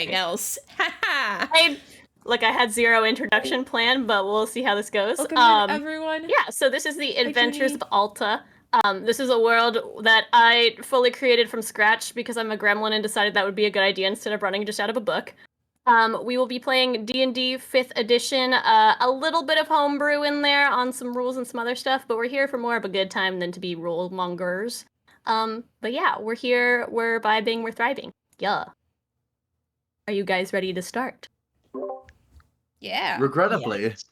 anything else. I had zero introduction plan, but we'll see how this goes. Welcome in, everyone. Yeah, so this is the Adventures Judy. of Alta. This is a world that I fully created from scratch because I'm a gremlin and decided that would be a good idea instead of running just out of a book. We will be playing D&D 5th edition, a little bit of homebrew in there on some rules and some other stuff, but we're here for more of a good time than to be rule mongers. But yeah, we're here, we're vibing, we're thriving. Yeah. Are you guys ready to start? Yeah. Regrettably. Yes.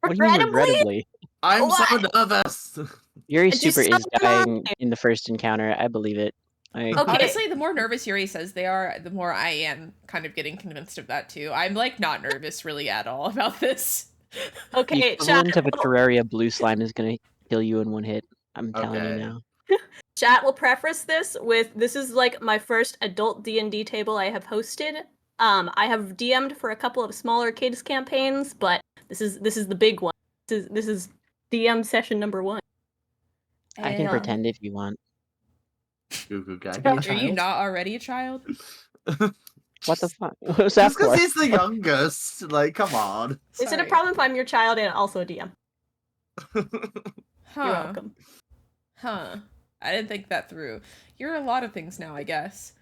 What do you mean regrettably? I'm so What? nervous. Yuri Just Super is so dying in the first encounter. I believe it. Okay. Honestly, the more nervous Yuri says they are, the more I am kind of getting convinced of that too. I'm like not nervous really at all about this. The Okay, equivalent of a Terraria blue slime is gonna kill you in one hit. I'm telling you Okay. now. Chat will preface this with, this is like my first adult D&D table I have hosted. I have DM'd for a couple of smaller kids campaigns, but this is the big one. This is DM session number 1. I can pretend if you want. Goo goo guy. Are you not already a child? What the fuck? What was that Just because for? he's the youngest. Like, come on. Is it a problem if I'm your child and also a DM? Huh. You're welcome. Huh. I didn't think that through. You're a lot of things now, I guess.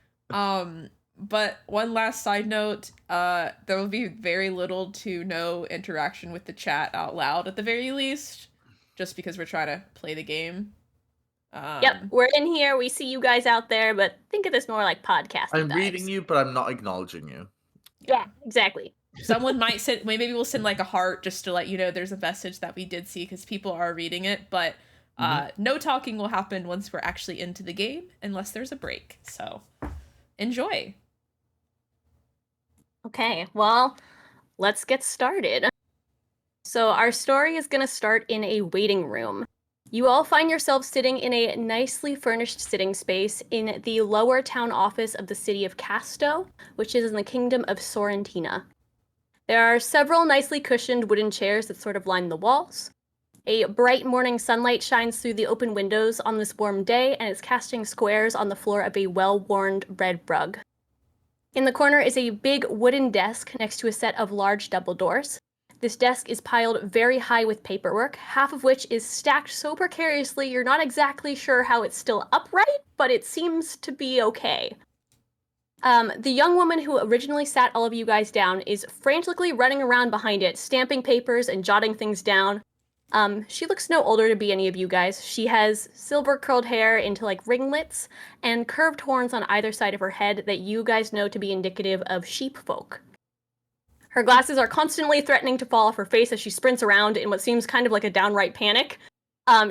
But one last side note, there will be very little to no interaction with the chat out loud at the very least, just because we're trying to play the game. Yep, we're in here, we see you guys out there, but think of this more like podcasting I'm vibes. reading you, but I'm not acknowledging you. Yeah, exactly. Someone might send, maybe we'll send like a heart just to let you know there's a message that we did see because people are reading it, but no talking will happen once we're actually into the game unless there's a break. So enjoy. Okay, well, let's get started. So our story is going to start in a waiting room. You all find yourselves sitting in a nicely furnished sitting space in the lower town office of the city of Casto, which is in the kingdom of Sorrentina. There are several nicely cushioned wooden chairs that sort of line the walls. A bright morning sunlight shines through the open windows on this warm day and is casting squares on the floor of a well-worn red rug. In the corner is a big wooden desk next to a set of large double doors. This desk is piled very high with paperwork, half of which is stacked so precariously you're not exactly sure how it's still upright, but it seems to be okay. The young woman who originally sat all of you guys down is frantically running around behind it, stamping papers and jotting things down. She looks no older to be any of you guys. She has silver curled hair into like ringlets and curved horns on either side of her head that you guys know to be indicative of sheep folk. Her glasses are constantly threatening to fall off her face as she sprints around in what seems kind of like a downright panic.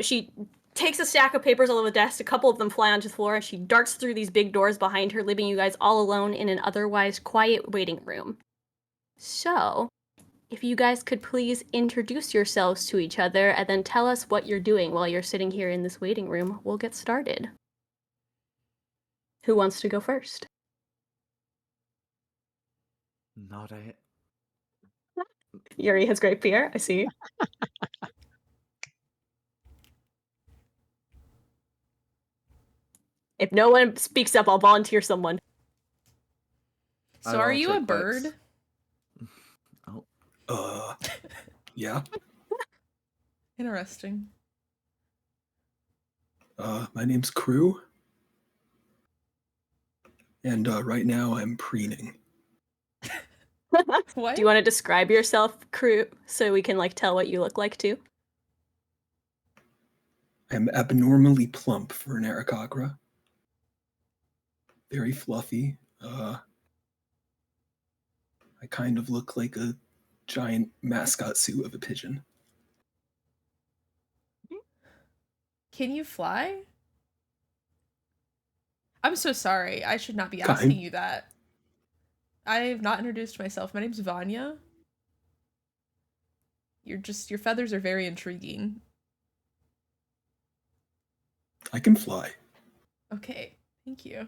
She takes a stack of papers all over the desk, a couple of them fly onto the floor, and she darts through these big doors behind her, leaving you guys all alone in an otherwise quiet waiting room. So, if you guys could please introduce yourselves to each other and then tell us what you're doing while you're sitting here in this waiting room, we'll get started. Who wants to go first? Not a... Yuri has great fear, I see. If no one speaks up, I'll volunteer someone. So are you a bird? Yeah. Interesting. My name's Kruu. And right now I'm preening. What? Do you want to describe yourself, Kruu, so we can like tell what you look like too? I'm abnormally plump for an aarakocra. Very fluffy. I kind of look like a giant mascot suit of a pigeon. Can you fly? I'm so sorry. I should not be asking you that. I have not introduced myself. My name's Vanya. Your feathers are very intriguing. I can fly. Okay, thank you.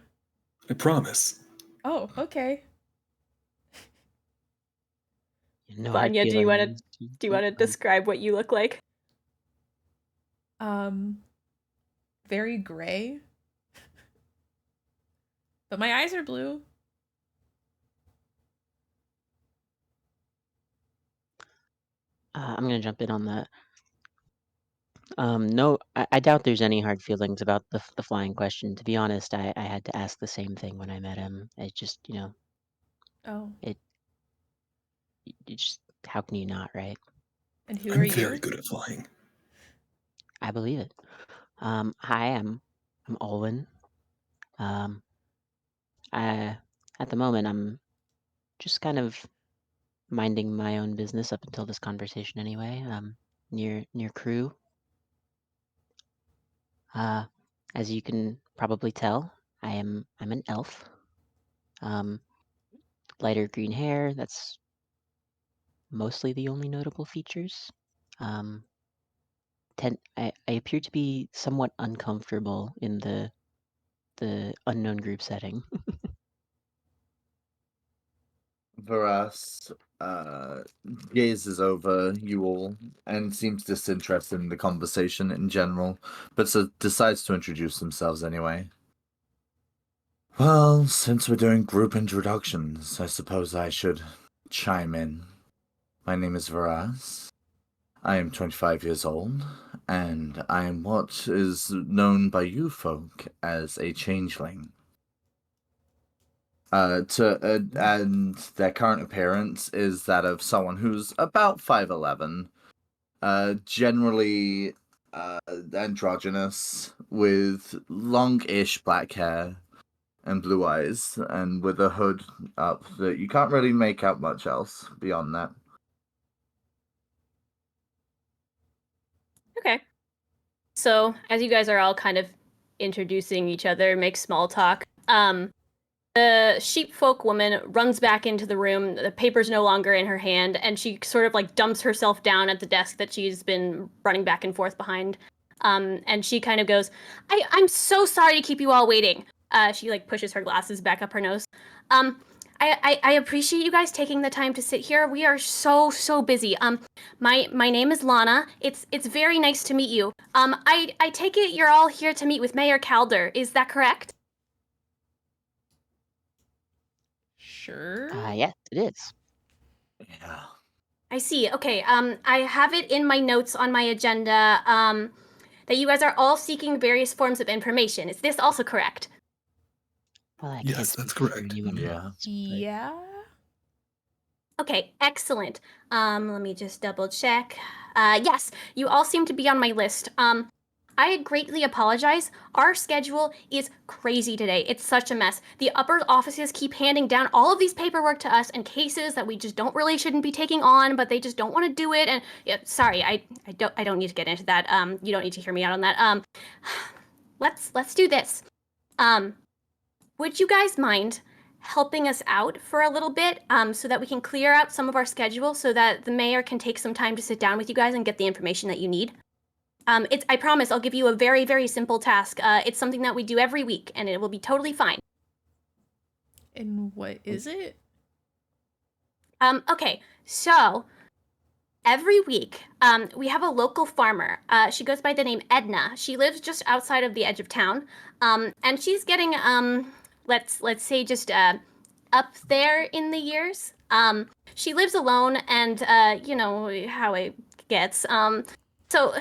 I promise. Oh, okay. Vanya, do you want to describe what you look like? Very gray. But my eyes are blue. I'm gonna jump in on that. No, I doubt there's any hard feelings about the flying question. To be honest, I had to ask the same thing when I met him. It just, Oh, it just how can you not, right? and who are I'm very you? good at flying. I believe it. Hi, I'm Alwyn. Um, I at the moment I'm just kind of minding my own business up until this conversation anyway. Near Kruu. Uh, as you can probably tell, I'm an elf. Um, lighter green hair. That's mostly the only notable features. Um, I appear to be somewhat uncomfortable in the unknown group setting. Varas gazes over you all and seems disinterested in the conversation in general, but decides to introduce themselves anyway. Well, since we're doing group introductions, I suppose I should chime in. My name is Varas. I am 25 years old, and I am what is known by you folk as a changeling. And their current appearance is that of someone who's about 5'11", generally androgynous, with long-ish black hair and blue eyes, and with a hood up that you can't really make out much else beyond that. Okay. So, as you guys are all kind of introducing each other, make small talk, the sheepfolk woman runs back into the room. The paper's no longer in her hand, and she sort of like dumps herself down at the desk that she's been running back and forth behind. And she kind of goes, I'm so sorry to keep you all waiting. She like pushes her glasses back up her nose. I appreciate you guys taking the time to sit here. We are so busy. My name is Lana. It's very nice to meet you. I take it you're all here to meet with Mayor Calder. Is that correct? Sure. Yes, it is. Yeah. I see. Okay. I have it in my notes on my agenda. That you guys are all seeking various forms of information. Is this also correct? Well, I Yes, can't that's speak for correct. anyone Yeah. else. Yeah. Okay, excellent. Let me just double check. Yes, you all seem to be on my list. I greatly apologize. Our schedule is crazy today. It's such a mess. The upper offices keep handing down all of these paperwork to us and cases that we just don't really shouldn't be taking on, but they just don't want to do it. And yeah, sorry, I don't need to get into that. You don't need to hear me out on that. Let's do this. Would you guys mind helping us out for a little bit, so that we can clear out some of our schedule so that the mayor can take some time to sit down with you guys and get the information that you need? I promise I'll give you a very, very simple task. It's something that we do every week, and it will be totally fine. And what is it? Okay, so every week, we have a local farmer. She goes by the name Edna. She lives just outside of the edge of town, and she's getting, let's say just up there in the years. She lives alone, and you know how it gets. So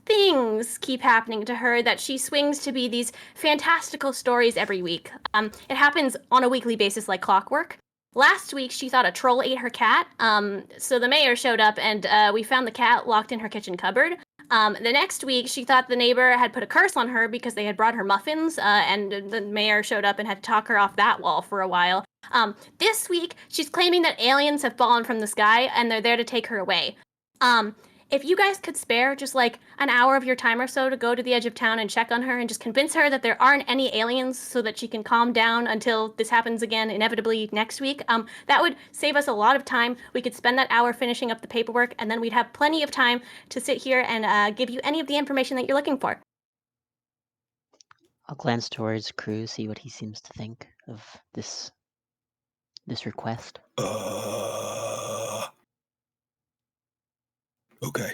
things keep happening to her that she swings to be these fantastical stories every week. It happens on a weekly basis like clockwork. Last week, she thought a troll ate her cat. So the mayor showed up, and we found the cat locked in her kitchen cupboard. The next week, she thought the neighbor had put a curse on her because they had brought her muffins, and the mayor showed up and had to talk her off that wall for a while. This week, she's claiming that aliens have fallen from the sky and they're there to take her away. If you guys could spare just like an hour of your time or so to go to the edge of town and check on her and just convince her that there aren't any aliens so that she can calm down until this happens again, inevitably next week, that would save us a lot of time. We could spend that hour finishing up the paperwork, and then we'd have plenty of time to sit here and give you any of the information that you're looking for. I'll glance towards Kruu, see what he seems to think of this request. Okay.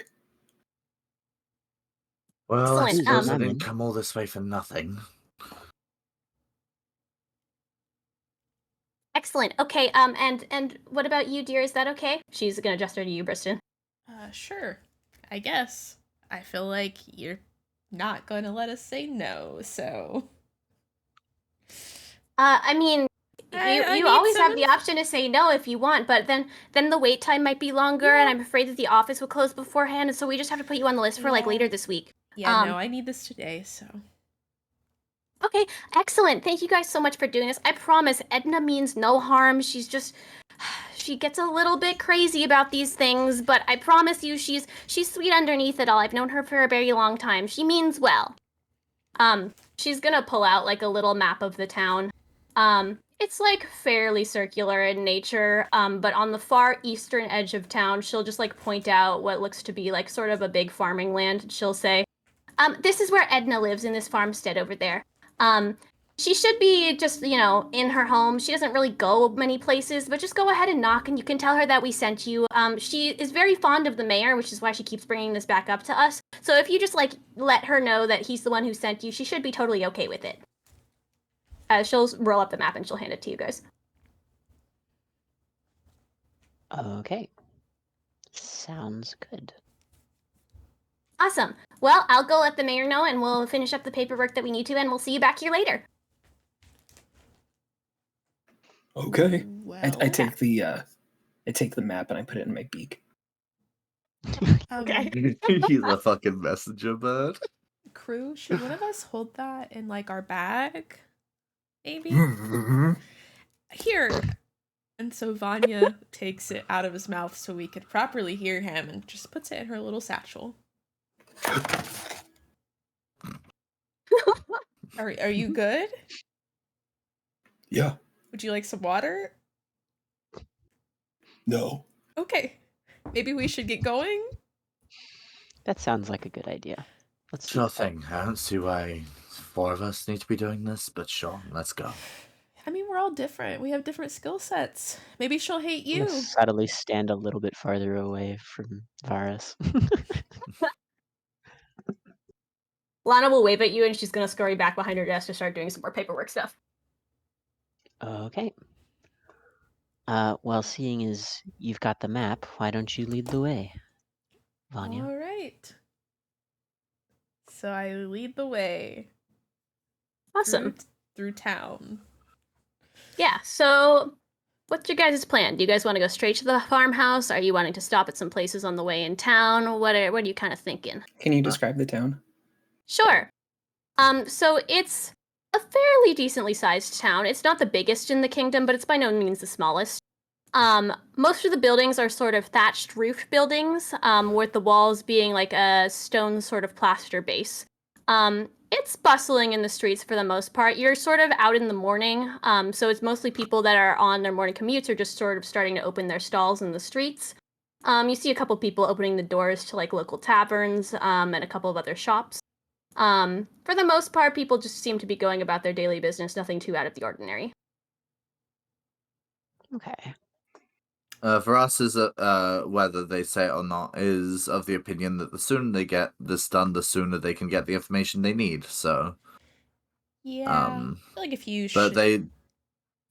Well, I Excellent. suppose I I'm didn't in. come all this way for nothing. Excellent. Okay. And what about you, dear? Is that okay? She's gonna gesture to you, Briston. Sure. I guess. I feel like you're not going to let us say no, so. I mean, I you need always some have the option to say no if you want, but then the wait time might be longer, and I'm afraid that the office will close beforehand, and so we just have to put you on the list for like Yeah. later this week. Yeah, no, I need this today, so. Okay, excellent. Thank you guys so much for doing this. I promise, Edna means no harm. She's just she gets a little bit crazy about these things, but I promise you she's sweet underneath it all. I've known her for a very long time. She means well. She's gonna pull out like a little map of the town. It's like fairly circular in nature, but on the far eastern edge of town, she'll just like point out what looks to be like sort of a big farming land. She'll say, this is where Edna lives in this farmstead over there. She should be just, in her home. She doesn't really go many places, but just go ahead and knock and you can tell her that we sent you. She is very fond of the mayor, which is why she keeps bringing this back up to us. So if you just, let her know that he's the one who sent you, she should be totally okay with it. She'll roll up the map and she'll hand it to you guys. Okay. Sounds good. Awesome. Well, I'll go let the mayor know and we'll finish up the paperwork that we need to, and we'll see you back here later. Okay. Well, I take the map and I put it in my beak. Okay. He's a fucking messenger bird. Kruu, should one of us hold that in like our bag? Maybe? Here. And so Vanya takes it out of his mouth so we could properly hear him and just puts it in her little satchel. Are you good? Yeah. Would you like some water? No. Okay. Maybe we should get going? That sounds like a good idea. Let's do Sure it. thing. I don't see why 4 of us need to be doing this, but sure, let's go. I mean, we're all different. We have different skill sets. Maybe she'll hate I'm you. gonna subtly stand a little bit farther away from Varas. Lana will wave at you and she's gonna scurry back behind her desk to start doing some more paperwork stuff. Okay. Well, seeing as you've got the map, why don't you lead the way, Vanya? All right. So I lead the way. Awesome. Through town. Yeah, so what's your guys' plan? Do you guys want to go straight to the farmhouse? Are you wanting to stop at some places on the way in town? What are you kind of thinking? Can you describe the town? Sure. So it's a fairly decently sized town. It's not the biggest in the kingdom, but it's by no means the smallest. Most of the buildings are sort of thatched roof buildings, with the walls being like a stone sort of plaster base. It's bustling in the streets for the most part. You're sort of out in the morning, so it's mostly people that are on their morning commutes or just sort of starting to open their stalls in the streets. You see a couple people opening the doors to like local taverns, and a couple of other shops. For the most part, people just seem to be going about their daily business, nothing too out of the ordinary. Okay. For us, is whether they say it or not, is of the opinion that the sooner they get this done, the sooner they can get the information they need. So, Yeah. I feel like if you but they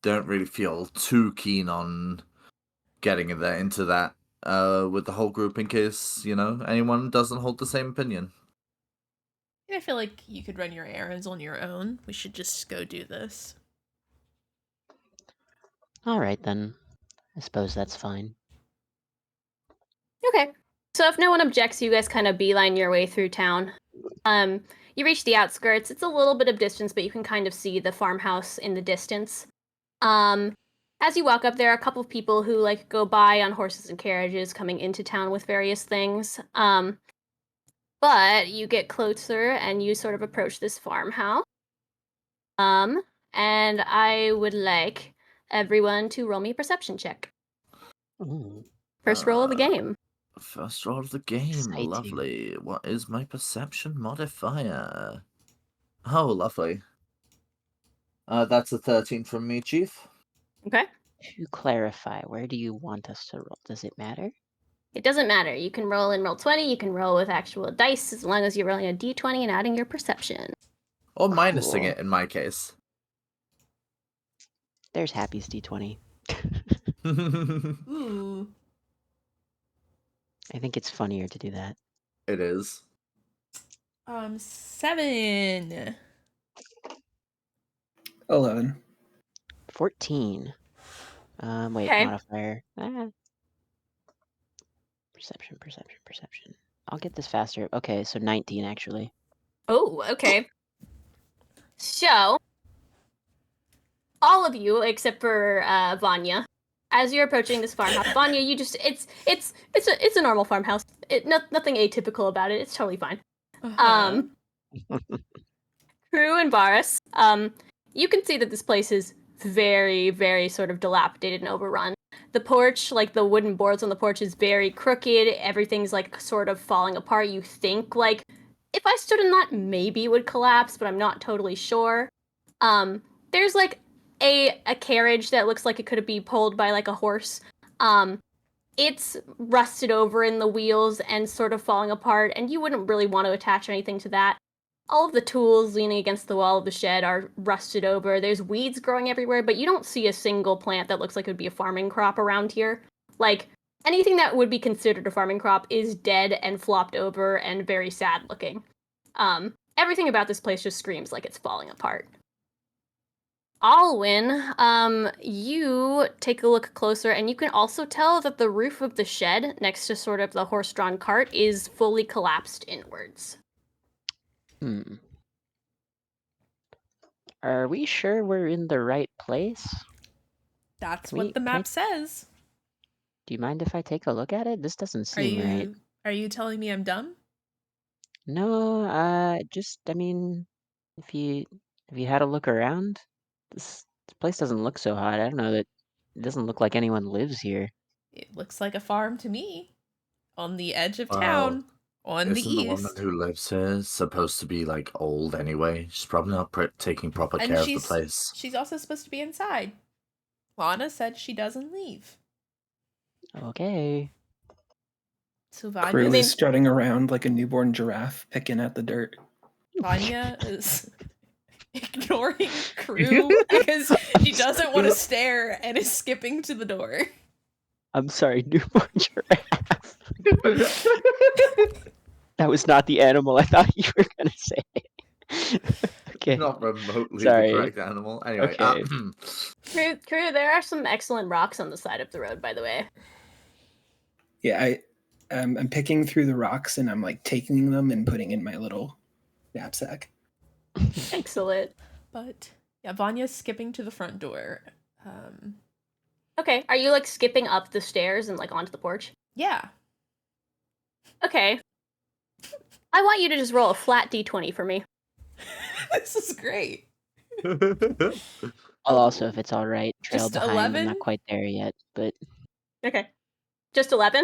don't really feel too keen on getting into that with the whole group in case anyone doesn't hold the same opinion. I feel like you could run your errands on your own. We should just go do this. All right, then. I suppose that's fine. Okay. So if no one objects, you guys kind of beeline your way through town. You reach the outskirts. It's a little bit of distance, but you can kind of see the farmhouse in the distance. As you walk up, there are a couple of people who like go by on horses and carriages coming into town with various things. But you get closer and you sort of approach this farmhouse. And I would like everyone to roll me a perception check. Ooh, First roll of the game. First roll of the game. Exciting. Lovely. What is my perception modifier? Oh, lovely. That's a 13 from me, Chief. Okay. to clarify, where do you want us to roll? Does it matter? It doesn't matter. You can roll in Roll20, you can roll with actual dice, as long as you're rolling a d20 and adding your perception. Or minusing Cool. it in my case. There's Happy's D20. Ooh. I think it's funnier to do that. It is. 7. 11. 14. Wait, Okay. modifier. Perception. I'll get this faster. Okay, so 19 actually. Oh, okay. So, all of you except for Vanya, as you're approaching this farmhouse, Vanya, you just it's a normal farmhouse. Nothing atypical about it. It's totally fine. Kruu and Varas, you can see that this place is very, very sort of dilapidated and overrun. The porch, like the wooden boards on the porch, is very crooked. Everything's like sort of falling apart. You think like if I stood in that, maybe it would collapse, but I'm not totally sure. There's like a carriage that looks like it could be pulled by like a horse. It's rusted over in the wheels and sort of falling apart, and you wouldn't really want to attach anything to that. All of the tools leaning against the wall of the shed are rusted over. There's weeds growing everywhere, but you don't see a single plant that looks like it would be a farming crop around here. Like, anything that would be considered a farming crop is dead and flopped over and very sad looking. Everything about this place just screams like it's falling apart. Alwyn, you take a look closer, and you can also tell that the roof of the shed next to sort of the horse-drawn cart is fully collapsed inwards. Are we sure we're in the right place? That's Can what we- the can map I- says. Do you mind if I take a look at it? This doesn't seem right. Are you telling me I'm dumb? No, I mean, if you had a look around, this place doesn't look so hot. I don't know that it doesn't look like anyone lives here. It looks like a farm to me. On the edge of Well, town. On the Isn't the woman east. who lives here supposed to be like old anyway? She's probably not taking proper And care of the place. she's also supposed to be inside. Lana said she doesn't leave. Okay. So Kruu is strutting around like a newborn giraffe, picking at the dirt. Vanya is ignoring Kruu because she doesn't want to stare and is skipping to the door. I'm sorry, newborn giraffe. That was not the animal I thought you were gonna say. Okay. Not remotely Sorry. the correct animal. Anyway, Okay. Kruu, there are some excellent rocks on the side of the road, by the way. Yeah, I'm picking through the rocks and I'm like taking them and putting in my little knapsack. Excellent. But yeah, Vanya's skipping to the front door. Okay, are you like skipping up the stairs and like onto the porch? Yeah. Okay. I want you to just roll a flat d20 for me. This is great. I'll also, if it's all right, trail Just behind. 11? I'm not quite there yet, but Okay. Just 11?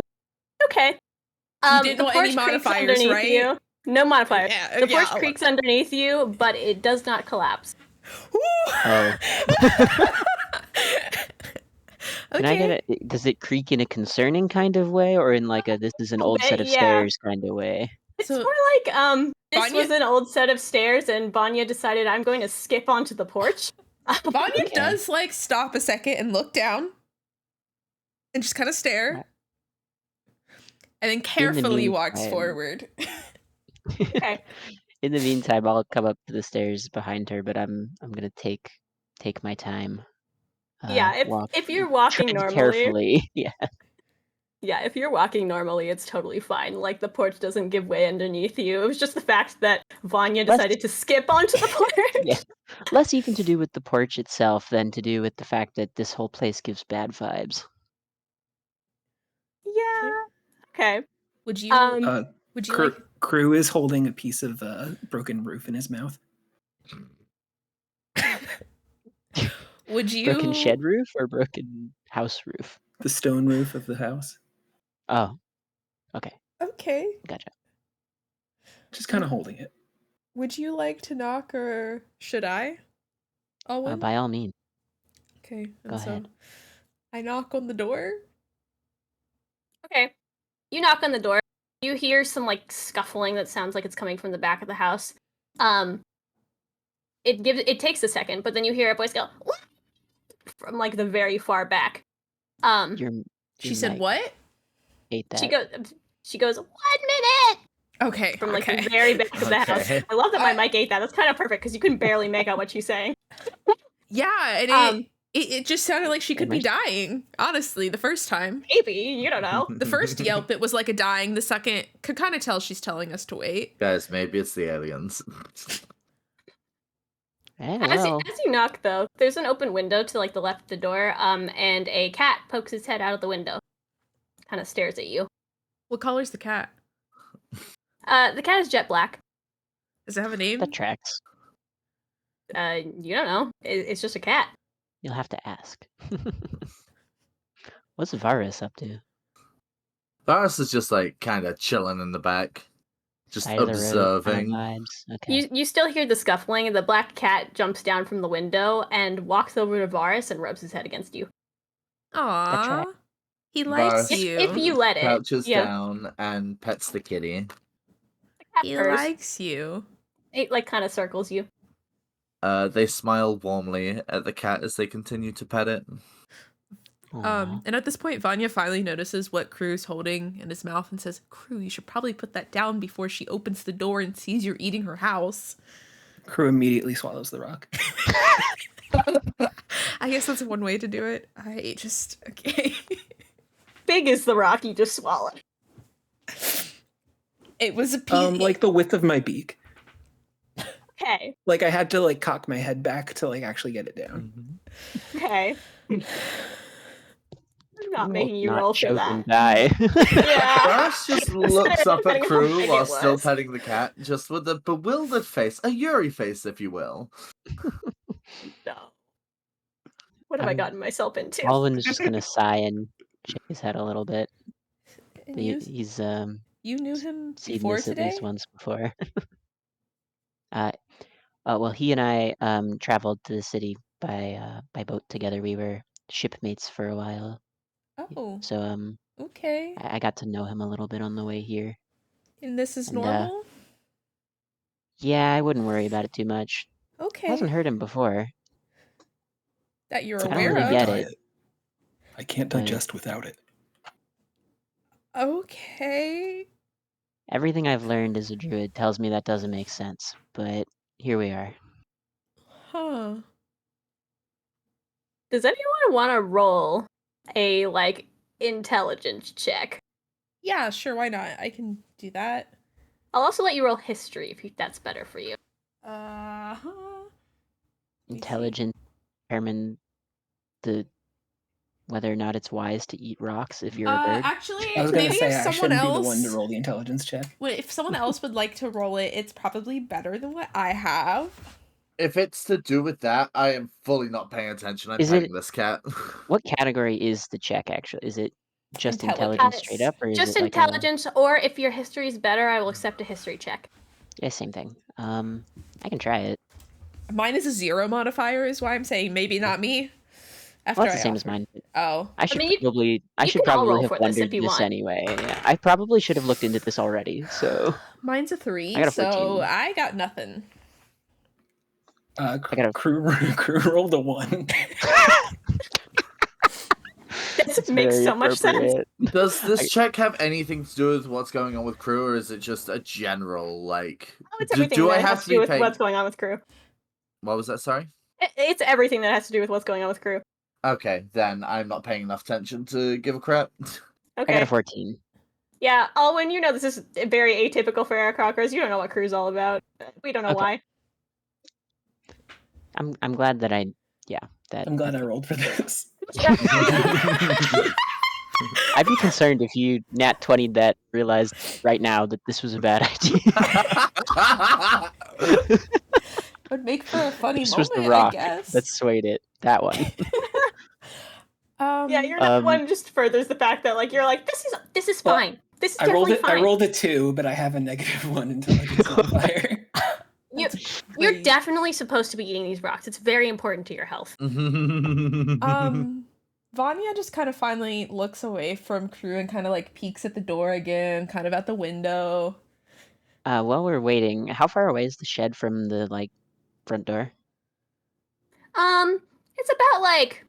Okay. You didn't the want porch any creaks modifiers, underneath right? you. No modifiers. Yeah, The yeah, porch creaks underneath you, but it does not collapse. oh. Can I Okay. get it? Does it creak in a concerning kind of way, or in like a this is an old set of Yeah. stairs kind of way? It's So- more like this Vanya- was an old set of stairs, and Vanya decided I'm going to skip onto the porch. Vanya Okay. does like stop a second and look down and just kind of stare. And then carefully walks meantime- forward. Okay. In the meantime, I'll come up to the stairs behind her, but I'm gonna take my time. Yeah, walk- if you're walking tread normally, carefully. Yeah. yeah, if you're walking normally, it's totally fine. Like the porch doesn't give way underneath you. It was just the fact that Vanya Let's- decided to skip onto the porch. Yeah. Less even to do with the porch itself than to do with the fact that this whole place gives bad vibes. Yeah. Okay. Would you would you like Kruu is holding a piece of broken roof in his mouth. would you Broken shed roof or broken house roof? The stone roof of the house. Oh. Okay. Okay. Gotcha. Just kind of holding it. Would you like to knock or should I? Alwyn? By all means. Okay. And Go so ahead. I knock on the door. Okay. You knock on the door. You hear some like scuffling that sounds like it's coming from the back of the house. It takes a second, but then you hear a voice go "What?" from like the very far back. Your She said mic. what? Hate that. She goes She goes, 1 minute! Okay. From like okay. the very back of the house. Okay. I love that my mic ate that. That's kind of perfect because you couldn't barely make out what she's saying. Yeah, and Um, it just sounded like she could be Gamers. dying, honestly, the first time. Maybe, you don't know. The first yelp, it was like a dying. The second, could kind of tell she's telling us to wait. Guys, maybe it's the aliens. As Well, you knock, though, there's an open window to like the left of the door, and a cat pokes its head out of the window. Kind of stares at you. What color's the cat? The cat is jet black. Does it have a name? that tracks. You don't know. It's just a cat. You'll have to ask. What's Varas up to? Varus is just like kind of chilling in the back, just Side of the road kinda observing. vibes. Okay. You still hear the scuffling, and the black cat jumps down from the window and walks over to Varus and rubs his head against you. Aww. He likes Varus- you. If you let it. Crouches Yeah. down and pets the kitty. The cat He purrs. likes you. It like kind of circles you. They smile warmly at the cat as they continue to pet it. Aw. And at this point, Vanya finally notices what Kruu's holding in his mouth and says, Kruu, you should probably put that down before she opens the door and sees you're eating her house. Kruu immediately swallows the rock. I guess that's one way to do it. Okay. Big is the rock you just swallowed. It was a piece. Like the width of my beak. Okay. Like I had to like cock my head back to like actually get it down. Okay. I'm not making you Not roll for choke that. and die. Yeah. Varus just looks up at Depending on how Kruu big while it still was. petting the cat, just with a bewildered face, a Yuri face, if you will. No. What have I I'm- gotten myself into? Alwyn is just gonna sigh and shake his head a little bit. And He's you knew him seen before this today? at least once before. Well, he and I traveled to the city by boat together. We were shipmates for a while, Oh, so okay. I got to know him a little bit on the way here. And this is And, normal? Yeah, I wouldn't worry about it too much. Okay. Hasn't hurt him before. That you're It's a I don't aware really of. get diet. it. I can't Right. digest without it. Okay. Everything I've learned as a druid tells me that doesn't make sense, but here we are. Huh. Does anyone want to roll a like intelligence check? Yeah, sure, why not? I can do that. I'll also let you roll history if that's better for you. Uh-huh. Let me see. Intelligence determine whether or not it's wise to eat rocks if you're a bird. Actually, I was gonna maybe say if I someone shouldn't else be the one to roll the intelligence check. if someone else would like to roll it, it's probably better than what I have. If it's to do with that, I am fully not paying attention. I'm Is petting it- this cat. What category is the check actually? Is it just Intelligence. intelligence straight up, or is Just it like intelligence, or if your history is better, I will accept a history check. Yeah, same thing. I can try it. Mine is a 0 modifier, is why I'm saying maybe not me. After Well, that's the same as offer. mine. Oh. I should mean, probably you can all roll have for this if wondered you this want. anyway. Yeah, I probably should have looked into this already. So Mine's a 3, I got a so 14. I got nothing. got a- Kruu rolled a 1. This makes very so much sense. appropriate. Does this check have anything to do with what's going on with Kruu, or is it just a general, like... Oh, it's everything that has to do with what's going on with Kruu. What was that, sorry? It's everything that has to do with what's going on with Kruu. Okay, then I'm not paying enough attention to give a crap. I got Okay. a 14. Yeah, Alwyn, you know this is very atypical for aarakocras. You don't know what Kruu's all about. We don't know Okay. why. I'm glad that I'm glad I rolled for this. I'd be concerned if you nat 20'd that, realized right now that this was a bad idea. Would make for a funny This was moment, the rock I guess. that swayed it. That one. Yeah, your nat one just furthers the fact that like you're like this is Well, fine. This is I rolled definitely it. fine. I rolled a 2, but I have a -1 intelligence modifier. You're Great. definitely supposed to be eating these rocks. It's very important to your health. Vanya just kind of finally looks away from Kruu and kind of like peeks at the door again, kind of at the window. While we're waiting, how far away is the shed from the front door? It's about like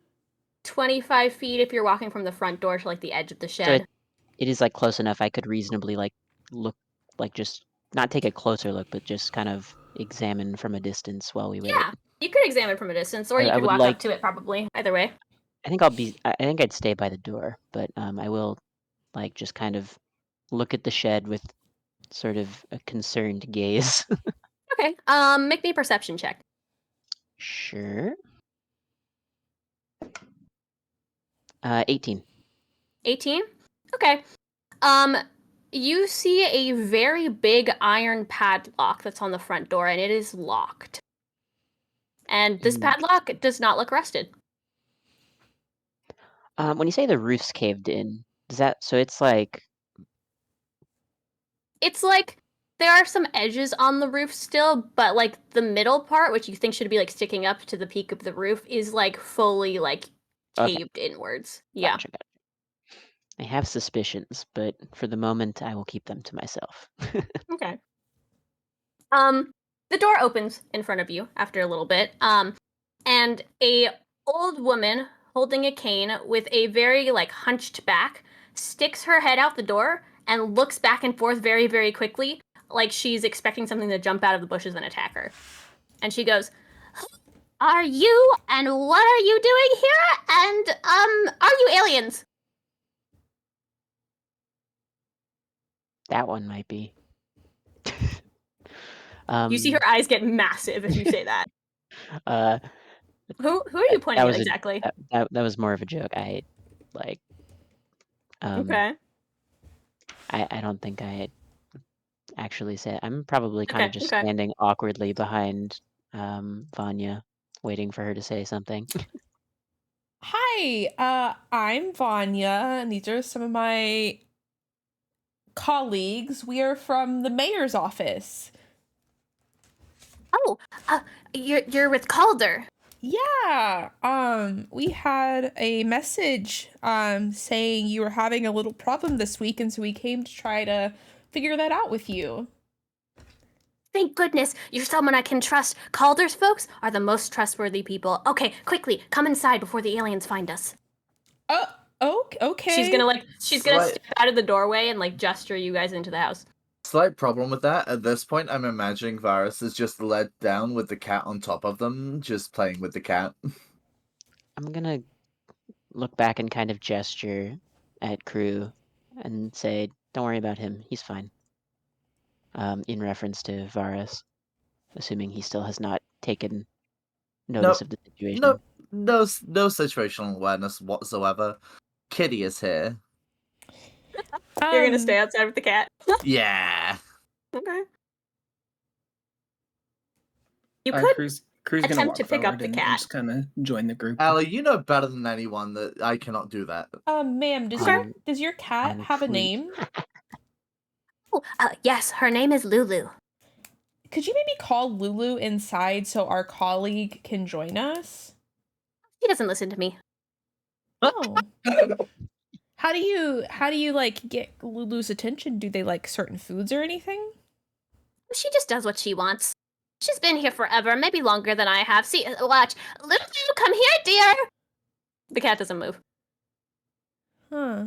25 feet if you're walking from the front door to like the edge of the shed. it is like close enough I could reasonably like look, like just not take a closer look, but just kind of examine from a distance while we wait. Yeah, you could examine from a distance, or you I could would walk like- up to it. Probably either way. I think I think I'd stay by the door, but I will like just kind of look at the shed with sort of a concerned gaze. Okay. Make me a perception check. Sure. 18. 18. Okay. You see a very big iron padlock that's on the front door, and it is locked. And this padlock does not look rusted. When you say the roof's caved in, does that so it's like It's like there are some edges on the roof still, but like the middle part, which you think should be like sticking up to the peak of the roof, is like fully like Okay. caved inwards. Yeah. Gotcha. I have suspicions, but for the moment I will keep them to myself. Okay. The door opens in front of you after a little bit. And a old woman holding a cane with a very like hunched back sticks her head out the door and looks back and forth very, very quickly, like she's expecting something to jump out of the bushes and attack her. And she goes, "Who are you, and what are you doing here? And are you aliens?" That one might be. You see her eyes get massive if you say that. Who are you pointing at exactly? That was more of a joke. I like. Okay. I don't think I actually said. I'm probably kind of just okay. standing awkwardly behind Vanya, waiting for her to say something. Hi, I'm Vanya, and these are some of my colleagues. We are from the mayor's office. Oh, you're with Calder. Yeah, we had a message, saying you were having a little problem this week, and so we came to try to figure that out with you. Thank goodness, you're someone I can trust. Calder's folks are the most trustworthy people. Okay, quickly, come inside before the aliens find us. Oh, okay. She's gonna step out of the doorway and like gesture you guys into the house. Slight problem with that. At this point, I'm imagining Varas is just led down with the cat on top of them, just playing with the cat. I'm gonna look back and kind of gesture at Kruu and say, "Don't worry about him. He's fine." In reference to Varas, assuming he still has not taken notice of the situation. No situational awareness whatsoever. Kitty is here. You're gonna stay outside with the cat. Yeah. Okay. You Kruu's gonna attempt walk to pick up forward the and cat. just kind of join the group. Allie, you know better than anyone that I cannot do that. Ma'am, does your cat have a name? Oh, yes, her name is Lulu. Could you maybe call Lulu inside so our colleague can join us? She doesn't listen to me. Oh. How do you like get Lulu's attention? Do they like certain foods or anything? She just does what she wants. She's been here forever, maybe longer than I have. See, watch. Lulu, come here, dear. The cat doesn't move. Huh.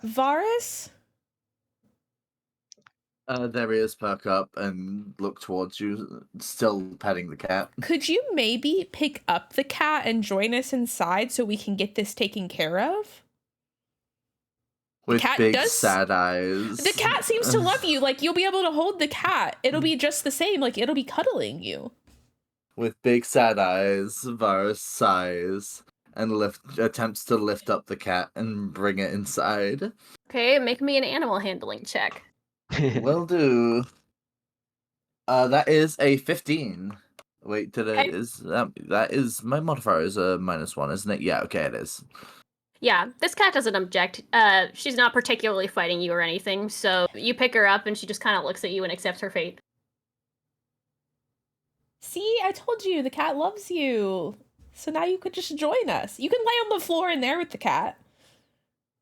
Varus? There he is, perk up and look towards you, still petting the cat. Could you maybe pick up the cat and join us inside so we can get this taken care of? With big sad eyes. The cat seems to love you. Like, you'll be able to hold the cat. It'll be just the same. Like, it'll be cuddling you. With big sad eyes, Varus sighs and attempts to lift up the cat and bring it inside. Okay, make me an animal handling check. Will do. That is a 15. Wait, that is my modifier is a -1, isn't it? Yeah, okay, it is. Yeah, this cat doesn't object. She's not particularly fighting you or anything, so you pick her up and she just kind of looks at you and accepts her fate. See, I told you, the cat loves you. So now you could just join us. You can lay on the floor in there with the cat.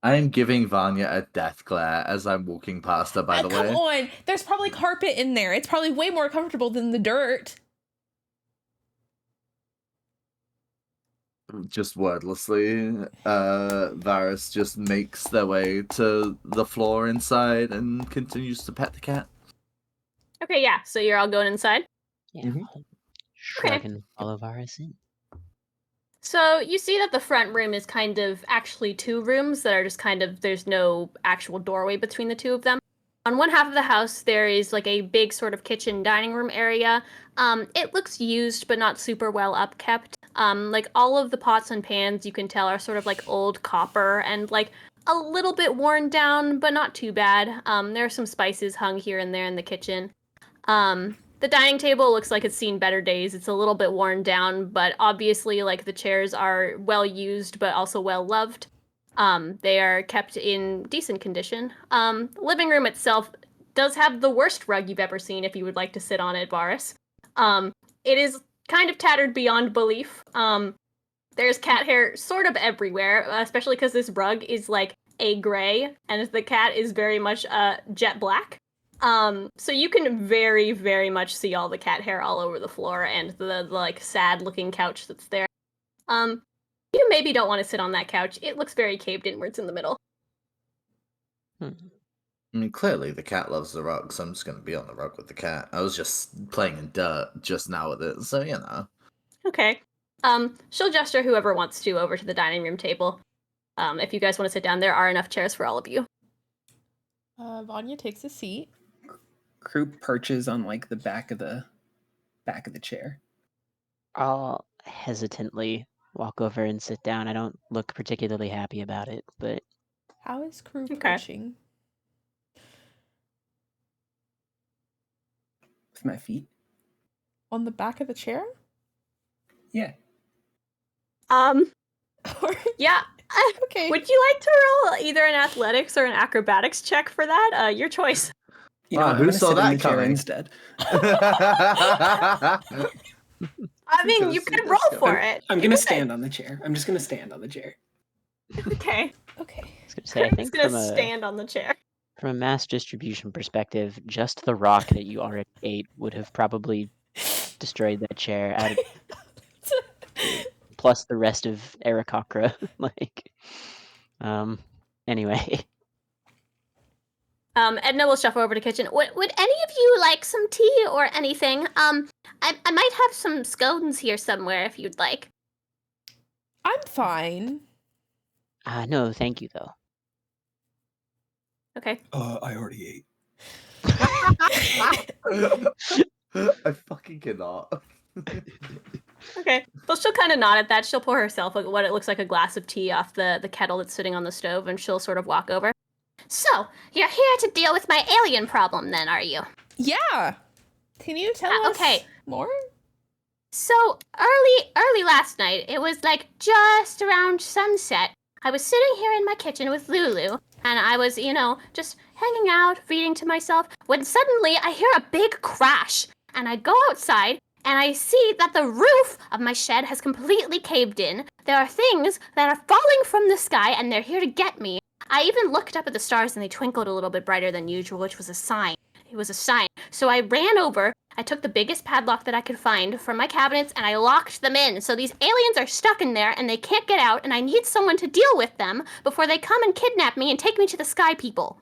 I am giving Vanya a death glare as I'm walking past her, by the way. Come on, there's probably carpet in there. It's probably way more comfortable than the dirt. just wordlessly, Varus just makes their way to the floor inside and continues to pet the cat. Okay, yeah. So you're all going inside. Yeah. Mhm. I'll shrug and follow Varus in. So you see that the front room is kind of actually two rooms that are just kind of, there's no actual doorway between the two of them. On one half of the house, there is like a big sort of kitchen dining room area. It looks used, but not super well upkept. Like all of the pots and pans you can tell are sort of like old copper and like a little bit worn down, but not too bad. There are some spices hung here and there in the kitchen. The dining table looks like it's seen better days. It's a little bit worn down, but obviously, like, the chairs are well used, but also well loved. They are kept in decent condition. The living room itself does have the worst rug you've ever seen if you would like to sit on it, Varus. It is kind of tattered beyond belief. There's cat hair sort of everywhere, especially because this rug is, like, a gray, and the cat is very much jet black. So you can very, very much see all the cat hair all over the floor and the like sad-looking couch that's there. You maybe don't want to sit on that couch. It looks very caved inwards in the middle. I mean, clearly the cat loves the rug, so I'm just going to be on the rug with the cat. I was just playing in dirt just now with it, so you know. Okay. She'll gesture whoever wants to over to the dining room table. If you guys want to sit down, there are enough chairs for all of you. Vanya takes a seat. Kruu perches on like the back of the chair. I'll hesitantly walk over and sit down. I don't look particularly happy about it, but How is Kruu Okay. perching? With my feet. On the back of the chair? Yeah. Yeah. Okay. Would you like to roll either an athletics or an acrobatics check for that? Your choice. You know, Wow, I'm who gonna saw sit in that the chair coming? instead. I mean, Could've you seen could this roll for coming. it. I'm You gonna could. stand on the chair. I'm just gonna stand on the chair. Okay. Okay. I was going to say, I Krug's think gonna stand on the chair. from a mass distribution perspective, just the rock that you already ate would have probably destroyed that chair. Plus the rest of aarakocra. Anyway. Edna will shuffle over to the kitchen. Would any of you like some tea or anything? I might have some scones here somewhere if you'd like. I'm fine. No, thank you, though. Okay. I already ate. I fucking cannot. Okay. Well, she'll kind of nod at that. She'll pour herself like what it looks like a glass of tea off the kettle that's sitting on the stove, and she'll sort of walk over. So, you're here to deal with my alien problem then, are you? Yeah. Can you tell us okay. more? So, early last night, it was like just around sunset. I was sitting here in my kitchen with Lulu, and I was, just hanging out, reading to myself, when suddenly I hear a big crash. And I go outside, and I see that the roof of my shed has completely caved in. There are things that are falling from the sky, and they're here to get me. I even looked up at the stars, and they twinkled a little bit brighter than usual, which was a sign. It was a sign. So I ran over, I took the biggest padlock that I could find from my cabinets, and I locked them in. So these aliens are stuck in there, and they can't get out, and I need someone to deal with them before they come and kidnap me and take me to the sky people.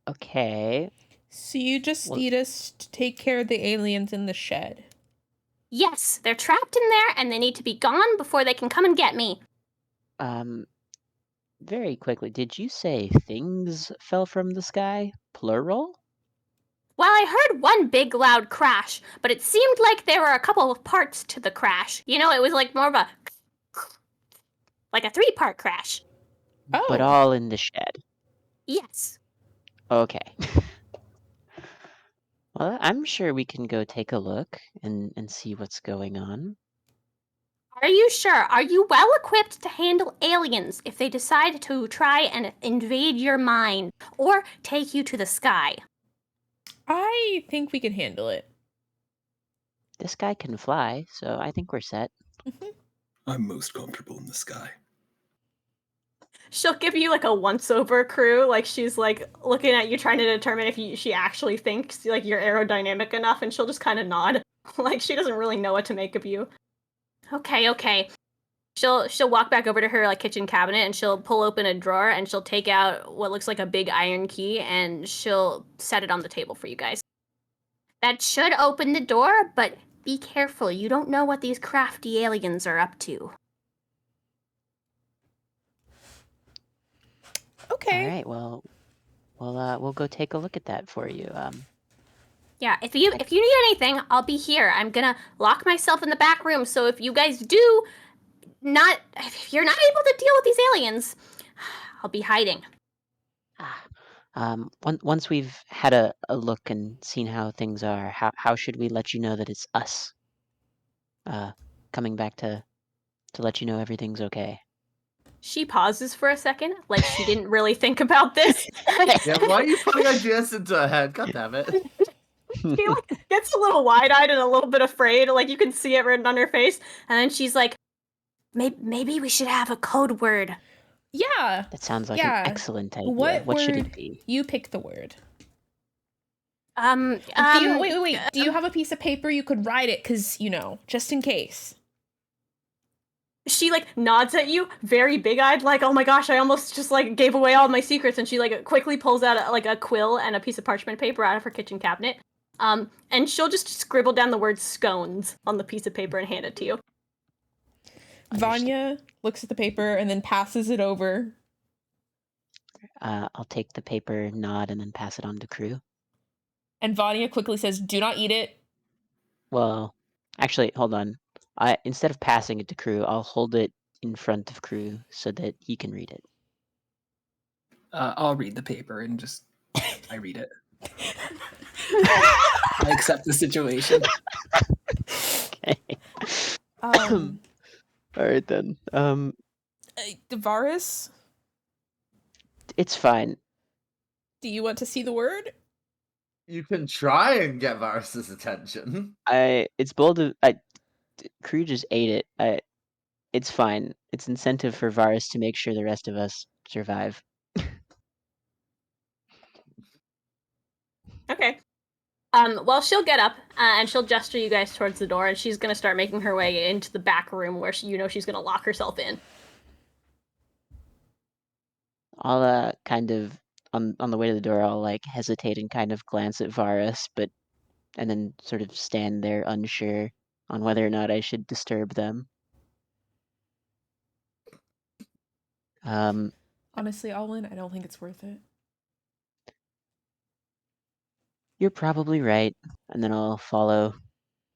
Okay. So you just Well- need us to take care of the aliens in the shed. Yes, they're trapped in there, and they need to be gone before they can come and get me. Very quickly, did you say things fell from the sky? Plural? Well, I heard one big loud crash, but it seemed like there were a couple of parts to the crash. It was like more of a... like a 3-part crash. Oh. But all in the shed. Yes. Okay. Well, I'm sure we can go take a look and see what's going on. Are you sure? Are you well equipped to handle aliens if they decide to try and invade your mind or take you to the sky? I think we can handle it. This guy can fly, so I think we're set. I'm most comfortable in the sky. She'll give you like a once-over Kruu, like she's like looking at you trying to determine if she actually thinks like you're aerodynamic enough, and she'll just kind of nod. Like she doesn't really know what to make of you. Okay. She'll walk back over to her like kitchen cabinet and she'll pull open a drawer and she'll take out what looks like a big iron key and she'll set it on the table for you guys. That should open the door, but be careful. You don't know what these crafty aliens are up to. Okay. All right. Well, we'll go take a look at that for you. Yeah, if you need anything, I'll be here. I'm gonna lock myself in the back room, so if you guys if you're not able to deal with these aliens, I'll be hiding. Once we've had a look and seen how things are, how should we let you know that it's us? Coming back to let you know everything's okay. She pauses for a second, like she didn't really think about this. Yeah, why are you putting ideas into her head? God damn it. She like gets a little wide-eyed and a little bit afraid, like you can see it written on her face, and then she's like, maybe we should have a code word. Yeah. That sounds like an excellent idea. What should word? it be? You pick the word. Wait. Do you have a piece of paper you could write it? Because, just in case. She like nods at you, very big-eyed, like, oh my gosh, I almost just like gave away all my secrets, and she like quickly pulls out a quill and a piece of parchment paper out of her kitchen cabinet. And she'll just scribble down the word scones on the piece of paper and hand it to you. Vanya looks at the paper and then passes it over. I'll take the paper, nod, and then pass it on to Kruu. And Vanya quickly says, "Do not eat it." Well, actually, hold on. Instead of passing it to Kruu, I'll hold it in front of Kruu so that he can read it. I'll read the paper and just I read it. I accept the situation. Okay. All right then. Varas, It's fine. do you want to see the word? You can try and get Varus's attention. It's bold of Kruu just ate it. It's fine. It's incentive for Varus to make sure the rest of us survive. Okay. Well, she'll get up and she'll gesture you guys towards the door, and she's gonna start making her way into the back room where she's gonna lock herself in. I'll kind of on the way to the door, I'll like hesitate and kind of glance at Varus, and then sort of stand there unsure on whether or not I should disturb them. Honestly, Alwyn, I don't think it's worth it. You're probably right. And then I'll follow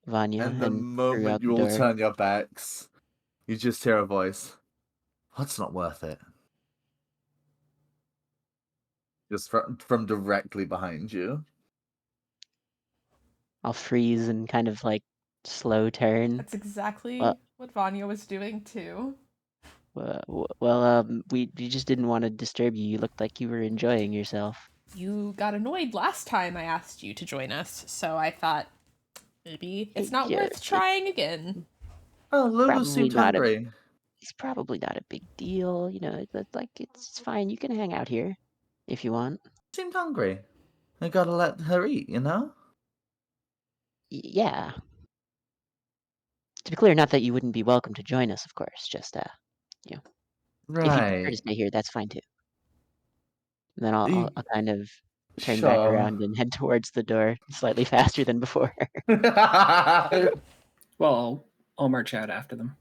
Vanya And the Kruu moment out you the all door. turn your backs, you just hear a voice. What's not worth it? Just from directly behind you. I'll freeze and kind of like slow turn. That's exactly Well- what Vanya was doing too. We just didn't want to disturb you. You looked like you were enjoying yourself. You got annoyed last time I asked you to join us, so I thought maybe it's not worth trying again. Oh, Lulu Probably seemed not hungry. It's probably not a big deal, it's fine. You can hang out here if you want. Seemed hungry. I gotta let her eat, you know? Yeah. To be clear, not that you wouldn't be welcome to join us, of course. Just if you prefer to Right. stay here, that's fine too. And then I'll kind of turn back Sure. around and head towards the door slightly faster than before. Well, I'll march out after them.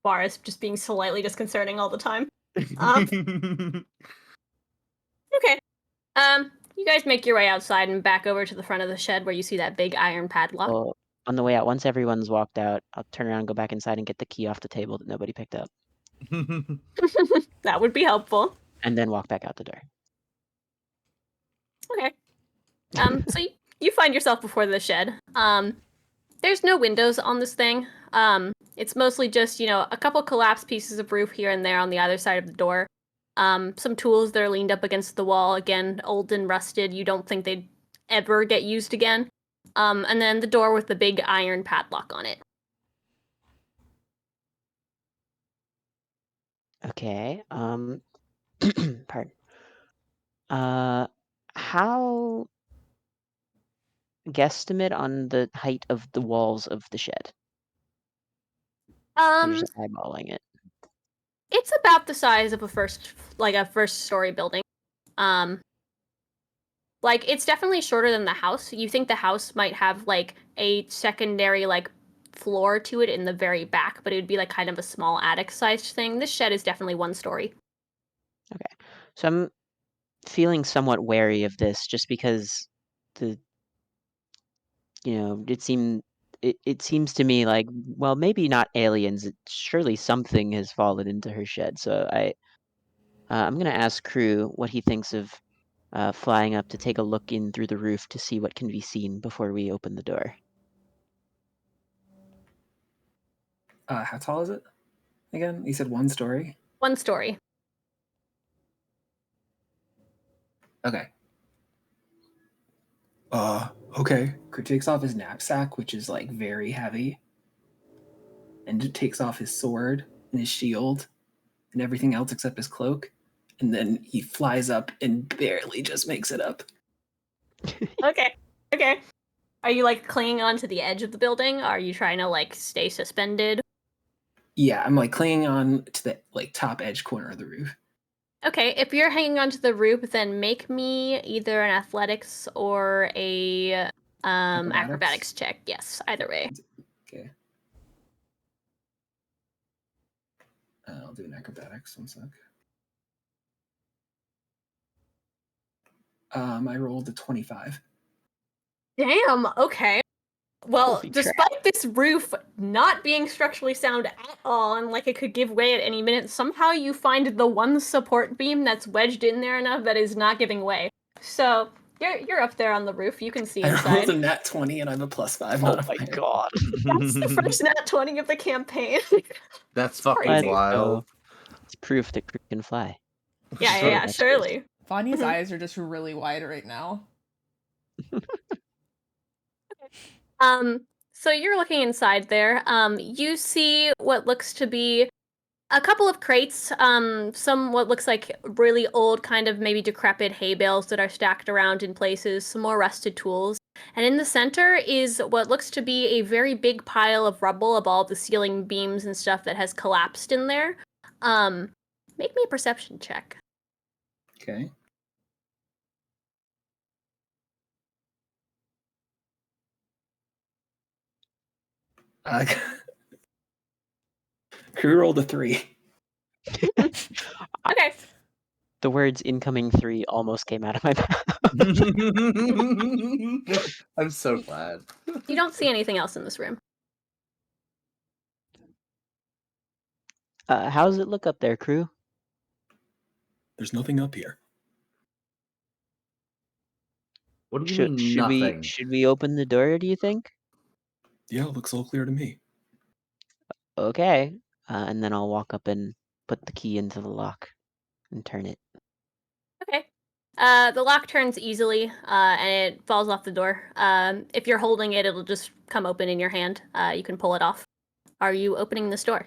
Varus just being slightly disconcerting all the time. Okay. You guys make your way outside and back over to the front of the shed where you see that big iron padlock. Well, on the way out, once everyone's walked out, I'll turn around and go back inside and get the key off the table that nobody picked up. That would be helpful. And then walk back out the door. Okay. So you find yourself before the shed. There's no windows on this thing. It's mostly just, a couple collapsed pieces of roof here and there on the other side of the door. Some tools that are leaned up against the wall, again, old and rusted. You don't think they'd ever get used again. And then the door with the big iron padlock on it. Okay. Pardon. How guesstimate on the height of the walls of the shed? You're just eyeballing it. It's about the size of a first story building. Like, it's definitely shorter than the house. You think the house might have, like, a secondary, like, floor to it in the very back, but it would be, like, kind of a small attic-sized thing. This shed is definitely 1 story. Okay. So I'm feeling somewhat wary of this just because the it seems to me like, well, maybe not aliens. Surely something has fallen into her shed. So I'm gonna ask Kruu what he thinks of flying up to take a look in through the roof to see what can be seen before we open the door. How tall is it? Again, you said 1 story. 1 story. Okay. Okay. Kruu takes off his knapsack, which is like very heavy, and takes off his sword and his shield and everything else except his cloak, and then he flies up and barely just makes it up. Okay. Okay. Are you, like, clinging onto the edge of the building? Are you trying to, like, stay suspended? Yeah, I'm like clinging on to the like top edge corner of the roof. Okay, if you're hanging onto the roof, then make me either an athletics or a acrobatics check. Yes, either way. Okay. I'll do an acrobatics. 1 sec. I rolled a 25. Damn, okay. Well, Holy crap. despite this roof not being structurally sound at all and like it could give way at any minute, somehow you find the 1 support beam that's wedged in there enough that is not giving way. So you're up there on the roof. You can see I inside. rolled a nat 20 and I'm a +5 Oh modifier. my god. That's the first nat 20 of the campaign. That's fucking Crazy. wild. It's proof that Kruu can fly. Yeah, surely. Vanya's Mhm. eyes are just really wide right now. So you're looking inside there. You see what looks to be a couple of crates, some what looks like really old, kind of maybe decrepit hay bales that are stacked around in places, some more rusted tools. And in the center is what looks to be a very big pile of rubble of all the ceiling beams and stuff that has collapsed in there. Make me a perception check. Okay. Kruu rolled a 3. Okay. The words incoming 3 almost came out of my mouth. I'm so glad. You don't see anything else in this room. How does it look up there, Kruu? There's nothing up here. What do you mean nothing? Should we open the door, do you think? Yeah, it looks all clear to me. Okay. And then I'll walk up and put the key into the lock and turn it. Okay. The lock turns easily, and it falls off the door. If you're holding it, it'll just come open in your hand. You can pull it off. Are you opening this door?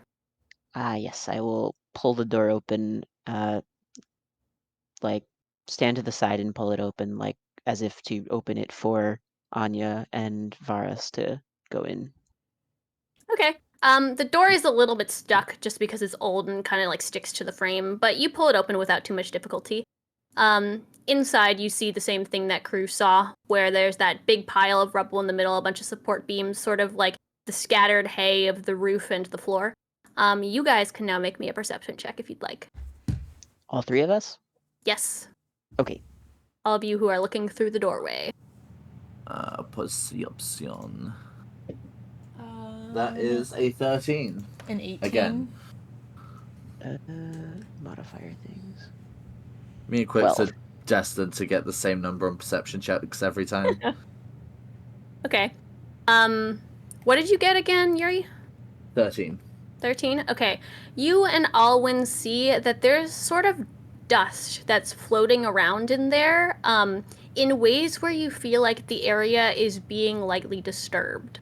Yes, I will pull the door open, like stand to the side and pull it open, like as if to open it for Anya and Varas to go in. Okay. The door is a little bit stuck just because it's old and kind of like sticks to the frame, but you pull it open without too much difficulty. Inside, you see the same thing that Kruu saw, where there's that big pile of rubble in the middle, a bunch of support beams, sort of like the scattered hay of the roof and the floor. You guys can now make me a perception check if you'd like. All 3 of us? Yes. Okay. All of you who are looking through the doorway. Perception. That is a 13. An 18. Again. Modifier things. Me and Quicks 12. are destined to get the same number on perception checks every time. Okay. What did you get again, Yuri? 13. 13? Okay. You and Alwyn see that there's sort of dust that's floating around in there, in ways where you feel like the area is being lightly disturbed.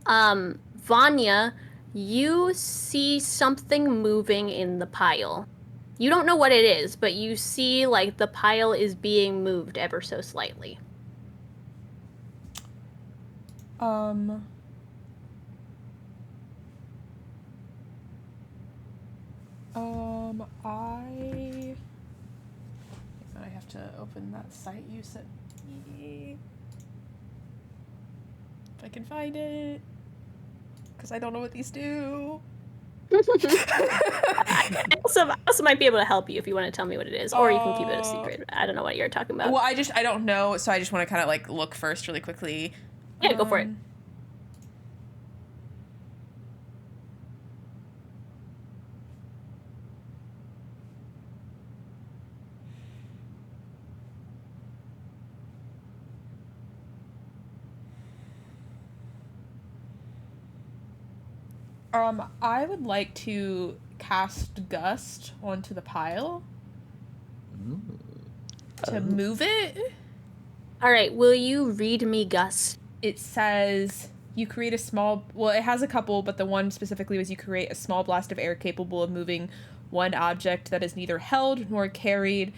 Vanya, you see something moving in the pile. You don't know what it is, but you see like the pile is being moved ever so slightly. I have to open that site you sent me. If I can find it. Because I don't know what these do. I also might be able to help you if you want to tell me what it is, or you can keep it a secret. I don't know what you're talking about. Well, I don't know, so I just want to kind of like look first really quickly. Yeah, go for it. I would like to cast Gust onto the pile to move it. All right, will you read me Gust? It says you create a small, well, it has a couple, but the one specifically was you create a small blast of air capable of moving one object that is neither held nor carried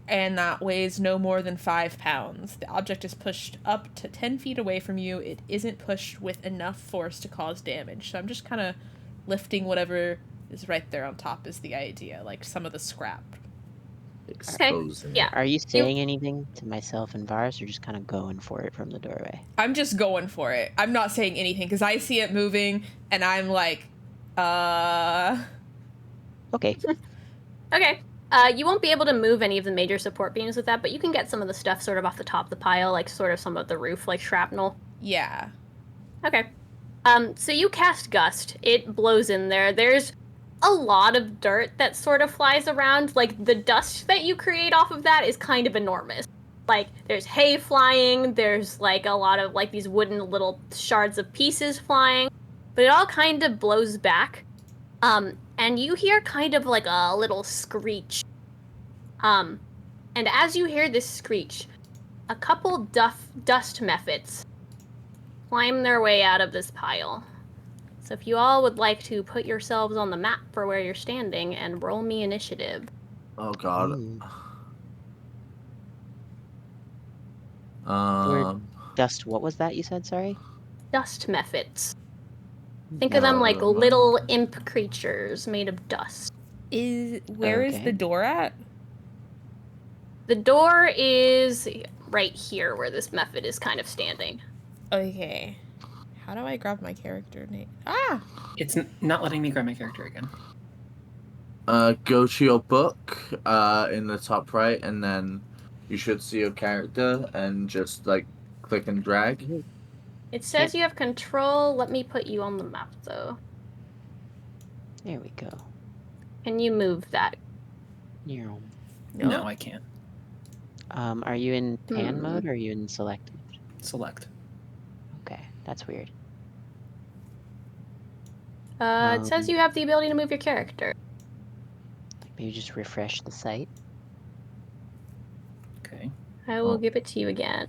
and that weighs no more than 5 pounds. The object is pushed up to 10 feet away from you. It isn't pushed with enough force to cause damage. So I'm just kind of lifting whatever is right there on top is the idea, like some of the scrap. Exposing. Yeah. Are you saying anything to myself and Varas, or just kind of going for it from the doorway? I'm just going for it. I'm not saying anything because I see it moving and I'm like, Okay. Okay. You won't be able to move any of the major support beams with that, but you can get some of the stuff sort of off the top of the pile, like sort of some of the roof, like shrapnel. Yeah. Okay. So you cast Gust. It blows in there. There's a lot of dirt that sort of flies around. Like, the dust that you create off of that is kind of enormous. Like, there's hay flying, there's, like, a lot of, like, these wooden little shards of pieces flying. But it all kind of blows back. And you hear kind of like a little screech. And as you hear this screech, a couple dust mephits climb their way out of this pile. So if you all would like to put yourselves on the map for where you're standing and roll me initiative. Oh god. Dust, what was that you said, sorry? Dust mephits. Think of them like little imp creatures made of dust. Where is the door at? The door is right here where this mephit is kind of standing. Okay. How do I grab my character name? It's not letting me grab my character again. Go to your book in the top right, and then you should see your character, and just like click and drag. It says you have control. Let me put you on the map, though. There we go. Can you move that? No, I can't. Are you in pan mode or are you in select mode? Select. Okay, that's weird. It says you have the ability to move your character. Maybe just refresh the site. Okay. I will give it to you again.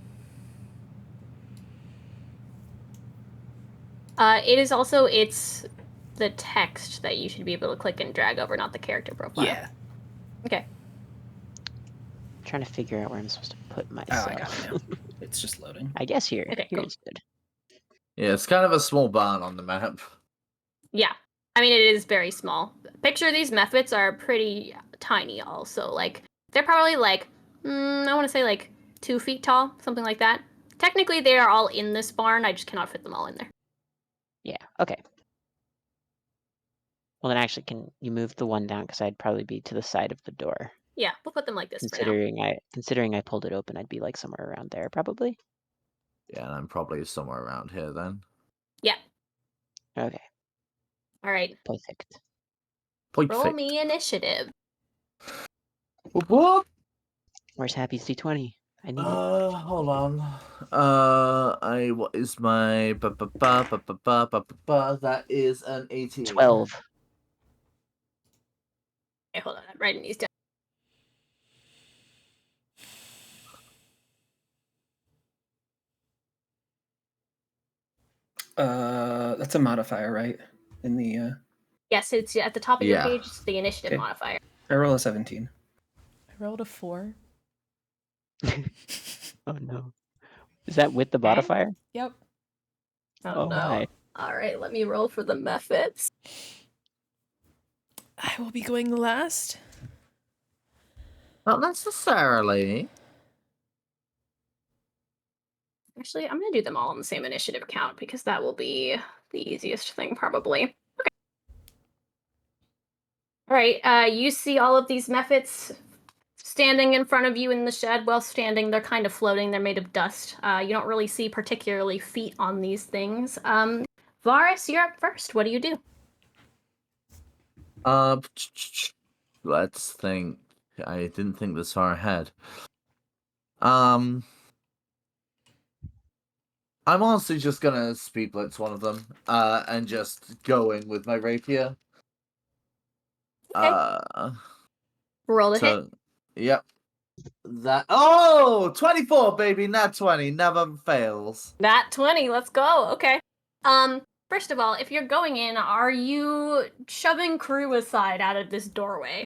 It's the text that you should be able to click and drag over, not the character profile. Yeah. Okay. I'm trying to figure out where I'm supposed to put myself. Oh, I got it now. It's just loading. I guess here. Okay, cool. Here's good. Yeah, it's kind of a small barn on the map. Yeah. I mean, it is very small. Picture these mephits are pretty tiny also. Like, they're probably like, I want to say like 2 feet tall, something like that. Technically, they are all in this barn. I just cannot fit them all in there. Yeah, okay. Well, then actually, can you move the one down? Because I'd probably be to the side of the door. Yeah, we'll put them like this Considering I pulled it open, I'd be like somewhere around there, probably. Yeah, and I'm probably somewhere around here then. Yeah. Okay. All right. Perfect. Roll me initiative. What? Where's Happy's D20? I need it. Hold on. What is my that is an 18. 12. Okay, hold on. I'm writing these down. That's a modifier, right? In the Yes, it's at the top of your page. It's the initiative modifier. I roll a 17. I rolled a 4. Oh no. Is that with the modifier? Yep. Oh, no. my. All right, let me roll for the methods. I will be going last. Not necessarily. Actually, I'm going to do them all on the same initiative count because that will be the easiest thing, probably. Okay. All right, you see all of these methods standing in front of you in the shed. Well, standing, they're kind of floating. They're made of dust. You don't really see particularly feet on these things. Varas, you're up first. What do you do? Let's think. I didn't think this far ahead. I'm honestly just gonna speed blitz one of them, and just go in with my rapier. Okay. Roll a hit. So, yep. 24, baby, not 20, never fails. Nat 20, let's go. Okay. First of all, if you're going in, are you shoving Kruu aside out of this doorway?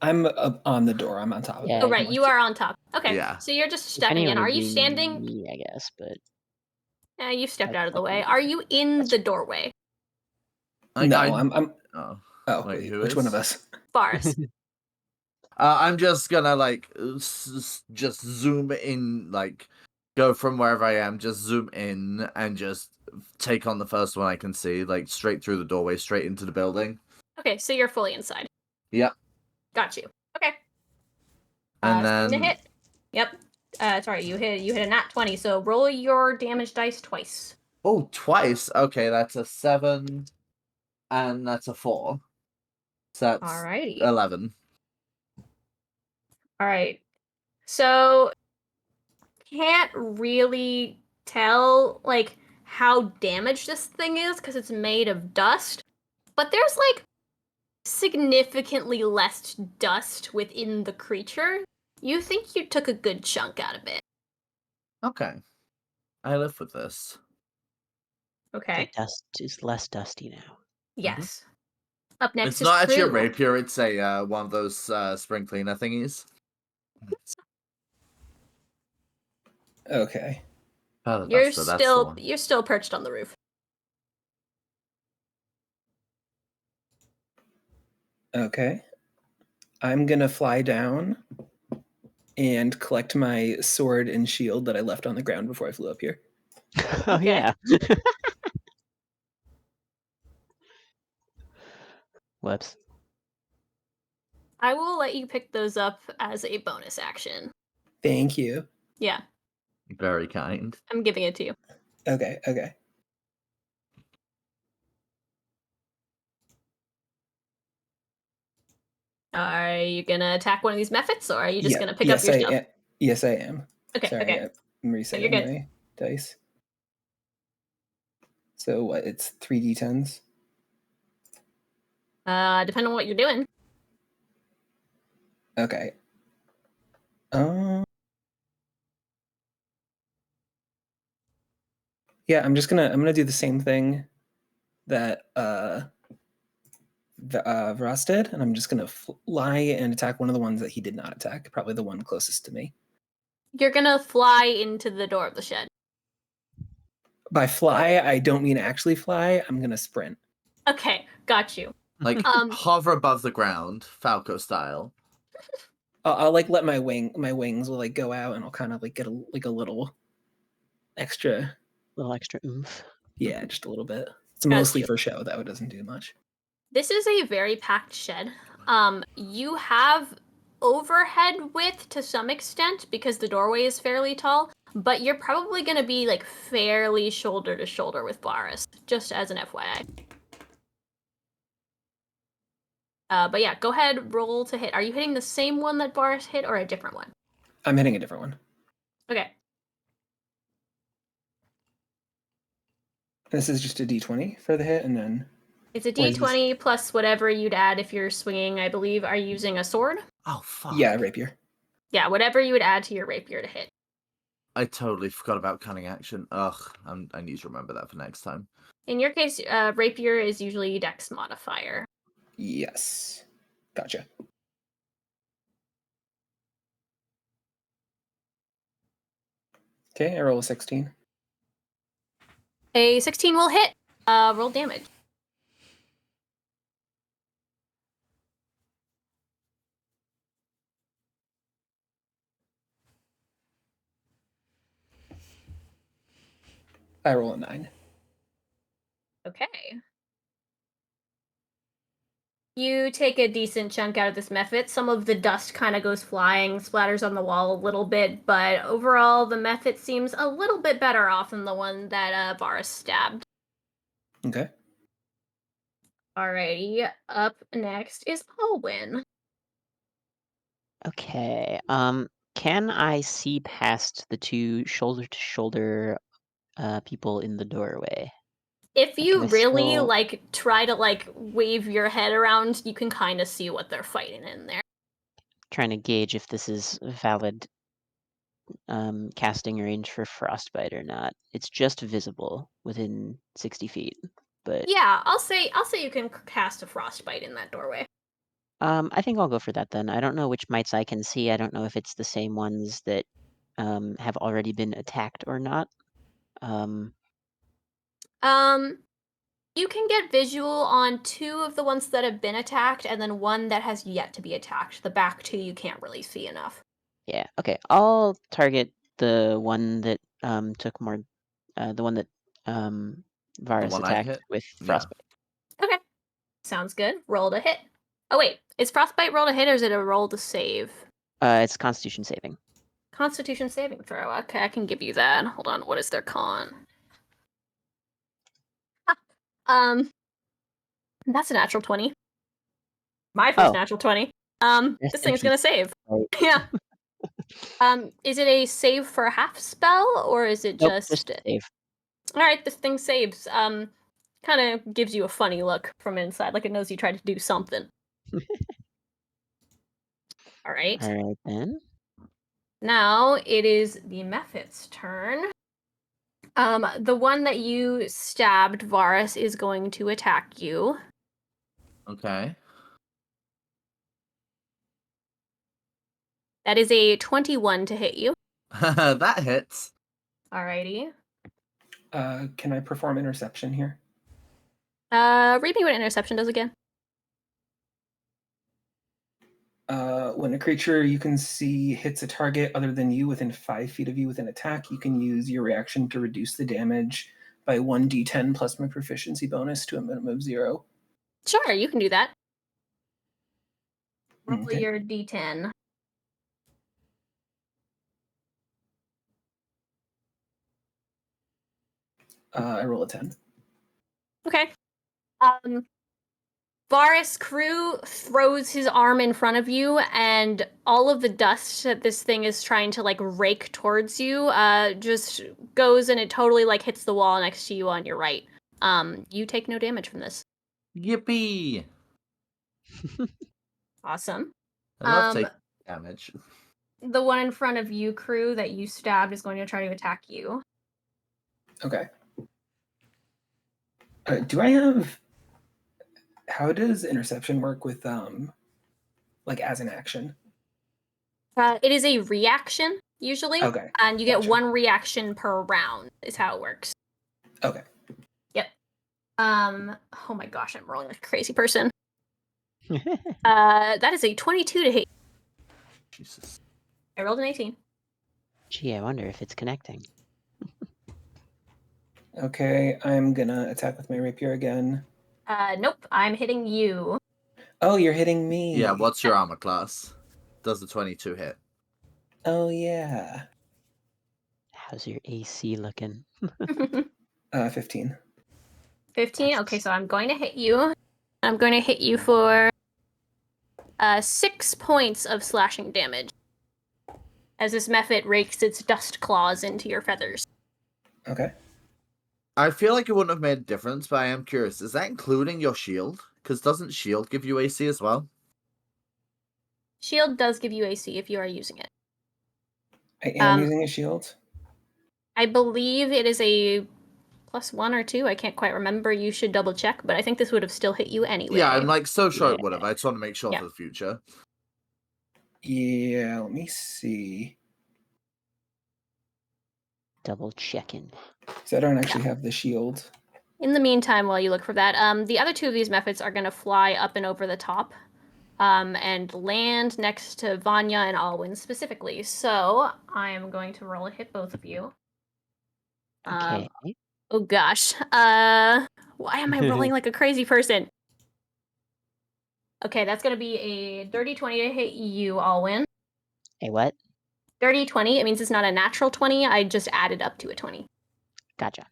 I'm up on the door. I'm on top of Yeah. it. Oh, right, you are on top. Okay. Yeah. So you're just If stepping anyone in. Are would you be standing? Me, I guess, but You stepped That's out of the like way. me. Are you in the doorway? No, I'm. Oh, Oh, wait, who which is? one of us? Forest. I'm just gonna like just zoom in, like go from wherever I am, just zoom in and just take on the first one I can see, like straight through the doorway, straight into the building. Okay, so you're fully inside. Yep. Got you. Okay. And Swing then the hit. Yep. Sorry, you hit a nat 20, so roll your damage dice twice. oh, twice. Okay, that's a 7 and that's a 4. So that's Alrighty. 11. Alright. So can't really tell like how damaged this thing is because it's made of dust, but there's like significantly less dust within the creature. You think you took a good chunk out of it. Okay. I live with this. Okay. the dust is less dusty now. Yes. Up next It's is not actually a Kruu. rapier, it's a one of those spring cleaner thingies. Okay. Oh, You're that's the one. still perched on the roof. Okay. I'm gonna fly down and collect my sword and shield that I left on the ground before I flew up here. Oh Okay. yeah. Whoops. I will let you pick those up as a bonus action. Thank you. Yeah, Very kind. I'm giving it to you. Okay. Are you gonna attack one of these methods, or are you just Yeah. gonna pick up your stuff? Yes, I am. Okay, Sorry, okay. I'm you're resetting good. my dice. So what? It's 3d10s. Depending on what you're doing. Okay. Yeah, I'm gonna do the same thing that Varas did, and I'm just gonna fly and attack one of the ones that he did not attack. Probably the one closest to me. You're gonna fly into the door of the shed. By fly, I don't mean actually fly. I'm gonna sprint. Okay, got you. Like hover above the ground, Falco style. I'll like let my wings will like go out, and I'll kind of like get a little extra. Little extra oomph. Yeah, just a little bit. It's Got mostly you. for show, though. It doesn't do much. This is a very packed shed. You have overhead width to some extent because the doorway is fairly tall, but you're probably gonna be like fairly shoulder to shoulder with Varas, just as an FYI. But yeah, go ahead, roll to hit. Are you hitting the same one that Varas hit or a different one? I'm hitting a different one. Okay. This is just a d20 for the hit, and then It's a Or is this- d20 plus whatever you'd add if you're swinging, I believe. Are you using a sword? Oh fuck. yeah, rapier. Yeah, whatever you would add to your rapier to hit. I totally forgot about cunning action. Ugh, I need to remember that for next time. In your case, rapier is usually dex modifier. Yes, gotcha. Okay, I roll a 16. A 16 will hit. Roll damage. I roll a 9. Okay. You take a decent chunk out of this method. Some of the dust kind of goes flying, splatters on the wall a little bit, but overall the method seems a little bit better off than the one that Varas stabbed. Okay. Alrighty, up next is Alwyn. Okay. Can I see past the two shoulder-to-shoulder people in the doorway? If Can you I really still try to wave your head around, you can kind of see what they're fighting in there. trying to gauge if this is valid casting range for frostbite or not? It's just visible within 60 feet, but Yeah, I'll say you can cast a frostbite in that doorway. I think I'll go for that then. I don't know which mites I can see. I don't know if it's the same ones that have already been attacked or not. You can get visual on 2 of the ones that have been attacked, and then 1 that has yet to be attacked. The back 2 you can't really see enough. Yeah, okay. I'll target the one that took more, the one that Varus one I attacked hit? with Yeah. frostbite. Okay, sounds good. Roll to hit. Oh wait, is frostbite roll to hit or is it a roll to save? It's Constitution saving. Constitution saving throw. Okay, I can give you that. Hold on, what is their con? That's a natural 20. My first Oh, natural 20. that's This thing's gonna save. right. Yeah. Is it a save for a half spell or is it Nope, just save. Alright, this thing saves. Kind of gives you a funny look from inside, like it knows you tried to do something. Alright. Alright then. Now it is the Mephit's turn. The one that you stabbed, Varus, is going to attack you. Okay. That is a 21 to hit you. That hits. Alrighty. Can I perform interception here? Read me what interception does again. When a creature you can see hits a target other than you within 5 feet of you with an attack, you can use your reaction to reduce the damage by 1d10 plus my proficiency bonus to a minimum of 0. Sure, you can do that. Roll Okay. your d10. I roll a 10. Okay. Varas Kruu throws his arm in front of you, and all of the dust that this thing is trying to rake towards you just goes and it totally hits the wall next to you on your right. You take no damage from this. Yippee! Awesome. I love taking damage. The one in front of you, Kruu, that you stabbed is going to try to attack you. Okay. Do I have... How does interception work with, as an action? It is a reaction, usually. Okay. And you get Gotcha. 1 reaction per round, is how it works. Okay. Yep. Oh my gosh, I'm rolling like a crazy person. That is a 22 to hit. Jesus. I rolled an 18. Gee, I wonder if it's connecting. Okay, I'm gonna attack with my rapier again. Nope, I'm hitting you. Oh, you're hitting me. Yeah, what's your armor class? Does the 22 hit? Oh, yeah. How's your AC looking? 15. 15? Okay, so I'm going to hit you. I'm going to hit you for 6 points of slashing damage. As this Mephit rakes its dust claws into your feathers. Okay. I feel like it wouldn't have made a difference, but I am curious. Is that including your shield? Because doesn't shield give you AC as well? Shield does give you AC if you are using it. I am using a shield. I believe it is a +1 or 2. I can't quite remember. You should double check, but I think this would have still hit you anyway. Yeah, I'm so sure it would have. I just want to make sure Yeah. for the future. Yeah, let me see. Double checking. So I don't actually have the shield. In the meantime, while you look for that, the other two of these methods are going to fly up and over the top and land next to Vanya and Alwyn specifically. So I am going to roll a hit both of you. Okay. Oh gosh. Why am I rolling like a crazy person? Okay, that's going to be a dirty 20 to hit you, Alwyn. Hey, what? Dirty 20, it means it's not a natural 20. I just added up to a 20. Gotcha.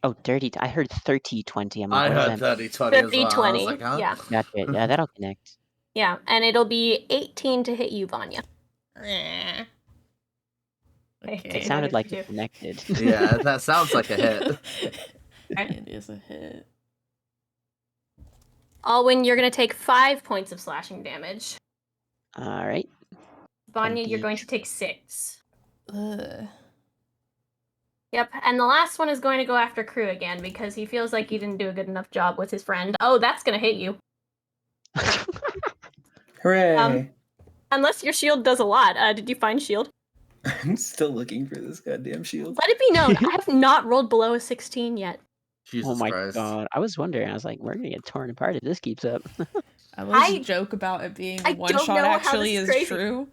Oh, dirty. I heard 30-20. I'm like, I what does heard that mean? 30-20 as well. I 30-20, was like, huh? yeah. Gotcha. Yeah, that'll connect. Yeah, and it'll be 18 to hit you, Vanya. Okay. It sounded like it connected. Yeah, that sounds like a hit. It is a hit. Alwyn, you're going to take 5 points of slashing damage. All right. Vanya, 20. you're going to take 6. Ugh. Yep, and the last one is going to go after Kruu again because he feels like he didn't do a good enough job with his friend. Oh, that's going to hit you. Hooray! Unless your shield does a lot. Did you find shield? I'm still looking for this goddamn shield. Let it be known, I have not rolled below a 16 yet. Jesus Oh my Christ. god. I was wondering. I was like, we're going to get torn apart if this keeps up. Ella's joke about it being I a one don't shot know how actually this is is crazy. true.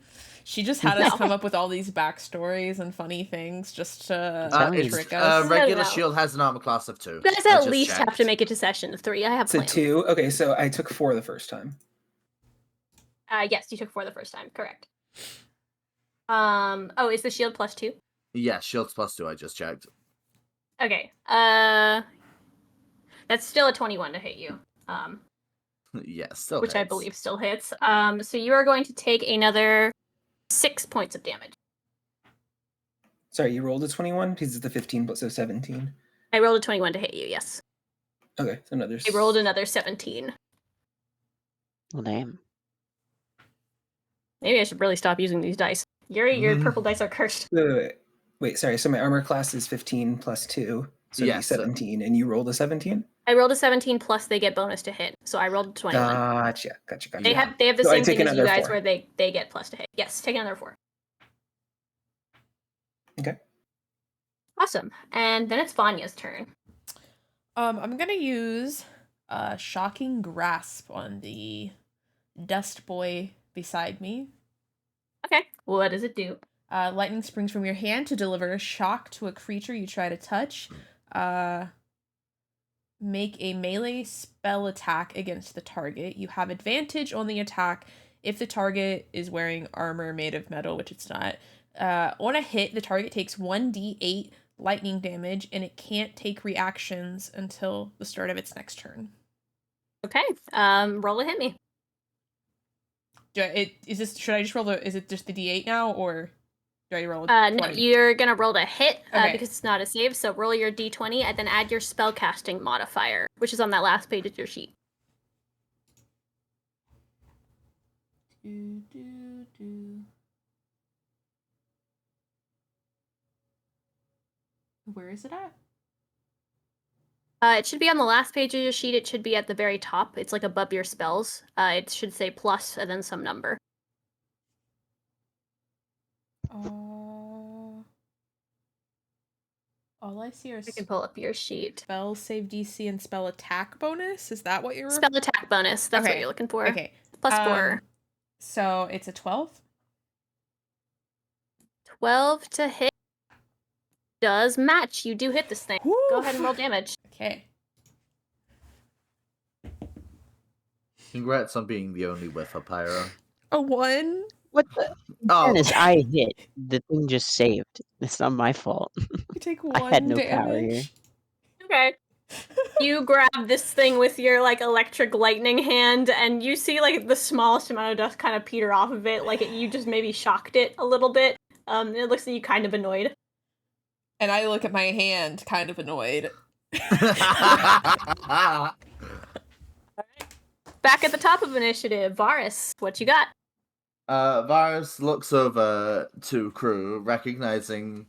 She just had us come up with all these backstories and funny things just to trick us. Regular No. shield has an armor class of 2. You guys I at just least checked. have to make it to session 3. I have So plans. 2. Okay, so I took 4 the first time. Yes, you took 4 the first time. Correct. Oh, is the shield plus 2? Yeah, shield's plus 2, I just checked. Okay. That's still a 21 to hit you. Yeah, still Which I hits. believe still hits. So you are going to take another 6 points of damage. Sorry, you rolled a 21? Because it's the 15, so 17. I rolled a 21 to hit you, yes. Okay, so another... I rolled another 17. Well, damn. Maybe I should really stop using these dice. Your purple dice are cursed. Wait, sorry, so my armor class is 15 plus 2, so it'd be Yes. 17, and you rolled a 17? I rolled a 17 plus they get bonus to hit, so I rolled a 21. Gotcha. They have the So I same take thing as you another guys 4. where they get plus to hit. Yes, take another 4. Okay. Awesome. And then it's Vanya's turn. I'm gonna use shocking grasp on the dust boy beside me. Okay. What does it do? Lightning springs from your hand to deliver a shock to a creature you try to touch. Make a melee spell attack against the target. You have advantage on the attack if the target is wearing armor made of metal, which it's not. On a hit, the target takes 1d8 lightning damage, and it can't take reactions until the start of its next turn. Okay. Roll to hit me. Should I just roll is it just the d8 now, or do I roll a 20? No, you're gonna roll to hit Okay. because it's not a save. So roll your d20 and then add your spellcasting modifier, which is on that last page of your sheet. Where is it at? It should be on the last page of your sheet. It should be at the very top. It's like above your spells. It should say plus and then some number. All I see are I can pull up your sheet. spell save DC and spell attack bonus. Is that what you're Spell attack bonus. That's what Okay. you're looking for. Okay. Plus 4. So it's a 12? 12 to hit. Does match. You do hit this thing. Woo! Go ahead and roll damage. Okay. Congrats on being the only whiff of pyro. A 1? What the? Oh, Fairness, I hit. The thing just saved. It's not my fault. You take 1 I had no power here. damage. Okay. You grab this thing with your like electric lightning hand, and you see like the smallest amount of dust kind of peter off of it. Like you just maybe shocked it a little bit. It looks like you kind of annoyed. And I look at my hand, kind of annoyed. Back at the top of initiative, Varas, what you got? Varus looks over to Kruu, recognizing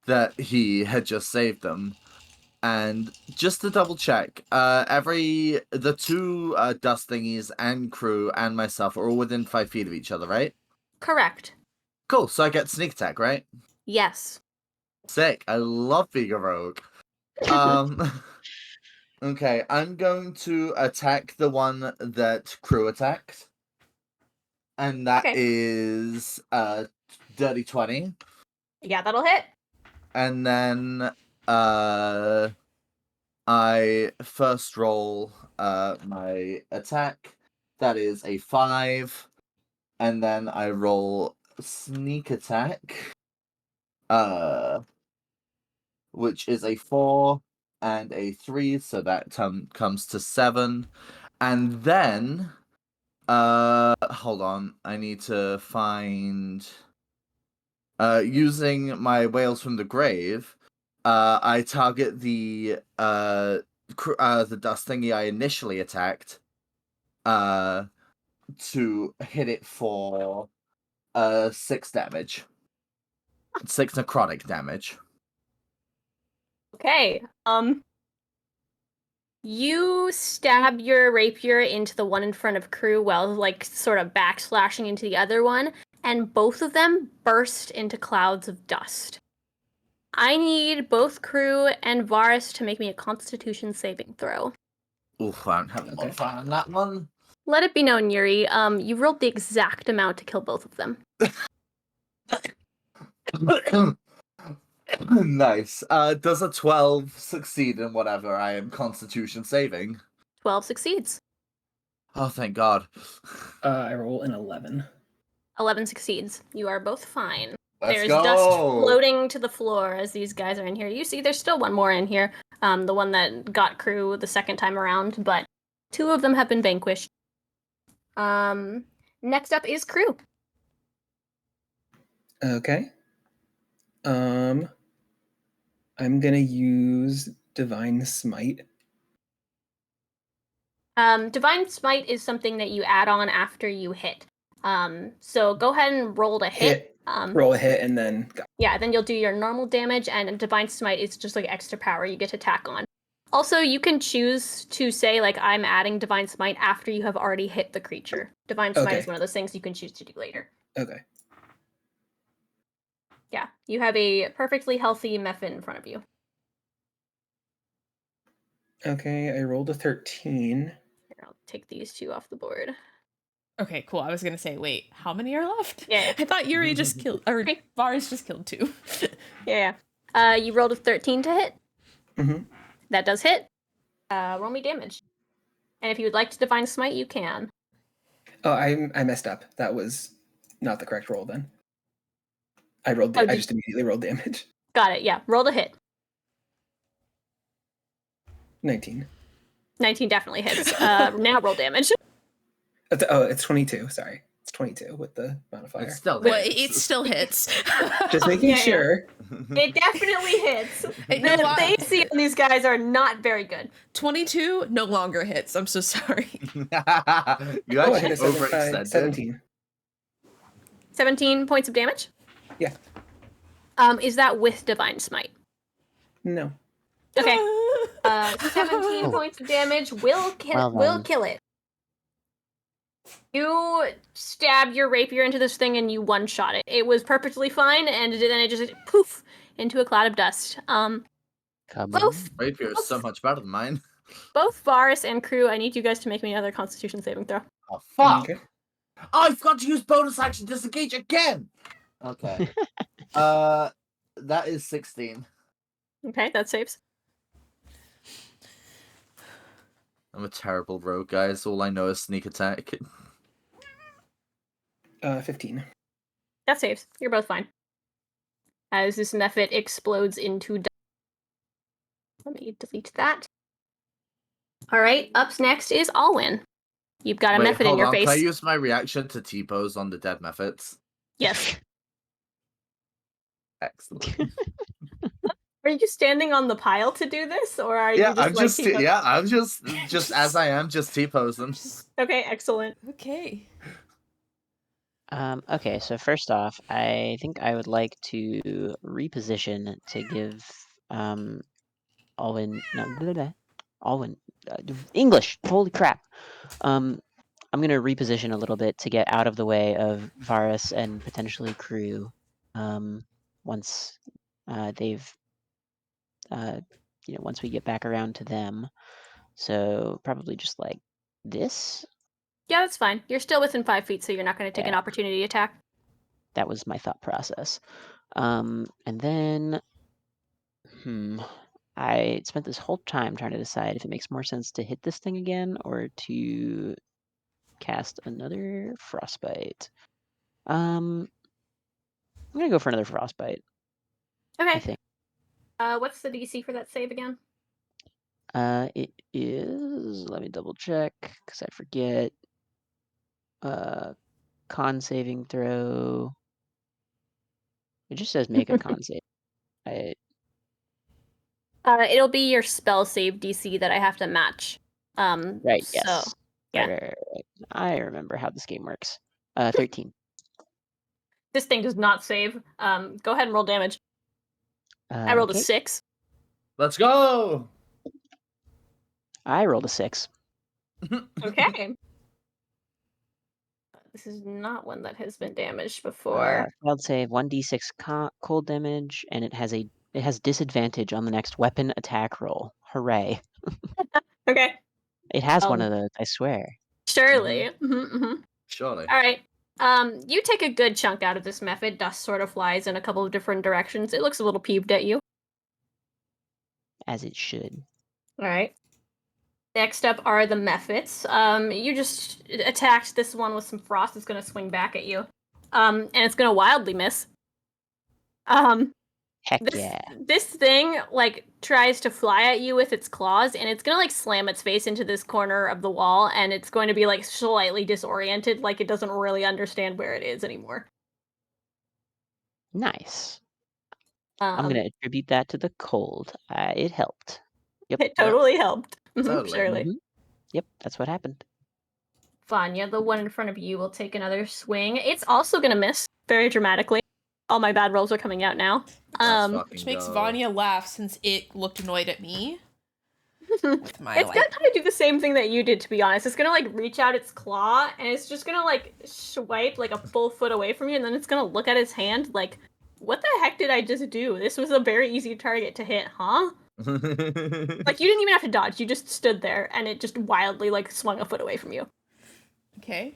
that he had just saved them. And just to double check, the two dust thingies and Kruu and myself are all within 5 feet of each other, right? Correct. Cool, so I get sneak attack, right? Yes. Sick. I love being a rogue. Okay, I'm going to attack the one that Kruu attacked. And that Okay. is dirty 20. Yeah, that'll hit. And then I first roll my attack. That is a 5. And then I roll sneak attack. Which is a 4 and a 3, so that comes to 7. And then hold on, I need to find using my whales from the grave, I target the dust thingy I initially attacked to hit it for 6 damage. 6 necrotic damage. Okay. You stab your rapier into the one in front of Kruu while like sort of backslashing into the other one, and both of them burst into clouds of dust. I need both Kruu and Varas to make me a Constitution saving throw. Oof, I don't have a modifier on that one. Let it be known, Yuri, you rolled the exact amount to kill both of them. Nice. Does a 12 succeed in whatever I am Constitution saving? 12 succeeds. Oh, thank God. I roll an 11. 11 succeeds. You are both fine. Let's There's go. dust floating to the floor as these guys are in here. You see there's still one more in here, the one that got Kruu the second time around, but 2 of them have been vanquished. Next up is Kruu. Okay. I'm gonna use Divine Smite. Divine Smite is something that you add on after you hit. So go ahead and roll to hit. Roll a hit and then Yeah, then you'll do your normal damage, and Divine Smite is just like extra power you get to tack on. Also, you can choose to say, like, I'm adding Divine Smite after you have already hit the creature. Divine Smite is one of those things you can choose to do later. Okay. Yeah, you have a perfectly healthy Mephit in front of you. Okay, I rolled a 13. Here, I'll take these 2 off the board. Okay, cool. I was gonna say, wait, how many are left? Yeah. I thought Yuri just killed, or Varas just killed 2. Yeah. You rolled a 13 to hit. Mm-hmm. That does hit. Roll me damage. And if you would like to Divine Smite, you can. Oh, I messed up. That was not the correct roll then. I rolled. I just immediately rolled damage. Got it. Yeah. Roll to hit. 19. 19 definitely hits. Now roll damage. It's 22. Sorry, it's 22 with the modifier. It still Well, hits. it still hits. Just making Yeah. sure. It definitely hits. Hey, no, The AC on these guys are not very good. 22 no longer hits. I'm so sorry. You I hit actually a overextended. 17. 17 points of damage? Yeah. Is that with Divine Smite? No. Okay. 17 points of damage will kill it. You stab your rapier into this thing and you one-shot it. It was perfectly fine, and then it just poof into a cloud of dust. Both Rapier is so much better than mine. both Varas and Kruu, I need you guys to make me another Constitution saving throw. Oh, fuck! Okay. Oh, I forgot to use bonus action disengage again! Okay. That is 16. Okay, that saves. I'm a terrible rogue, guys. All I know is sneak attack. 15. That saves. You're both fine. As this Mephit explodes into dust. Let me delete that. Alright, up next is Alwyn. You've got a Wait, Mephit in hold your on. face. Can I use my reaction to T-pose on the dead methods? Yes. Excellent. Are you standing on the pile to do this, or are Yeah, you just I'm like just T-pose? yeah, I'm just as I am, just T-posing. Okay, excellent. Okay. Okay, so first off, I think I would like to reposition to give Alwyn Alwyn English. Holy crap! I'm gonna reposition a little bit to get out of the way of Varas and potentially Kruu. Once They've, once we get back around to them, so probably just like this. Yeah, that's fine. You're still within 5 feet, so you're not going to take an Yeah. opportunity attack. That was my thought process. And then, I spent this whole time trying to decide if it makes more sense to hit this thing again or to cast another frostbite. I'm gonna go for another frostbite. I Okay. think. What's the DC for that save again? It is. Let me double check because I forget. Con saving throw. It just says make a con save. It'll be your spell save DC that I have to match. Right. So, Yes. yeah. Right. I remember how this game works. 13. This thing does not save. Go ahead and roll damage. I rolled a Okay. 6. Let's go! I rolled a 6. Okay. This is not one that has been damaged before. Failed save 1d6 cold damage, and it has disadvantage on the next weapon attack roll. Hooray! Okay. It has one of those, I swear. Surely. Mm-hmm. Surely. All right. You take a good chunk out of this method. Dust sort of flies in a couple of different directions. It looks a little peeved at you. As it should. All right. Next up are the methods. You just attacked this one with some frost. It's going to swing back at you. And it's going to wildly miss. Heck yeah. This thing, like, tries to fly at you with its claws, and it's going to, like, slam its face into this corner of the wall, and it's going to be, like, slightly disoriented, like it doesn't really understand where it is anymore. Nice. I'm going to attribute that to the cold. It helped. Yep. It totally helped. Totally. Surely. Yep, that's what happened. Vanya, the one in front of you, will take another swing. It's also going to miss very dramatically. All my bad rolls are coming out now. Which makes Vanya laugh since it looked annoyed at me. It's gonna kind of do the same thing that you did, to be honest. It's gonna like reach out its claw and it's just gonna like swipe like a full foot away from you, and then it's gonna look at its hand like, what the heck did I just do? This was a very easy target to hit, huh? Like, you didn't even have to dodge, you just stood there and it just wildly like swung a foot away from you. Okay.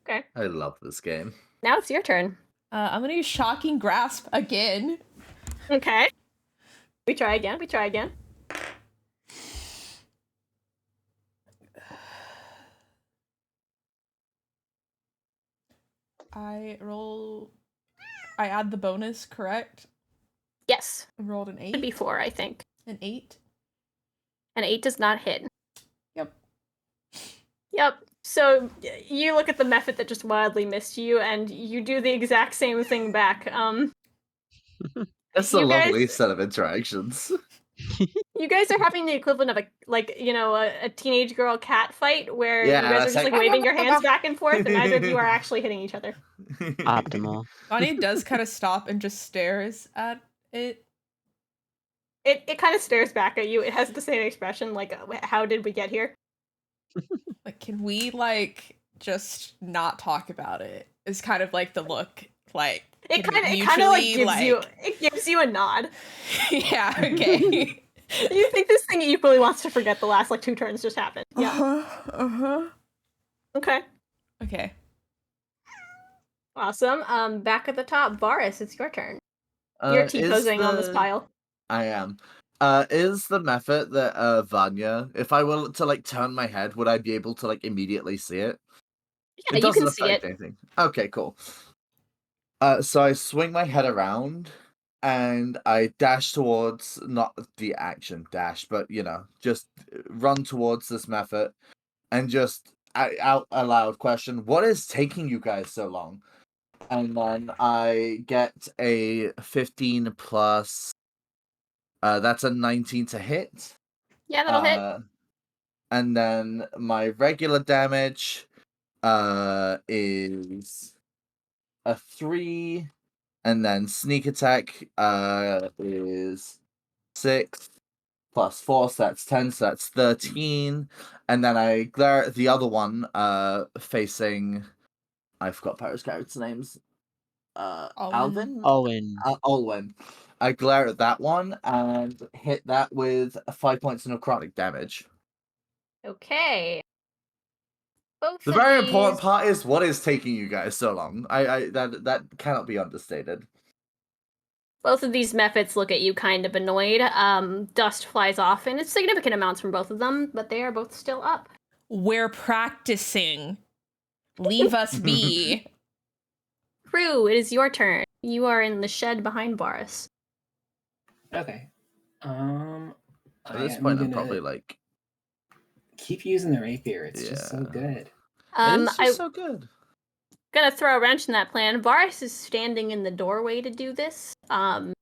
I love this game. Now it's your turn. I'm gonna use Shocking Grasp again. Okay. We try again. I add the bonus, correct? Yes. I rolled an 8. Should be 4, I think. An 8? An 8 does not hit. Yep. So you look at the method that just wildly missed you, and you do the exact same thing back. That's a lovely set of interactions. You guys are having the equivalent of a teenage girl cat fight where you guys are just like waving your hands back and forth, and neither of you are actually hitting each other. Optimal. Vanya does kind of stop and just stares at it. It kind of stares back at you. It has the same expression, like, how did we get here? Like, can we, like, just not talk about it? It's kind of like the look, like, it kind of like gives you a nod. Yeah, okay. You think this thing equally wants to forget the last, like, 2 turns just happened. Yeah. Okay. Awesome. Back at the top, Varas, it's your turn. You're T-posing on this pile. I am. Is the method that Vanya, if I were to like turn my head, would I be able to like immediately see it? Yeah, you can see it. Anything. Okay, cool. So I swing my head around and I dash towards, not the action dash, but just run towards this method and just out aloud question, what is taking you guys so long? And then I get a 15 plus. That's a 19 to hit. Yeah, that'll hit. And then my regular damage is a 3. And then sneak attack is 6 plus 4, so that's 10, so that's 13. And then I glare at the other one facing... I forgot Pyro's character's names. Alwyn? Alwyn. Alwyn. I glare at that one and hit that with 5 points of necrotic damage. Okay. Both The of very these... important part is what is taking you guys so long. That cannot be understated. Both of these methods look at you kind of annoyed. Dust flies off, and it's significant amounts from both of them, but they are both still up. We're practicing. Leave us be. Kruu, it is your turn. You are in the shed behind Varas. Okay. At I this am point, I'm gonna probably like, keep using the rapier. It's just so Yeah. good. it's just I'm so good. gonna throw a wrench in that plan. Varas is standing in the doorway to do this. You Well,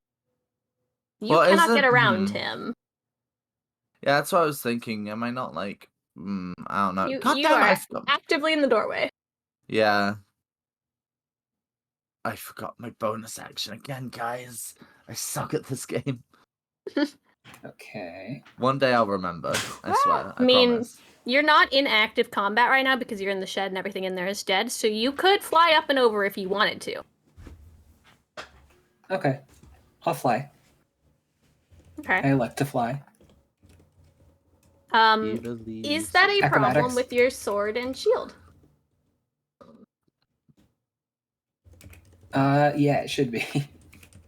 cannot get isn't- around him. Yeah, that's what I was thinking. Am I not like, I don't know. You God damn, are I forgot. actively in the doorway. Yeah. I forgot my bonus action again, guys. I suck at this game. Okay. One day I'll remember. I swear. I mean, promise. You're not in active combat right now because you're in the shed and everything in there is dead, so you could fly up and over if you wanted to. Okay. I'll fly. Okay. I like to fly. Is that a problem Acrobatics. with your sword and shield? Yeah, it should be.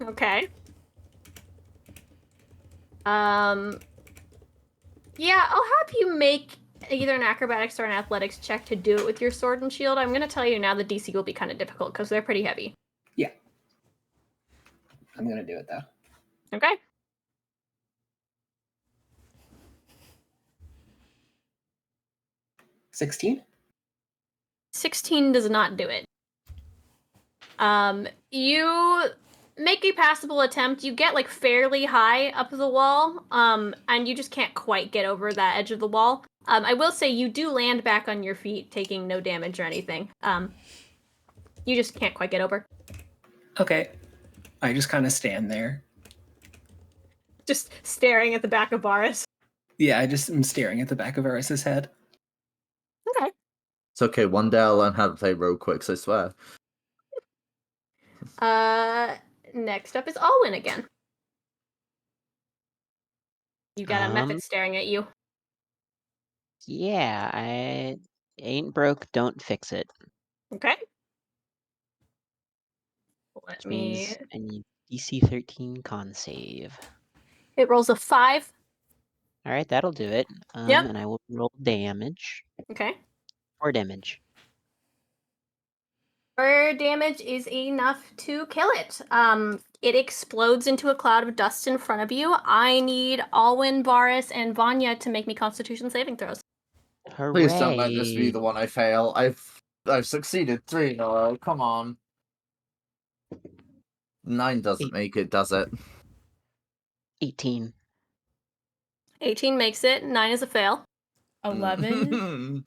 Okay. Yeah, I'll have you make either an acrobatics or an athletics check to do it with your sword and shield. I'm gonna tell you now the DC will be kind of difficult because they're pretty heavy. Yeah. I'm gonna do it though. Okay. $16? 16 does not do it. You make a passable attempt. You get like fairly high up the wall, and you just can't quite get over that edge of the wall. I will say you do land back on your feet, taking no damage or anything. You just can't quite get over. Okay. I just kind of stand there. Just staring at the back of Varas. Yeah, I just am staring at the back of Eris's head. Okay. It's okay. One day I'll learn how to play rogue quicks, I swear. Next up is Alwyn again. You got a method staring at you. Yeah, I ain't broke, don't fix it. Okay. Let Which me... means I need DC 13 con save. It rolls a 5. Alright, that'll do it. Yep. And I will roll damage. Okay. 4 damage. 4 damage is enough to kill it. It explodes into a cloud of dust in front of you. I need Alwyn, Varas, and Vanya to make me Constitution saving throws. Hooray! Please don't let this be the one I fail. I've succeeded 3 in a row. Come on. 9 doesn't make it, does it? 18. 18 makes it. 9 is a fail. 11.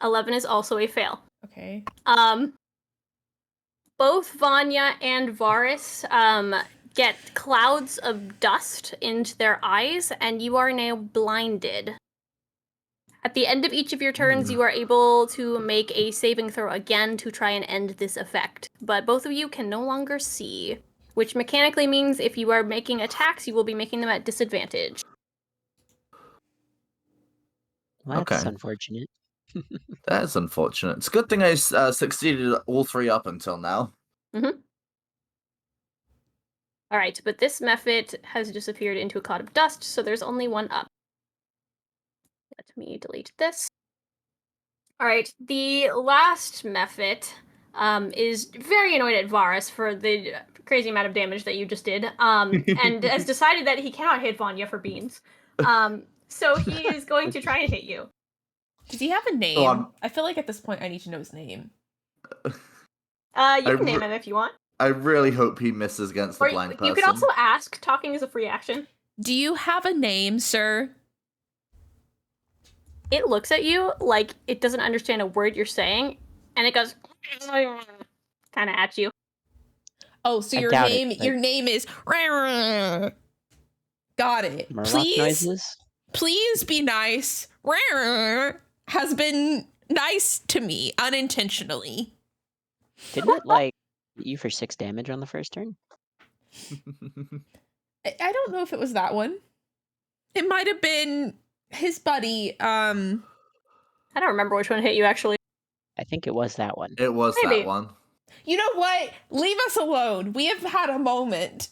11 is also a fail. Okay. Both Vanya and Varas get clouds of dust into their eyes, and you are now blinded. At the end of each of your turns, you are able to make a saving throw again to try and end this effect. But both of you can no longer see, which mechanically means if you are making attacks, you will be making them at disadvantage. Well, that's Okay. unfortunate. That is unfortunate. It's a good thing I succeeded all 3 up until now. Mm-hmm. All right, but this method has disappeared into a cloud of dust, so there's only one up. Let me delete this. All right, the last method is very annoyed at Varas for the crazy amount of damage that you just did, and has decided that he cannot hit Vanya for beans. So he is going to try and hit you. Does he have a name? I feel like at this point I need to know his name. You can name him if you want. I really hope he misses against the blind person. You could also ask. Talking is a free action. Do you have a name, sir? It looks at you like it doesn't understand a word you're saying, and it goes kind of at you. Oh, so your name is got it. Murloc noises? Please be nice. Has been nice to me unintentionally. Didn't it, like, hit you for 6 damage on the first turn? I don't know if it was that one. It might have been his buddy. I don't remember which one hit you, actually. I think it was that one. It was Maybe. that one. You know what? Leave us alone. We have had a moment.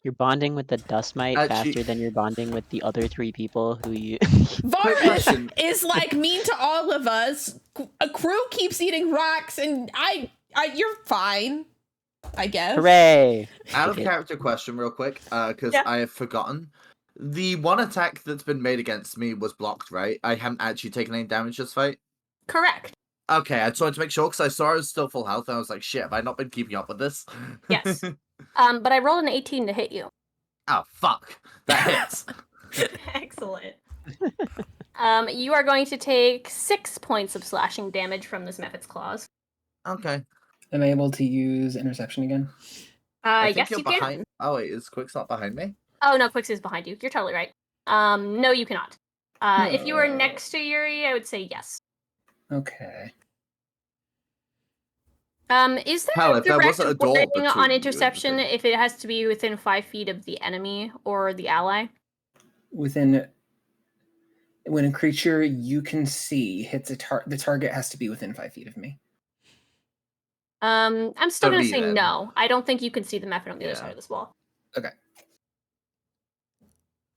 You're bonding with the dust mite Actually- faster than you're bonding with the other 3 people who you. Varus question. is like mean to all of us. A Kruu keeps eating rocks, and I you're fine, I guess. Hooray! Out of Okay. character question, real quick, because Yeah. I have forgotten. The one attack that's been made against me was blocked, right? I haven't actually taken any damage this fight. Correct. Okay, I just wanted to make sure because I saw I was still full health, and I was like, "Shit, have I not been keeping up with this?" Yes. But I rolled an 18 to hit you. Oh fuck, that hits. Excellent. You are going to take 6 points of slashing damage from this Mephit's claws. Okay. Am I able to use interception again? I think Yes, you're you behind. can. Oh wait, is Quick's not behind me? Oh no, Quix is behind you. You're totally right. No, you cannot. If you were next to Yuri, I would say yes. Okay. Is there Hell, a if there direct wasn't a door wording between on you, interception if it has to be within 5 feet of the enemy or the ally? When a creature you can see hits the target has to be within 5 feet of me. I'm still For gonna me, say then. no. I don't think you can see the Mephit on the other Yeah. side of this wall. Okay.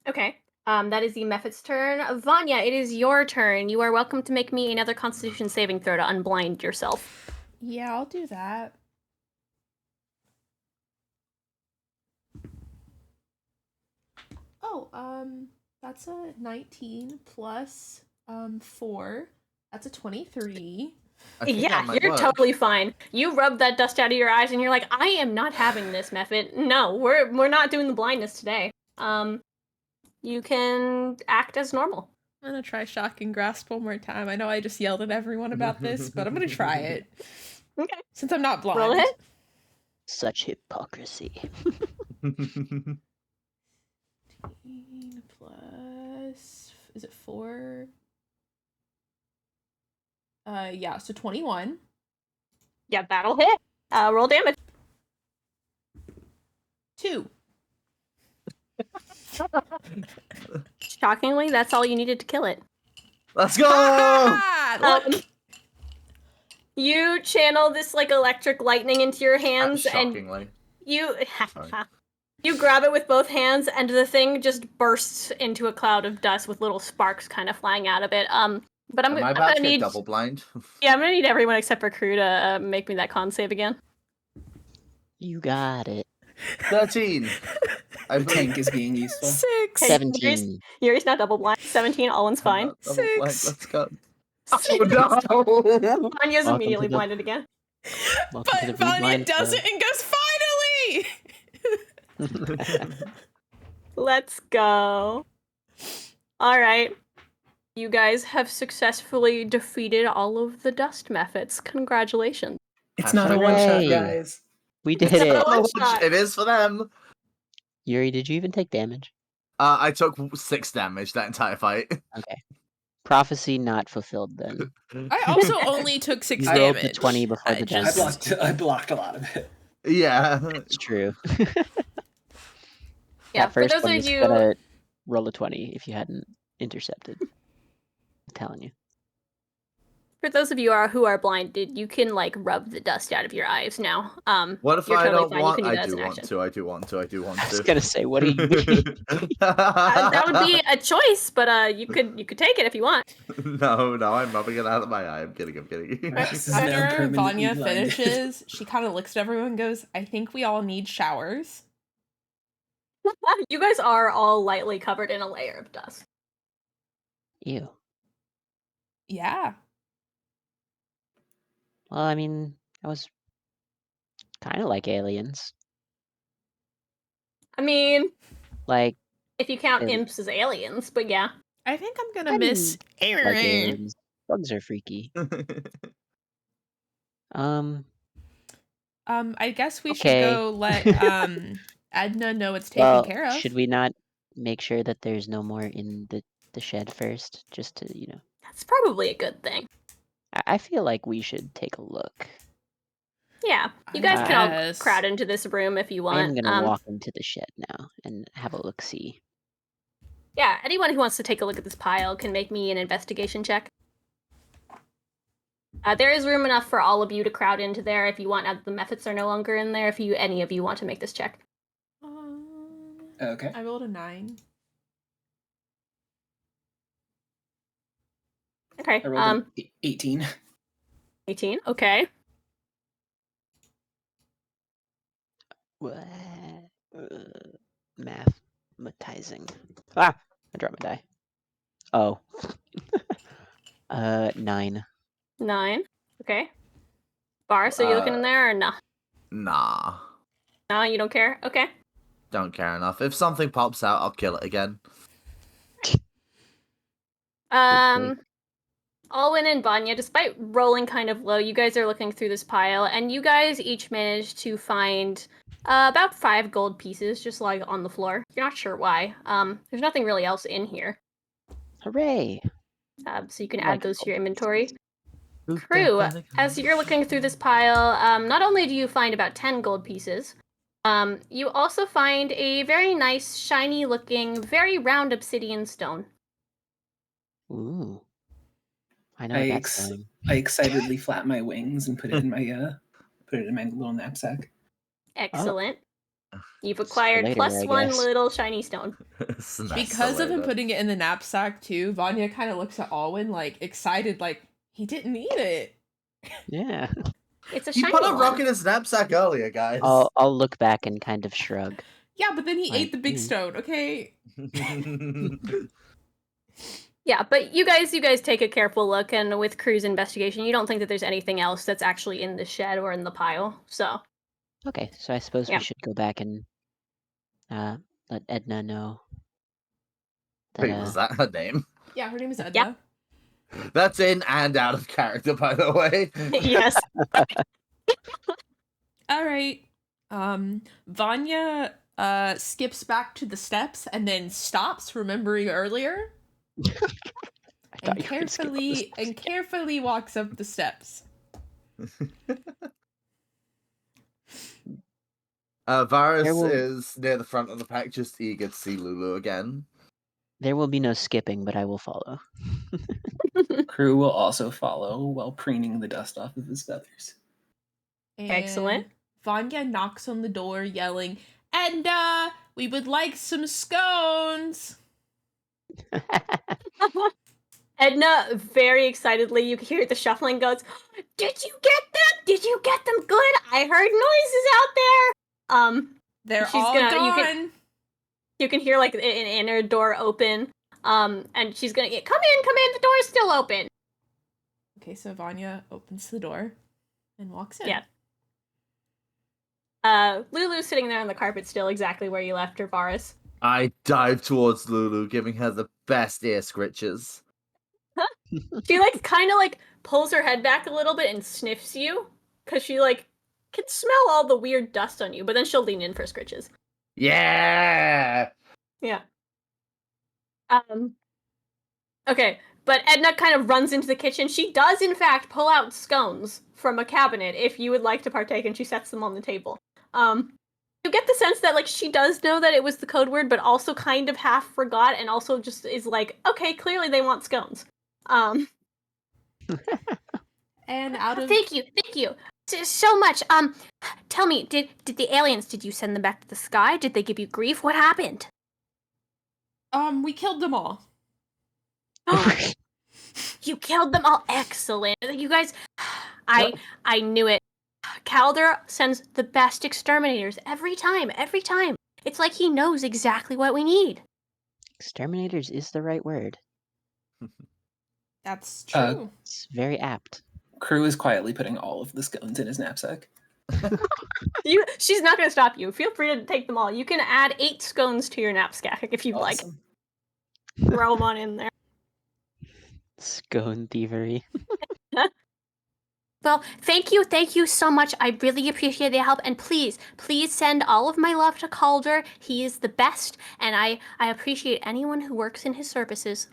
Okay. That is the Mephit's turn. Vanya, it is your turn. You are welcome to make me another Constitution saving throw to unblind yourself. Yeah, I'll do that. Oh, that's a 19 plus 4. That's a 23. I think Yeah, that might you're work. totally fine. You rub that dust out of your eyes and you're like, I am not having this, Mephit. No, we're not doing the blindness today. You can act as normal. I'm gonna try shock and grasp one more time. I know I just yelled at everyone about this, but I'm gonna try it. Okay. Since I'm not blind. Roll a hit. Such hypocrisy. 18 plus is it 4? Yeah, so 21. Yeah, that'll hit. Roll damage. 2. Shockingly, that's all you needed to kill it. Let's go! Look. You channel this like electric lightning into your hands, and Shockingly. you Sorry. you grab it with both hands, and the thing just bursts into a cloud of dust with little sparks kind of flying out of it. But Am I I'm about gonna to get need double blind? yeah, I'm gonna need everyone except for Kruu to make me that con save again. You got it. 13. I The tank is being useful. 6. Okay. 17. Yuri's not double blind. 17, Alwyn's fine. Double blind. 6. Let's go. Six. Oh no! Vanya's Welcome immediately to the- blinded again. Welcome to the But Vanya blind does club. it and goes, finally! Let's go. Alright. You guys have successfully defeated all of the dust Mephits. Congratulations. It's not a one shot, Hooray. guys. We did It's it. not a one shot. It is for them. Yuri, did you even take damage? I took 6 damage that entire fight. Okay. Prophecy not fulfilled then. I also only took 6 You rolled damage. the 20 before I the just- dust. I blocked a lot of it. Yeah. It's true. Yeah, That for first those one of was you gonna roll a 20 if you hadn't intercepted. I'm telling you. who are blinded, you can like rub the dust out of your eyes now. What if You're I totally don't fine. You want? can do I that as do an want action. to. I do want to. I do want I was to. gonna say, what do you That would be a choice, but you could take it if you want. No, I'm rubbing it out of my eye. I'm kidding. I'm kidding. This is now After permanently Vanya blinded. finishes, she kind of looks at everyone and goes, I think we all need showers. You guys are all lightly covered in a layer of dust. Ew. Yeah. Well, I mean, that was kind of like aliens. I mean, Like if you count Yeah. imps as aliens, but yeah. I think I'm gonna I miss like Aaron. aliens. Bugs are freaky. I guess we Okay. should go let Edna know it's taken Well, care of. should we not make sure that there's no more in the shed first, just to That's probably a good thing. I feel like we should take a look. Yeah, you I guys can all guess. crowd into this room if you I am want. gonna walk into the shed now and have a look-see. Yeah, anyone who wants to take a look at this pile can make me an investigation check. There is room enough for all of you to crowd into there if you want. The methods are no longer in there. If any of you want to make this check. Okay. I rolled a 9. Okay. I rolled an 18. 18. Okay. Mathematizing. Ah! I dropped my die. Oh. 9. 9. Okay. Boris, are you looking in there or no? Nah. No, you don't care? Okay. Don't care enough. If something pops out, I'll kill it again. Alwyn and Vanya, despite rolling kind of low, you guys are looking through this pile, and you guys each managed to find about 5 gold pieces just like on the floor. You're not sure why. There's nothing really else in here. Hooray! So you can I add like those to your gold inventory. Who's Kruu, definitely as you're looking through this pile, not only do you find about 10 gold pieces, you also find a very nice, shiny-looking, very round obsidian stone. Ooh. I know I, what that's doing. I excitedly flap my wings and put it in my little knapsack. Excellent. You've For acquired later, I +1 guess. little shiny stone. Because of him Snacks putting it in the knapsack too, Vanya kind of looks at Alwyn like excited, like he didn't need it. Yeah. It's a He shiny put a one. rock in his knapsack earlier, guys. I'll look back and kind of shrug. Yeah, but then he Like, ate the big stone. Okay. Yeah, but you guys take a careful look, and with Kruu's investigation, you don't think that there's anything else that's actually in the shed or in the pile. So Okay, so I suppose Yeah. we should go back and let Edna know that Wait, was that her name? Yeah, her name is Edna. That's in and out of character, by the way. yes. All right. Vanya skips back to the steps and then stops, remembering earlier, I thought and you were gonna skip up the steps. carefully walks up the steps. Varus There will- is near the front of the pack, just eager to see Lulu again. There will be no skipping, but I will follow. Kruu will also follow while preening the dust off of his feathers. And Excellent. Vanya knocks on the door, yelling, "Edna, we would like some scones." Edna, very excitedly, you hear the shuffling goes, "Did you get them? Did you get them good? I heard noises out there." They're She's all gonna- gone. You can hear like an inner door open. And she's gonna get, come in, the door's still open. Okay, so Vanya opens the door and walks in. Yeah. Lulu's sitting there on the carpet still, exactly where you left her, Varas. I dive towards Lulu, giving her the best ear scritches. She like kind of like pulls her head back a little bit and sniffs you, because she like can smell all the weird dust on you, but then she'll lean in for scritches. Yeah! Yeah. Okay, but Edna kind of runs into the kitchen. She does, in fact, pull out scones from a cabinet if you would like to partake, and she sets them on the table. You get the sense that, like, she does know that it was the code word, but also kind of half forgot, and also just is like, okay, clearly they want scones. And out of Thank you. So much. Tell me, did the aliens, did you send them back to the sky? Did they give you grief? What happened? we killed them all. You killed them all. Excellent. You guys, I knew it. Calder sends the best exterminators every time. It's like he knows exactly what we need. Exterminators is the right word. That's true. It's very apt. Kruu is quietly putting all of the scones in his knapsack. She's not going to stop you. Feel free to take them all. You can add 8 scones to your knapsack if you'd like. Awesome. Throw them on in there. Scone thievery. Well, thank you so much. I really appreciate the help, and please send all of my love to Calder. He is the best, and I appreciate anyone who works in his services.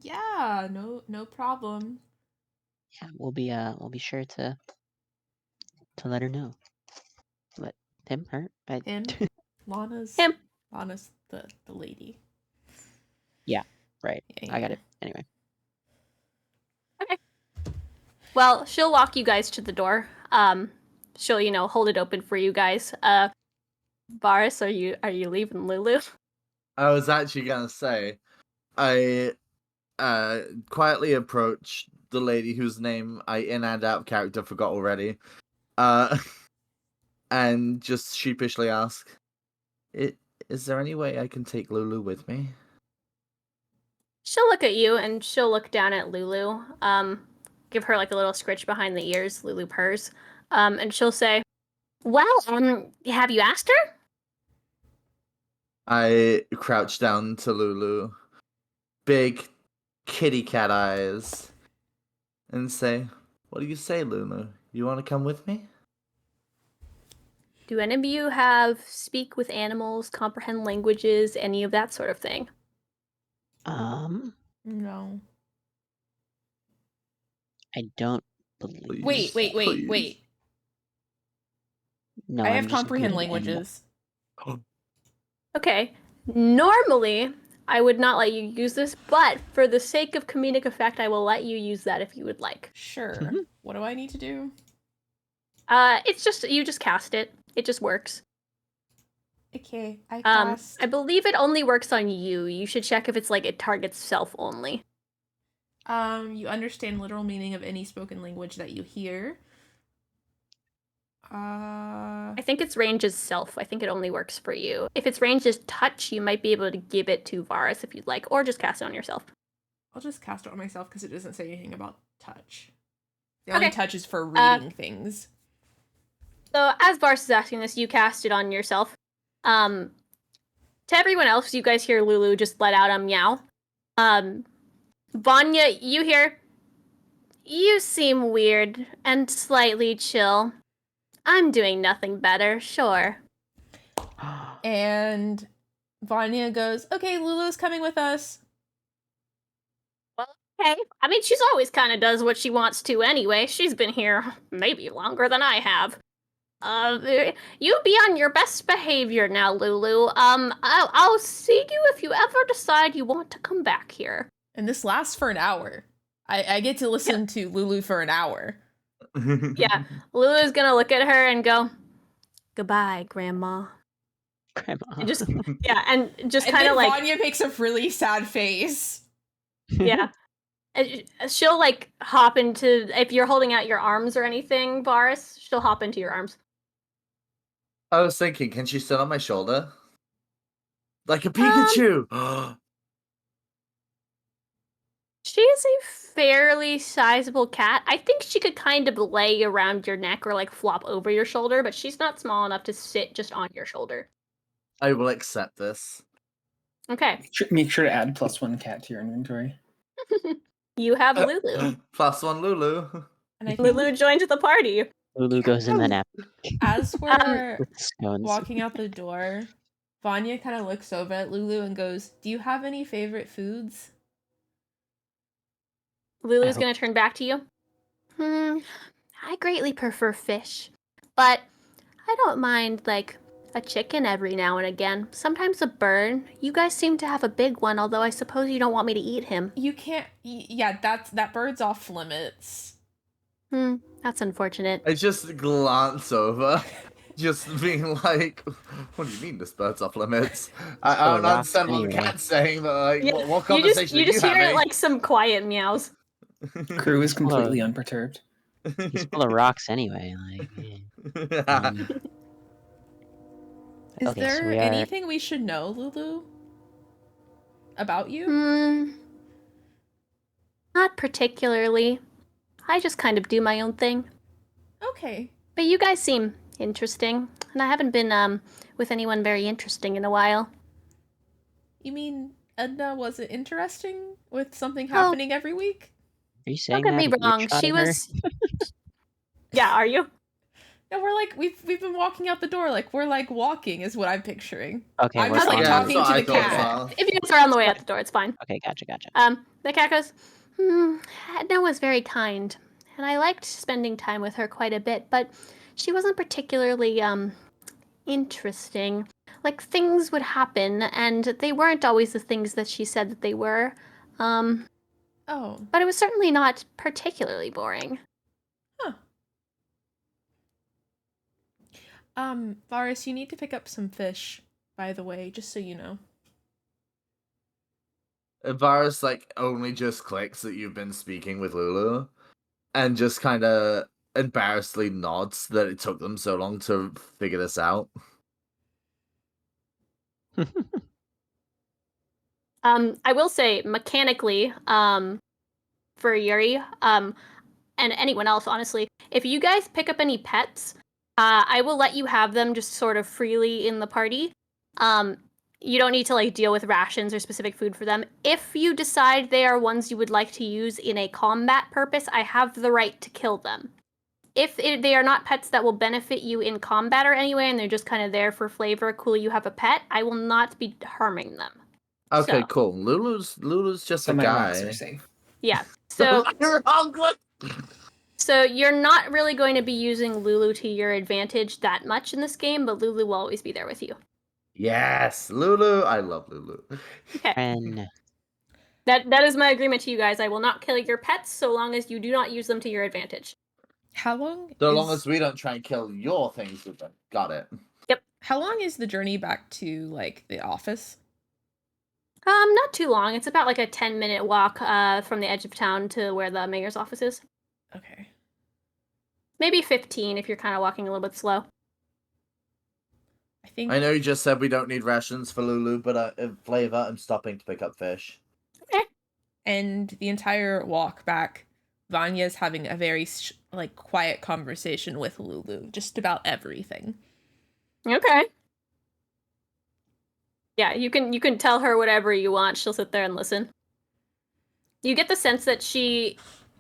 Yeah, no problem. Yeah, we'll be sure to to let her know. Let him, her? Him? Lana's Him. Lana's the lady. Yeah, right. Yeah, I got yeah. it. Anyway. Well, she'll walk you guys to the door. She'll, hold it open for you guys. Varas, are you leaving Lulu? I was actually gonna say, I quietly approach the lady whose name I in and out of character forgot already, and just sheepishly ask, "Is there any way I can take Lulu with me?" She'll look at you and she'll look down at Lulu. Give her like a little scritch behind the ears. Lulu purrs. And she'll say, "Well, have you asked her?" I crouch down to Lulu, big kitty cat eyes, and say, "What do you say, Lulu? You want to come with me?" Do any of you speak with animals, comprehend languages, any of that sort of thing? No. I don't believe. Please. Wait. No, I I'm have just comprehend good at animal- languages. Okay. Normally, I would not let you use this, but for the sake of comedic effect, I will let you use that if you would like. Sure. Mhm. What do I need to do? It's just you just cast it. It just works. Okay, I cast. I believe it only works on you. You should check if it's like it targets self only. You understand literal meaning of any spoken language that you hear. I think its range is self. I think it only works for you. If its range is touch, you might be able to give it to Varas if you'd like, or just cast it on yourself. I'll just cast it on myself because it doesn't say anything about touch. The only Okay. touch is for reading things. So as Varas is asking this, you cast it on yourself. To everyone else, you guys hear Lulu just let out a meow. Vanya, you hear, "You seem weird and slightly chill. I'm doing nothing better, sure." And Vanya goes, "Okay, Lulu's coming with us." Well, okay. I mean, she's always kind of does what she wants to anyway. She's been here maybe longer than I have. You be on your best behavior now, Lulu. I'll see you if you ever decide you want to come back here. And this lasts for an hour. I get to listen to Lulu for an hour. Yeah, Lulu's gonna look at her and go, "Goodbye, Grandma." Grandma. And just and just And kind then of like Vanya makes a really sad face. yeah. And she'll like hop into if you're holding out your arms or anything, Varas. She'll hop into your arms. I was thinking, can she sit on my shoulder? Like a Pikachu! She's a fairly sizable cat. I think she could kind of lay around your neck or like flop over your shoulder, but she's not small enough to sit just on your shoulder. I will accept this. Okay. Make sure to add +1 cat to your inventory. You have Lulu. +1 Lulu. And I think Lulu joined the party. Lulu goes in the nap. as we're With scones. walking out the door, Vanya kind of looks over at Lulu and goes, "Do you have any favorite foods?" Lulu's gonna turn back to you. I greatly prefer fish, but I don't mind like a chicken every now and again. Sometimes a bird. You guys seem to have a big one, although I suppose you don't want me to eat him. You can't. Yeah, that bird's off limits. That's unfortunate. I just glance over, just being like, "What do you mean this bird's off limits?" I don't understand what the anyway. cat's saying, but like, Yeah, what conversation you are you just hear having? like some quiet meows. Kruu is completely unperturbed. He's full of rocks anyway. Like, Is okay, there so we are. anything we should know, Lulu? About you? Not particularly. I just kind of do my own thing. Okay. But you guys seem interesting, and I haven't been with anyone very interesting in a while. You mean Edna wasn't interesting with something happening every week? Are you saying Don't get me that? wrong. She was. Yeah, are you? No, we're like we've been walking out the door like we're like walking is what I'm picturing. Okay, I'm we're just like fine. talking that's to what the I thought as cat. well. If you guys are on the way out the door, it's fine. Okay, gotcha. The cat goes, Edna was very kind, and I liked spending time with her quite a bit, but she wasn't particularly interesting. Like, things would happen, and they weren't always the things that she said that they were. Oh. But it was certainly not particularly boring. Huh. Varas, you need to pick up some fish, by the way, just so you know. Varus only just clicks that you've been speaking with Lulu, and just kind of embarrassedly nods that it took them so long to figure this out. I will say mechanically, for Yuri, and anyone else, honestly, if you guys pick up any pets, I will let you have them just sort of freely in the party. You don't need to like deal with rations or specific food for them. If you decide they are ones you would like to use in a combat purpose, I have the right to kill them. If they are not pets that will benefit you in combat or anyway, and they're just kind of there for flavor, cool, you have a pet, I will not be harming them. Okay, So. cool. Lulu's just So a my guy. rocks are safe. Yeah. So You're wrong. So you're not really going to be using Lulu to your advantage that much in this game, but Lulu will always be there with you. Yes, Lulu. I love Lulu. Okay. And That is my agreement to you guys. I will not kill your pets so long as you do not use them to your advantage. How long? So long as we don't try and kill your things with them. Got it. How long is the journey back to like the office? Not too long. It's about like a 10-minute walk from the edge of town to where the mayor's office is. Okay. Maybe 15 if you're kind of walking a little bit slow. I I know you just said we don't need rations for Lulu, but in flavor, I'm stopping to pick up fish. Okay. And the entire walk back, Vanya's having a very quiet conversation with Lulu, just about everything. Okay. Yeah, you can tell her whatever you want. She'll sit there and listen. You get the sense that she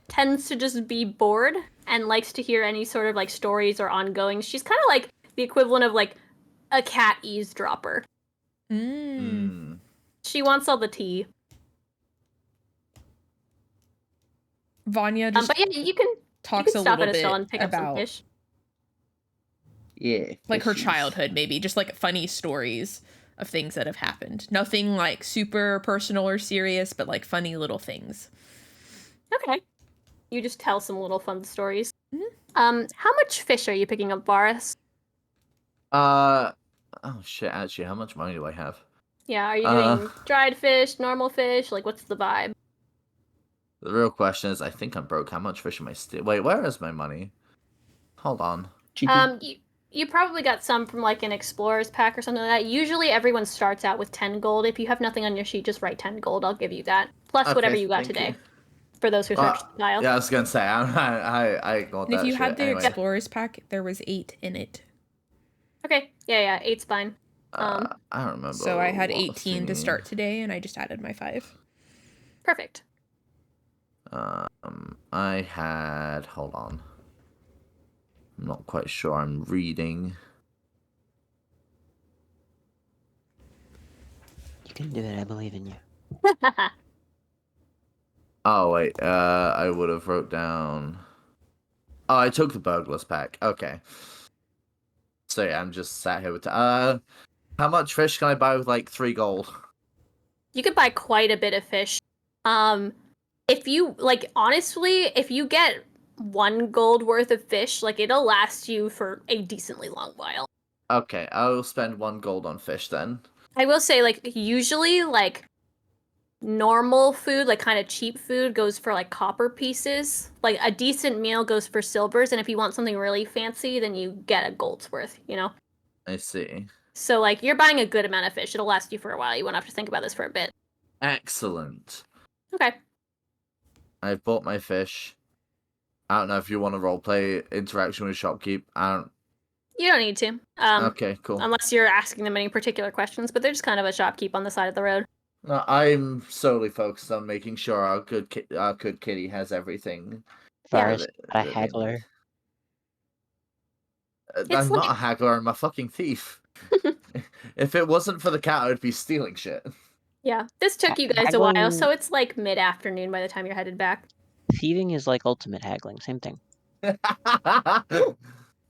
tends to just be bored and likes to hear any sort of like stories or ongoing. She's kind of like the equivalent of like a cat eavesdropper. She wants all the tea. Vanya just but yeah, you can talks a stop little at a stall bit and pick up some about fish. Yeah. like her fishies. childhood, maybe just like funny stories of things that have happened. Nothing like super personal or serious, but like funny little things. Okay. You just tell some little fun stories. Mhm. How much fish are you picking up, Varas? Oh shit, actually, how much money do I have? Yeah, are you doing dried fish, normal fish? Like, what's the vibe? The real question is, I think I'm broke. How much fish am I still? Wait, where is my money? Hold on. You probably got some from like an explorer's pack or something like that. Usually everyone starts out with 10 gold. If you have nothing on your sheet, just write 10 gold. I'll give you that. Plus Okay, whatever you got thank today. you. For those who searched the tile. Yeah, I was gonna say, I ignored And if that you shit. had the Anyway, explorer's pack, there was 8 in it. Okay. Yeah, 8's fine. I don't remember. So I had what 18 to thingy. start today, and I just added my 5. Perfect. I had. Hold on. I'm not quite sure. I'm reading. you can do it. I believe in you. Oh wait, I would have wrote down. Oh, I took the burglar's pack. Okay. So yeah, I'm just sat here with. How much fish can I buy with like 3 gold? You could buy quite a bit of fish. If you like, honestly, if you get 1 gold worth of fish, like it'll last you for a decently long while. Okay, I'll spend 1 gold on fish then. I will say, like, usually, like, normal food, like kind of cheap food, goes for like copper pieces. Like a decent meal goes for silvers, and if you want something really fancy, then you get a gold's worth, you know? I see. So like you're buying a good amount of fish. It'll last you for a while. You won't have to think about this for a bit. Excellent. Okay. I've bought my fish. I don't know if you want to roleplay interaction with shopkeep. You don't need to. Okay, cool. Unless you're asking them any particular questions, but they're just kind of a shopkeep on the side of the road. No, I'm solely focused on making sure our good kitty has everything. Varus, Yeah, a haggler. I'm not a haggler. I'm a fucking thief. If it wasn't for the cat, I would be stealing shit. Yeah, this took you guys a while, so it's like mid-afternoon by the time you're headed back. Thieving is like ultimate haggling. Same thing.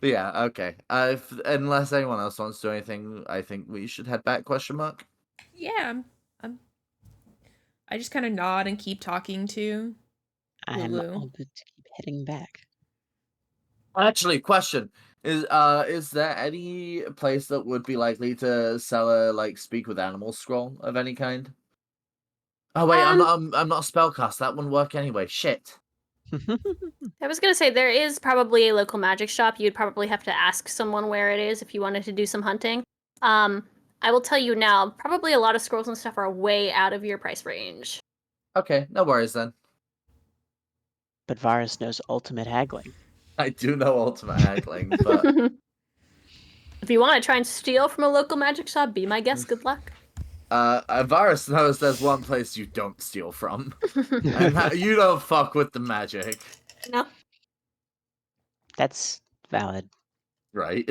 But yeah, okay. Unless anyone else wants to do anything, I think we should head back, question mark? Yeah, I just kind of nod and keep talking to I'm Lulu. all good to keep heading back. Actually, question. Is there any place that would be likely to sell a, like, speak with animals scroll of any kind? Oh wait, I'm not a spellcast. That wouldn't work anyway. Shit. I was gonna say there is probably a local magic shop. You'd probably have to ask someone where it is if you wanted to do some hunting. I will tell you now, probably a lot of scrolls and stuff are way out of your price range. Okay, no worries then. But Varus knows ultimate haggling. I do know ultimate haggling, but If you want to try and steal from a local magic shop, be my guest. Good luck. Varus knows there's one place you don't steal from, and you don't fuck with the magic, No. That's valid. right?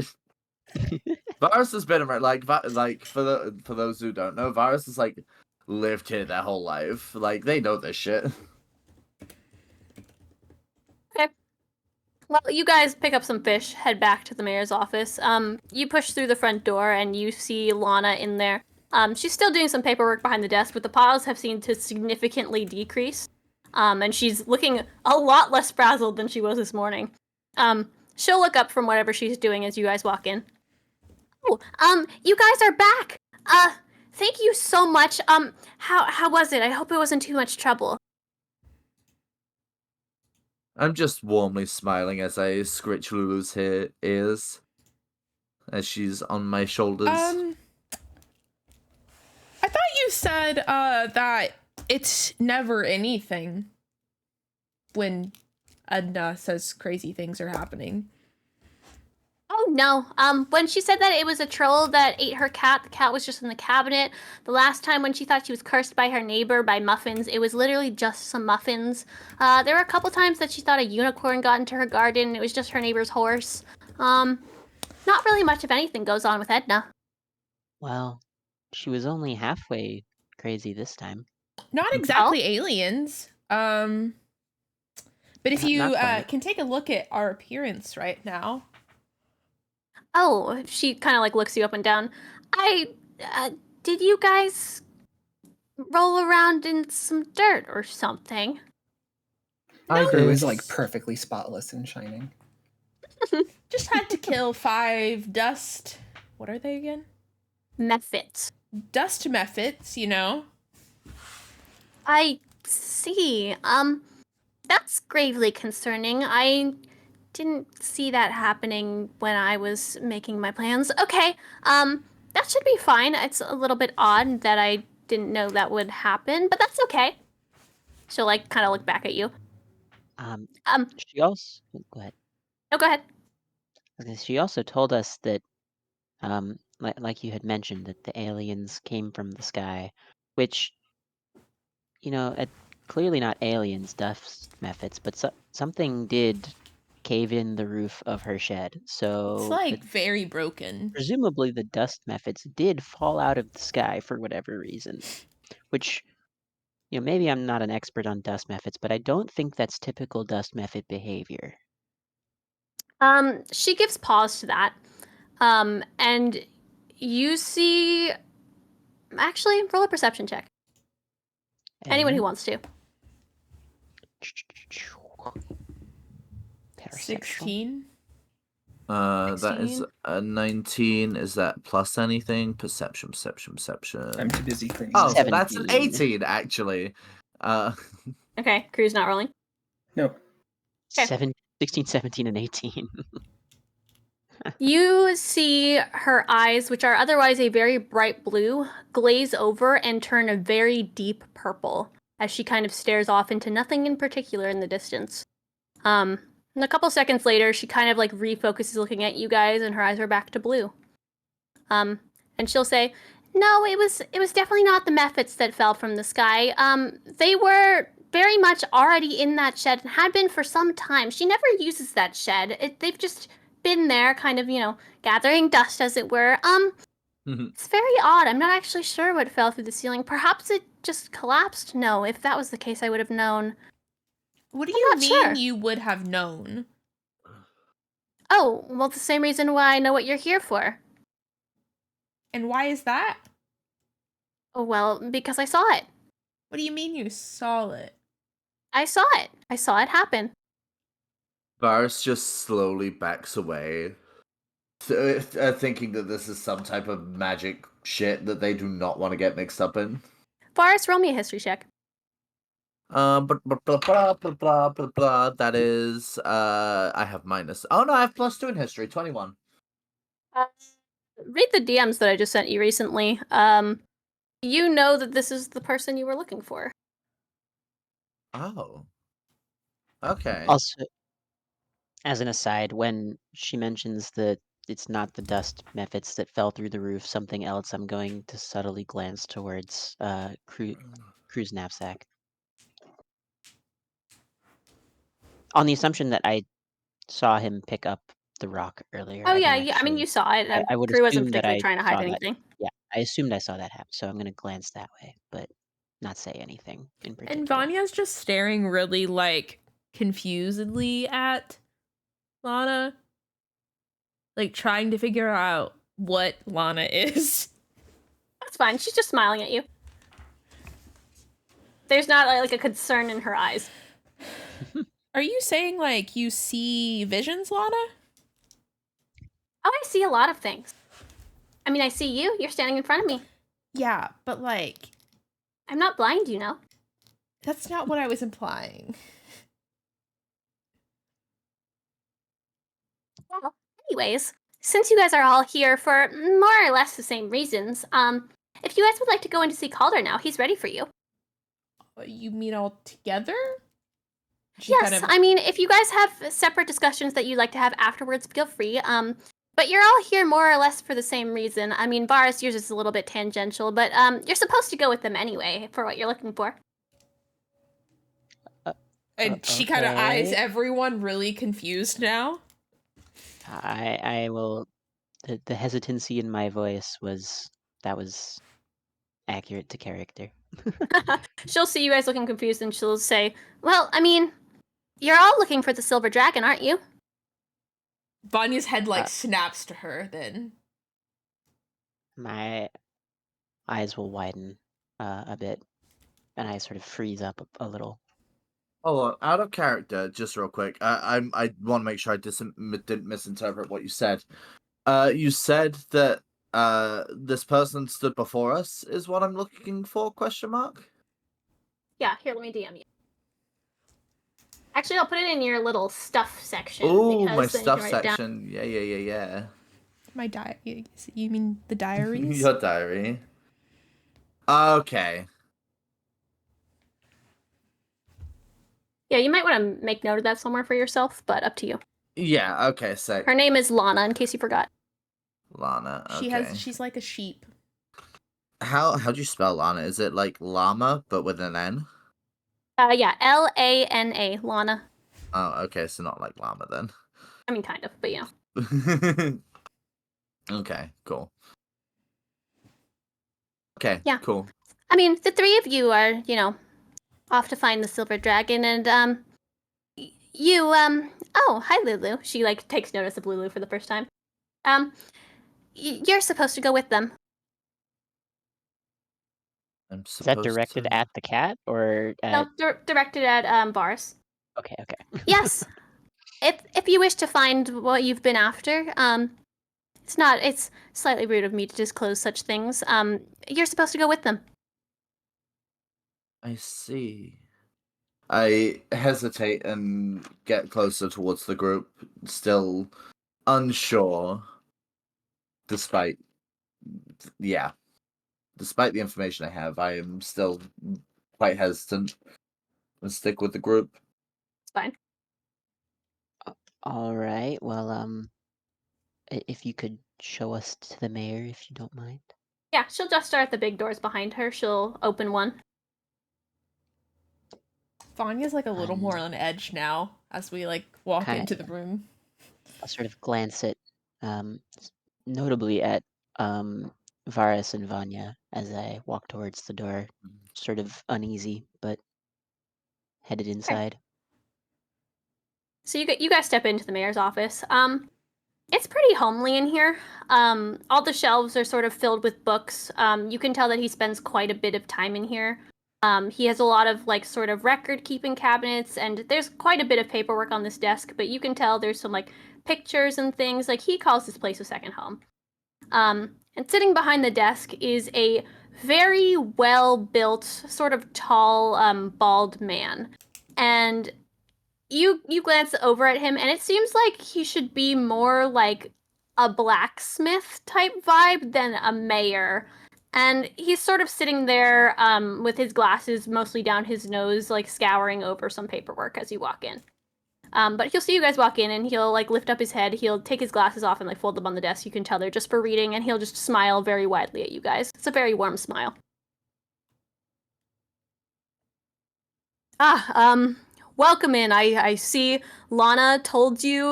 Varus has been around, like for those who don't know, Varus has like lived here their whole life. Like they know this shit. Okay. Well, you guys pick up some fish, head back to the mayor's office. You push through the front door and you see Lana in there. She's still doing some paperwork behind the desk, but the piles have seemed to significantly decrease. And she's looking a lot less frazzled than she was this morning. She'll look up from whatever she's doing as you guys walk in. Oh, you guys are back! Thank you so much. How was it? I hope it wasn't too much trouble. I'm just warmly smiling as I scritch Lulu's ears as she's on my shoulders. I thought you said that it's never anything when Edna says crazy things are happening. Oh no. When she said that it was a troll that ate her cat, the cat was just in the cabinet. The last time when she thought she was cursed by her neighbor by muffins, it was literally just some muffins. There were a couple times that she thought a unicorn got into her garden. It was just her neighbor's horse. Not really much of anything goes on with Edna. Well, she was only halfway crazy this time. Not exactly aliens. But if you Not quite. can take a look at our appearance right now. Oh, she kind of like looks you up and down. Did you guys roll around in some dirt or something? Kruu is like perfectly spotless and shining. Just had to kill 5 dust. What are they again? Mephits. Dust mephits, you know. I see. That's gravely concerning. I didn't see that happening when I was making my plans. Okay, that should be fine. It's a little bit odd that I didn't know that would happen, but that's okay. She'll like kind of look back at you. She also go ahead. No, go ahead. Okay, she also told us that, like you had mentioned, that the aliens came from the sky, which, clearly not aliens, dust methods, but something did cave in the roof of her shed. So It's like very broken. presumably the dust methods did fall out of the sky for whatever reason, which, maybe I'm not an expert on dust methods, but I don't think that's typical dust method behavior. She gives pause to that. And you see, actually, roll a perception check. Anyone who wants to. 16. That is a 19. Is that plus anything? Perception. I'm too busy cleaning. Oh, 17. that's an 18 actually. Okay, Kruu's not rolling. No. 16, 17, and 18. You see her eyes, which are otherwise a very bright blue, glaze over and turn a very deep purple as she kind of stares off into nothing in particular in the distance. And a couple seconds later, she kind of like refocuses looking at you guys and her eyes are back to blue. And she'll say, "No, it was definitely not the mephits that fell from the sky. They were very much already in that shed and had been for some time. She never uses that shed. They've just been there kind of, gathering dust as it were. It's very odd. I'm not actually sure what fell through the ceiling. Perhaps it just collapsed? No, if that was the case, I would have known." What do I'm you not mean sure. you would have known? Oh, well, the same reason why I know what you're here for. And why is that? Oh, well, because I saw it. What do you mean you saw it? I saw it. I saw it happen. Varus just slowly backs away, thinking that this is some type of magic shit that they do not want to get mixed up in. Varas, roll me a history check. Blah, blah, blah, blah, blah, blah, blah, blah. That is, I have minus. Oh no, I have +2 in history, 21. Read the DMs that I just sent you recently. You know that this is the person you were looking for. Oh. Okay. Also, as an aside, when she mentions that it's not the dust mephits that fell through the roof, something else, I'm going to subtly glance towards Kruu's knapsack. On the assumption that I saw him pick up the rock earlier. Oh, I yeah, don't I mean, actually. you saw it. I would Kruu wasn't assume that particularly I trying to hide saw that. anything. Yeah, I assumed I saw that happen, so I'm going to glance that way, but not say anything in particular. And Vanya's just staring really, like, confusedly at Lana. Like, trying to figure out what Lana is. That's fine. She's just smiling at you. There's not like a concern in her eyes. Are you saying, like, you see visions, Lana? Oh, I see a lot of things. I mean, I see you. You're standing in front of me. Yeah, but, like, I'm not blind, you know. that's not what I was implying. Well, anyways, since you guys are all here for more or less the same reasons, if you guys would like to go in to see Calder now, he's ready for you. You mean all together? She Yes, kind of- I mean, if you guys have separate discussions that you'd like to have afterwards, feel free. But you're all here more or less for the same reason. I mean, Varas, yours is a little bit tangential, but you're supposed to go with them anyway for what you're looking for. And she kind of eyes Okay. everyone really confused now. I will. The hesitancy in my voice was accurate to character. She'll see you guys looking confused and she'll say, well, I mean, you're all looking for the silver dragon, aren't you? Vanya's head, like, snaps to her then. My eyes will widen a bit, and I sort of freeze up a little. Hold on, out of character, just real quick. I want to make sure I didn't misinterpret what you said. You said that this person stood before us is what I'm looking for? Question mark. Yeah, here, let me DM you. Actually, I'll put it in your little stuff section. Oh, because my then you can stuff write it down. section. Yeah. My diary. You mean the diaries? Your diary. Okay. Yeah, you might want to make note of that somewhere for yourself, but up to you. Yeah. Okay. So Her name is Lana, in case you forgot. Lana. Okay. She's like a sheep. How do you spell Lana? Is it like llama but with an N? Yeah, Lana, Lana. Oh, okay. So not like llama then. I mean, kind of, but you know. Okay. Cool. Okay. Yeah. Cool. I mean, the three of you are, you know, off to find the silver dragon, and you oh, hi Lulu. She like takes notice of Lulu for the first time. You're supposed to go with them. I'm Is that supposed directed to... at the cat or at? No, directed at Varas. Okay. Yes. If you wish to find what you've been after, it's slightly rude of me to disclose such things. You're supposed to go with them. I see. I hesitate and get closer towards the group, still unsure, despite the information I have. I am still quite hesitant and stick with the group. It's fine. All right. Well, if you could show us to the mayor, if you don't mind. Yeah, she'll just start at the big doors behind her. She'll open one. Vanya's like a little more on edge now as we like walk into the room. I'll sort of glance at, notably at Varas and Vanya as I walk towards the door, sort of uneasy, but headed inside. So you guys step into the mayor's office. It's pretty homely in here. All the shelves are sort of filled with books. You can tell that he spends quite a bit of time in here. He has a lot of like sort of record keeping cabinets, and there's quite a bit of paperwork on this desk, but you can tell there's some like pictures and things. Like he calls this place a second home. And sitting behind the desk is a very well built, sort of tall, bald man. And you glance over at him, and it seems like he should be more like a blacksmith type vibe than a mayor. And he's sort of sitting there with his glasses mostly down his nose, like scouring over some paperwork as you walk in. But he'll see you guys walk in, and he'll like lift up his head. He'll take his glasses off and like fold them on the desk. You can tell they're just for reading, and he'll just smile very widely at you guys. It's a very warm smile. Welcome in. I see Lana told you,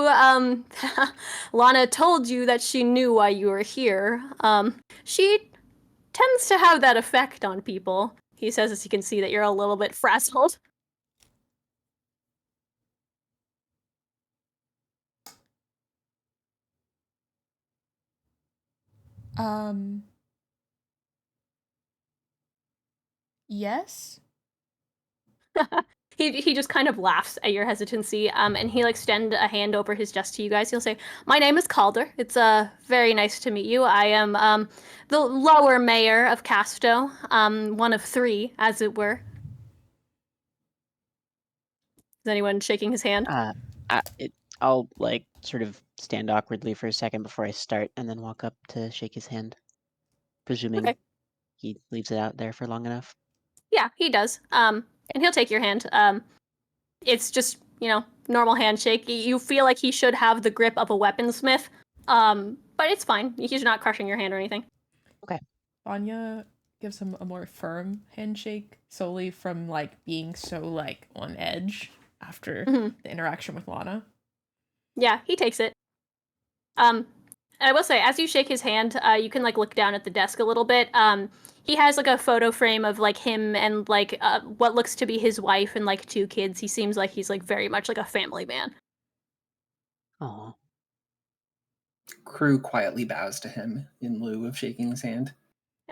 Lana told you that she knew why you were here. She tends to have that effect on people, he says as he can see that you're a little bit frazzled. Yes? He just kind of laughs at your hesitancy, and he like extend a hand over his desk to you guys. He'll say, "My name is Calder. It's very nice to meet you. I am the lower mayor of Casto, one of three, as it were." Is anyone shaking his hand? I'll like sort of stand awkwardly for a second before I start, and then walk up to shake his hand, presuming Okay. he leaves it out there for long enough. Yeah, he does. And he'll take your hand. It's just, normal handshake. You feel like he should have the grip of a weaponsmith. But it's fine. He's not crushing your hand or anything. Okay. Vanya gives him a more firm handshake, solely from like being so like on edge after the interaction with Lana. Yeah, he takes it. I will say, as you shake his hand, you can like look down at the desk a little bit. He has like a photo frame of like him and like what looks to be his wife and like two kids. He seems like he's like very much like a family man. Oh. Kruu quietly bows to him in lieu of shaking his hand.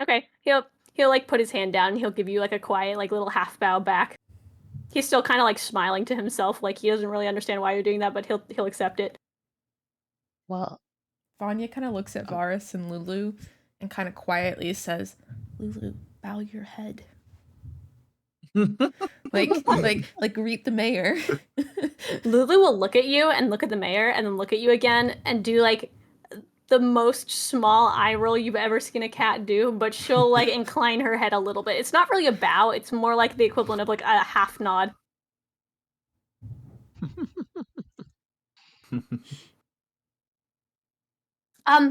Okay, he'll like put his hand down and he'll give you like a quiet like little half bow back. He's still kind of like smiling to himself, like he doesn't really understand why you're doing that, but he'll accept it. Well, Vanya kind of looks at Varas and Lulu and kind of quietly says, "Lulu, bow your head." like greet the mayor. Lulu will look at you and look at the mayor and then look at you again and do like the most small eye roll you've ever seen a cat do, but she'll like incline her head a little bit. It's not really a bow, it's more like the equivalent of like a half nod.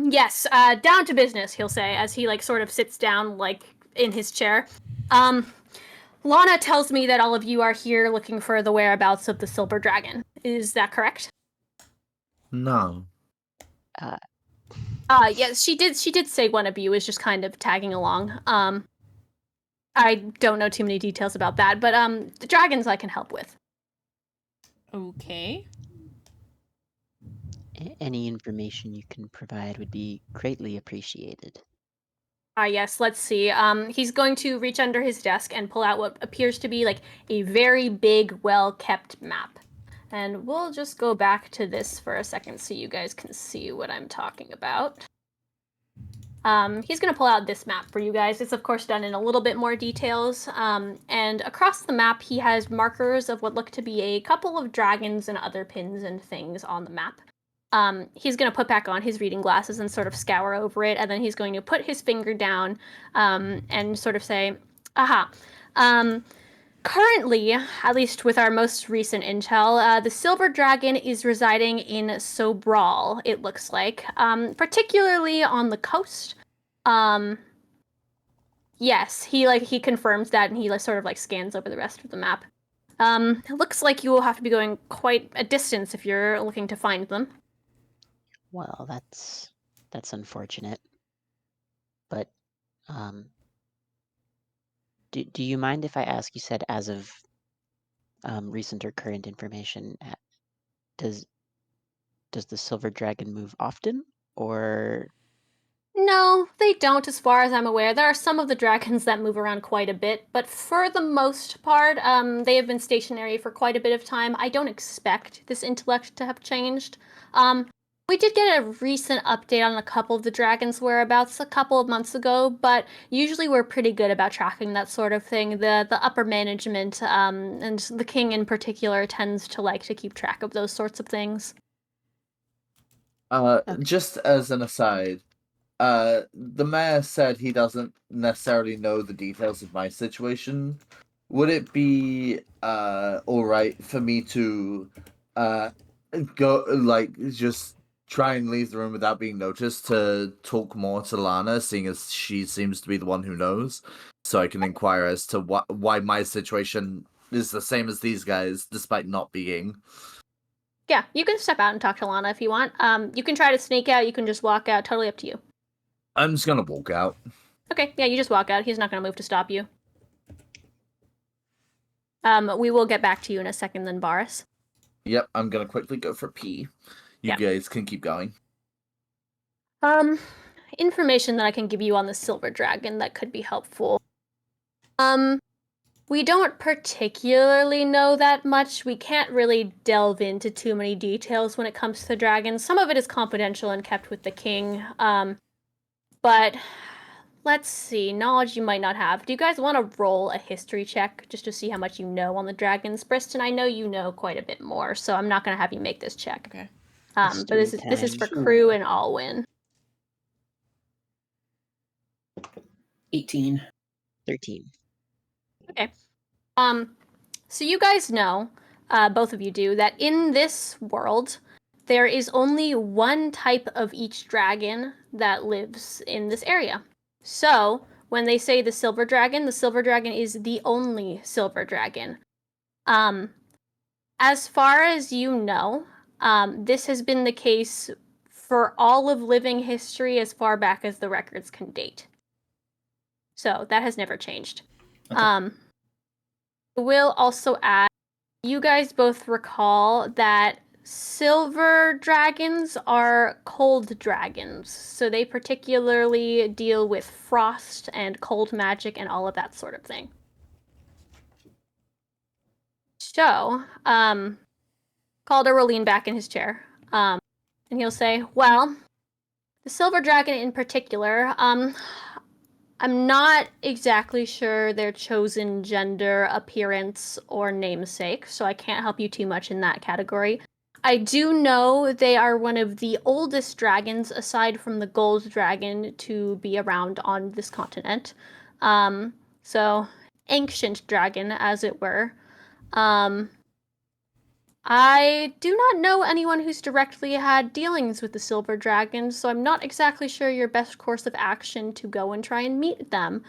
Yes, down to business, he'll say as he like sort of sits down like in his chair. Lana tells me that all of you are here looking for the whereabouts of the silver dragon. Is that correct? No. Yes, she did say one of you is just kind of tagging along. I don't know too many details about that, but the dragons I can help with. Okay. Any information you can provide would be greatly appreciated. Yes, let's see. He's going to reach under his desk and pull out what appears to be like a very big, well-kept map. And we'll just go back to this for a second so you guys can see what I'm talking about. He's going to pull out this map for you guys. It's, of course, done in a little bit more details. And across the map, he has markers of what look to be a couple of dragons and other pins and things on the map. He's going to put back on his reading glasses and sort of scour over it, and then he's going to put his finger down and sort of say, aha. Currently, at least with our most recent intel, the silver dragon is residing in Sobral, it looks like, particularly on the coast. Yes, he confirms that, and he sort of like scans over the rest of the map. It looks like you will have to be going quite a distance if you're looking to find them. Well, that's unfortunate. But do you mind if I ask? You said as of recent or current information. Does does the silver dragon move often, or No, they don't, as far as I'm aware. There are some of the dragons that move around quite a bit, but for the most part, they have been stationary for quite a bit of time. I don't expect this intellect to have changed. We did get a recent update on a couple of the dragons' whereabouts a couple of months ago, but usually we're pretty good about tracking that sort of thing. The upper management, and the king in particular, tends to like to keep track of those sorts of things. Just as an aside, the mayor said he doesn't necessarily know the details of my situation. Would it be all right for me to go, like, just try and leave the room without being noticed to talk more to Lana, seeing as she seems to be the one who knows, so I can inquire as to why my situation is the same as these guys, despite not being. Yeah, you can step out and talk to Lana if you want. You can try to sneak out, you can just walk out, totally up to you. I'm just gonna walk out. Okay, yeah, you just walk out. He's not going to move to stop you. We will get back to you in a second then, Boris. Yep, I'm gonna quickly go for pee. You guys can keep going. Information that I can give you on the silver dragon that could be helpful. We don't particularly know that much. We can't really delve into too many details when it comes to the dragons. Some of it is confidential and kept with the king. But let's see, knowledge you might not have. Do you guys want to roll a history check just to see how much you know on the dragons? Briston, I know you know quite a bit more, so I'm not going to have you make this check. Okay. But this is for Sure. Kruu and Alwyn. 18. 13? Okay. So you guys know, both of you do, that in this world, there is only one type of each dragon that lives in this area. So, when they say the silver dragon is the only silver dragon. As far as you know, this has been the case for all of living history as far back as the records can date. So, that has never changed. Okay. I will also add, you guys both recall that silver dragons are cold dragons, so they particularly deal with frost and cold magic and all of that sort of thing. So, Calder will lean back in his chair, and he'll say, well, the silver dragon in particular, I'm not exactly sure their chosen gender, appearance, or namesake, so I can't help you too much in that category. I do know they are one of the oldest dragons, aside from the gold dragon, to be around on this continent. So, ancient dragon, as it were. I do not know anyone who's directly had dealings with the silver dragon, so I'm not exactly sure your best course of action to go and try and meet them.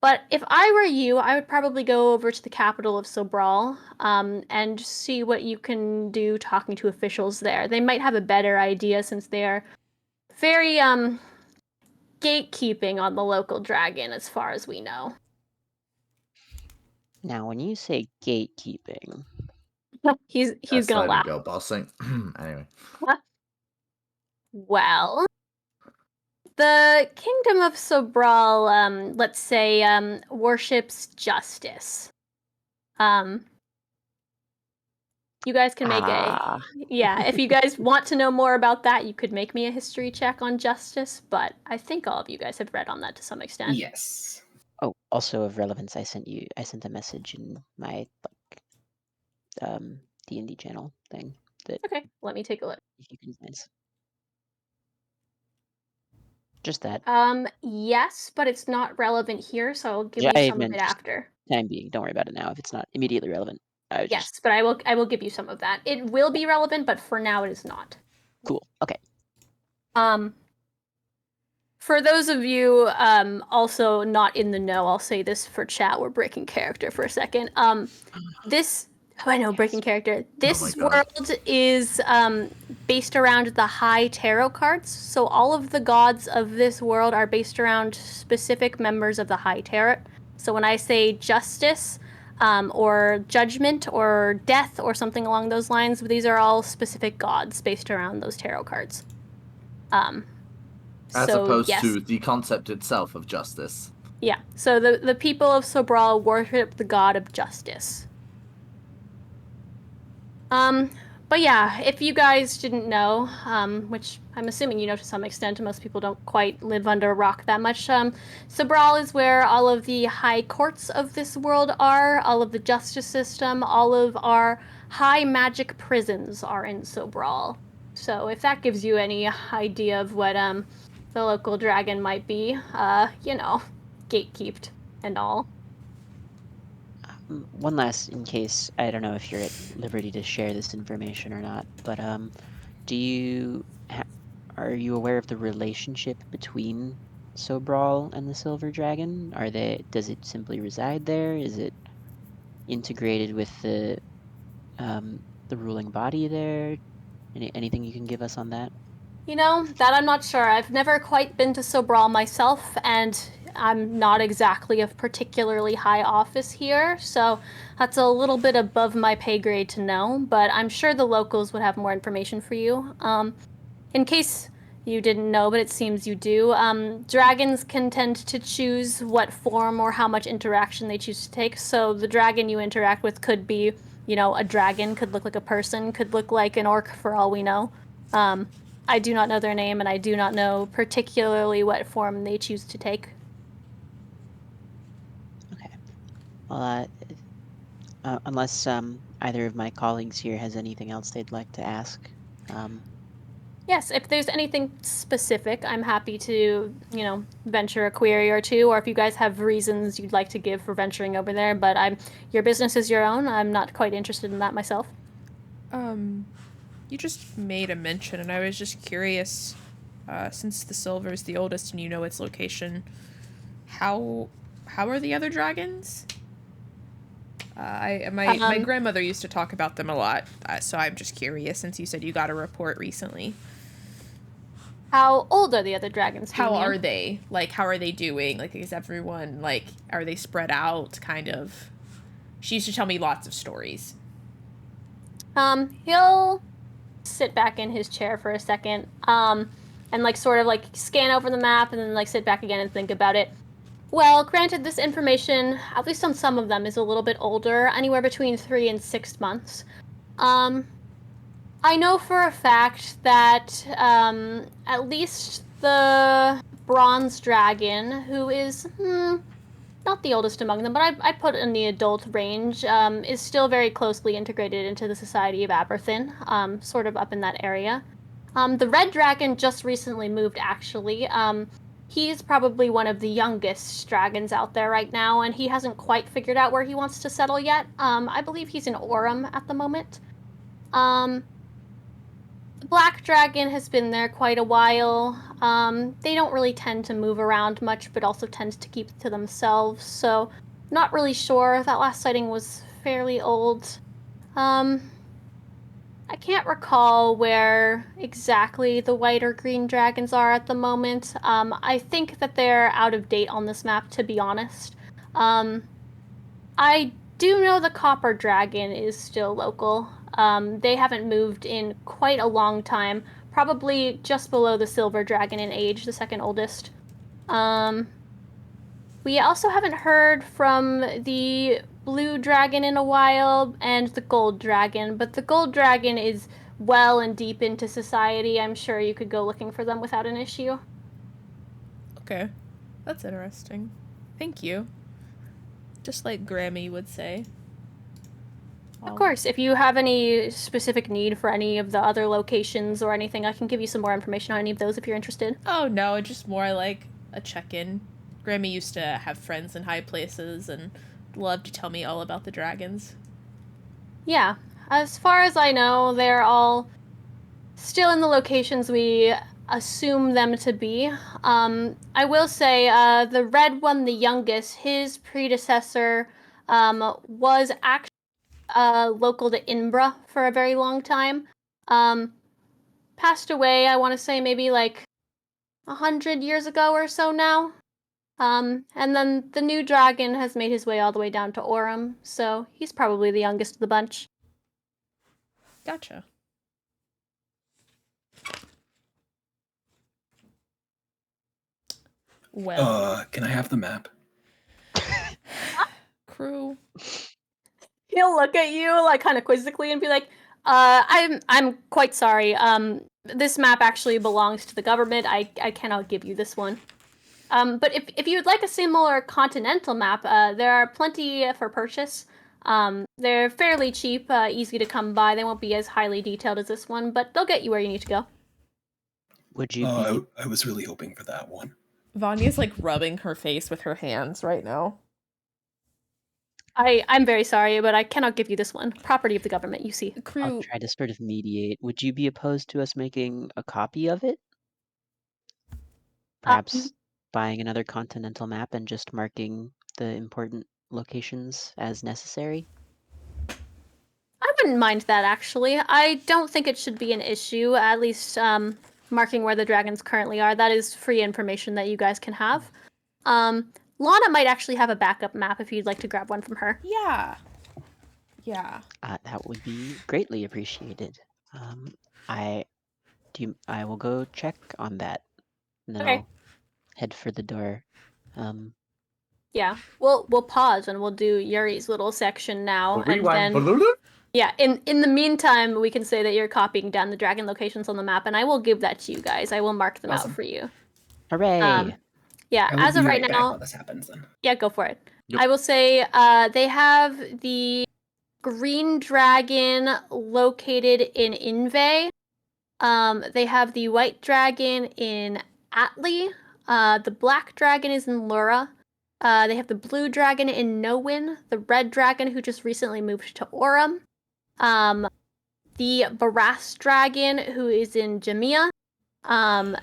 But if I were you, I would probably go over to the capital of Sobral, and see what you can do talking to officials there. They might have a better idea since they're very, gatekeeping on the local dragon as far as we know. Now, when you say gatekeeping, He's That's gonna letting laugh. go, bossing. Anyway. Well, the Kingdom of Sobral, let's say, worships justice. You guys can make if you guys want to know more about that, you could make me a history check on justice, but I think all of you guys have read on that to some extent. Yes. Oh, also of relevance, I sent a message in my D&D channel thing that Okay, let me take a look. if you can find. Just that. Yes, but it's not relevant here, so I'll give Yeah, you I some of meant it just after. time being. Don't worry about it now if it's not immediately relevant. I was Yes, just but I will give you some of that. It will be relevant, but for now it is not. cool. Okay. For those of you also not in the know, I'll say this for chat. We're breaking character for a second. Breaking character. This my God. world is based around the high tarot cards. So all of the gods of this world are based around specific members of the high tarot. So when I say justice, or judgment or death or something along those lines. These are all specific gods based around those tarot cards. As So, opposed yes. to the concept itself of justice. Yeah, so the people of Sobral worship the god of justice. But yeah, if you guys didn't know, which I'm assuming you know to some extent, most people don't quite live under a rock that much, Sobral is where all of the high courts of this world are, all of the justice system, all of our high magic prisons are in Sobral. So if that gives you any idea of what the local dragon might be, you know, gatekeeped and all. One last, in case, I don't know if you're at liberty to share this information or not, but do you are you aware of the relationship between Sobral and the Silver Dragon? Does it simply reside there? Is it integrated with the ruling body there? Anything you can give us on that? You know, that I'm not sure. I've never quite been to Sobral myself, and I'm not exactly of particularly high office here, so that's a little bit above my pay grade to know, but I'm sure the locals would have more information for you. In case you didn't know, but it seems you do, dragons can tend to choose what form or how much interaction they choose to take, so the dragon you interact with could be, you know, a dragon, could look like a person, could look like an orc for all we know. I do not know their name, and I do not know particularly what form they choose to take. Okay. Well, unless either of my colleagues here has anything else they'd like to ask. Yes, if there's anything specific, I'm happy to, you know, venture a query or two, or if you guys have reasons you'd like to give for venturing over there, but your business is your own. I'm not quite interested in that myself. You just made a mention, and I was just curious, since the silver is the oldest and you know its location, how are the other dragons? My grandmother used to talk about them a lot, so I'm just curious since you said you got a report recently. How old are the other dragons? How are they? Like, how are they doing? Like, is everyone, like, are they spread out, kind of? She used to tell me lots of stories. He'll sit back in his chair for a second, and, like, sort of, like, scan over the map and then, like, sit back again and think about it. Well, granted, this information, at least on some of them, is a little bit older, anywhere between 3 and 6 months. I know for a fact that at least the bronze dragon, who is not the oldest among them, but I put in the adult range, is still very closely integrated into the Society of Aberthin, sort of up in that area. The red dragon just recently moved, actually. He's probably one of the youngest dragons out there right now, and he hasn't quite figured out where he wants to settle yet. I believe he's in Orem at the moment. The black dragon has been there quite a while. They don't really tend to move around much, but also tend to keep to themselves, so not really sure. That last sighting was fairly old. I can't recall where exactly the white or green dragons are at the moment. I think that they're out of date on this map, to be honest. I do know the copper dragon is still local. They haven't moved in quite a long time, probably just below the silver dragon in age, the second oldest. We also haven't heard from the blue dragon in a while and the gold dragon, but the gold dragon is well and deep into society. I'm sure you could go looking for them without an issue. Okay, that's interesting. Thank you. Just like Grammy would say. Of course, if you have any specific need for any of the other locations or anything, I can give you some more information on any of those if you're interested. Oh no, just more like a check-in. Grammy used to have friends in high places and loved to tell me all about the dragons. Yeah, as far as I know, they're all still in the locations we assume them to be. I will say, the red one, the youngest, his predecessor was actually local to Inbra for a very long time. Passed away, I want to say maybe like 100 years ago or so now. And then the new dragon has made his way all the way down to Orem, so he's probably the youngest of the bunch. Gotcha. Well, Can I have the map? Kruu. He'll look at you like kind of quizzically and be like, I'm quite sorry. This map actually belongs to the government. I cannot give you this one. But if you would like a similar continental map, there are plenty for purchase. They're fairly cheap, easy to come by. They won't be as highly detailed as this one, but they'll get you where you need to go. Would you be? I was really hoping for that one. Vanya's like rubbing her face with her hands right now. I'm very sorry, but I cannot give you this one. Property of the government, you see. I'll Kruu, try to sort of mediate. Would you be opposed to us making a copy of it? Perhaps buying another continental map and just marking the important locations as necessary? I wouldn't mind that, actually. I don't think it should be an issue, at least marking where the dragons currently are. That is free information that you guys can have. Lana might actually have a backup map if you'd like to grab one from her. yeah. Yeah. That would be greatly appreciated. I will go check on that, and then Okay. I'll head for the door. Yeah, we'll pause and we'll do Yuri's little section now, and Rewind. then yeah. In the meantime, we can say that you're copying down the dragon locations on the map, and I will give that to you guys. I will mark them Awesome. out for you. Hooray! Yeah, I will as of be right back now, while this happens then. yeah, go for it. Yep. I will say they have the green dragon located in Inve. They have the white dragon in Atli. The black dragon is in Lura. They have the blue dragon in Nowin. The red dragon who just recently moved to Orem. The Varas dragon who is in Jamia.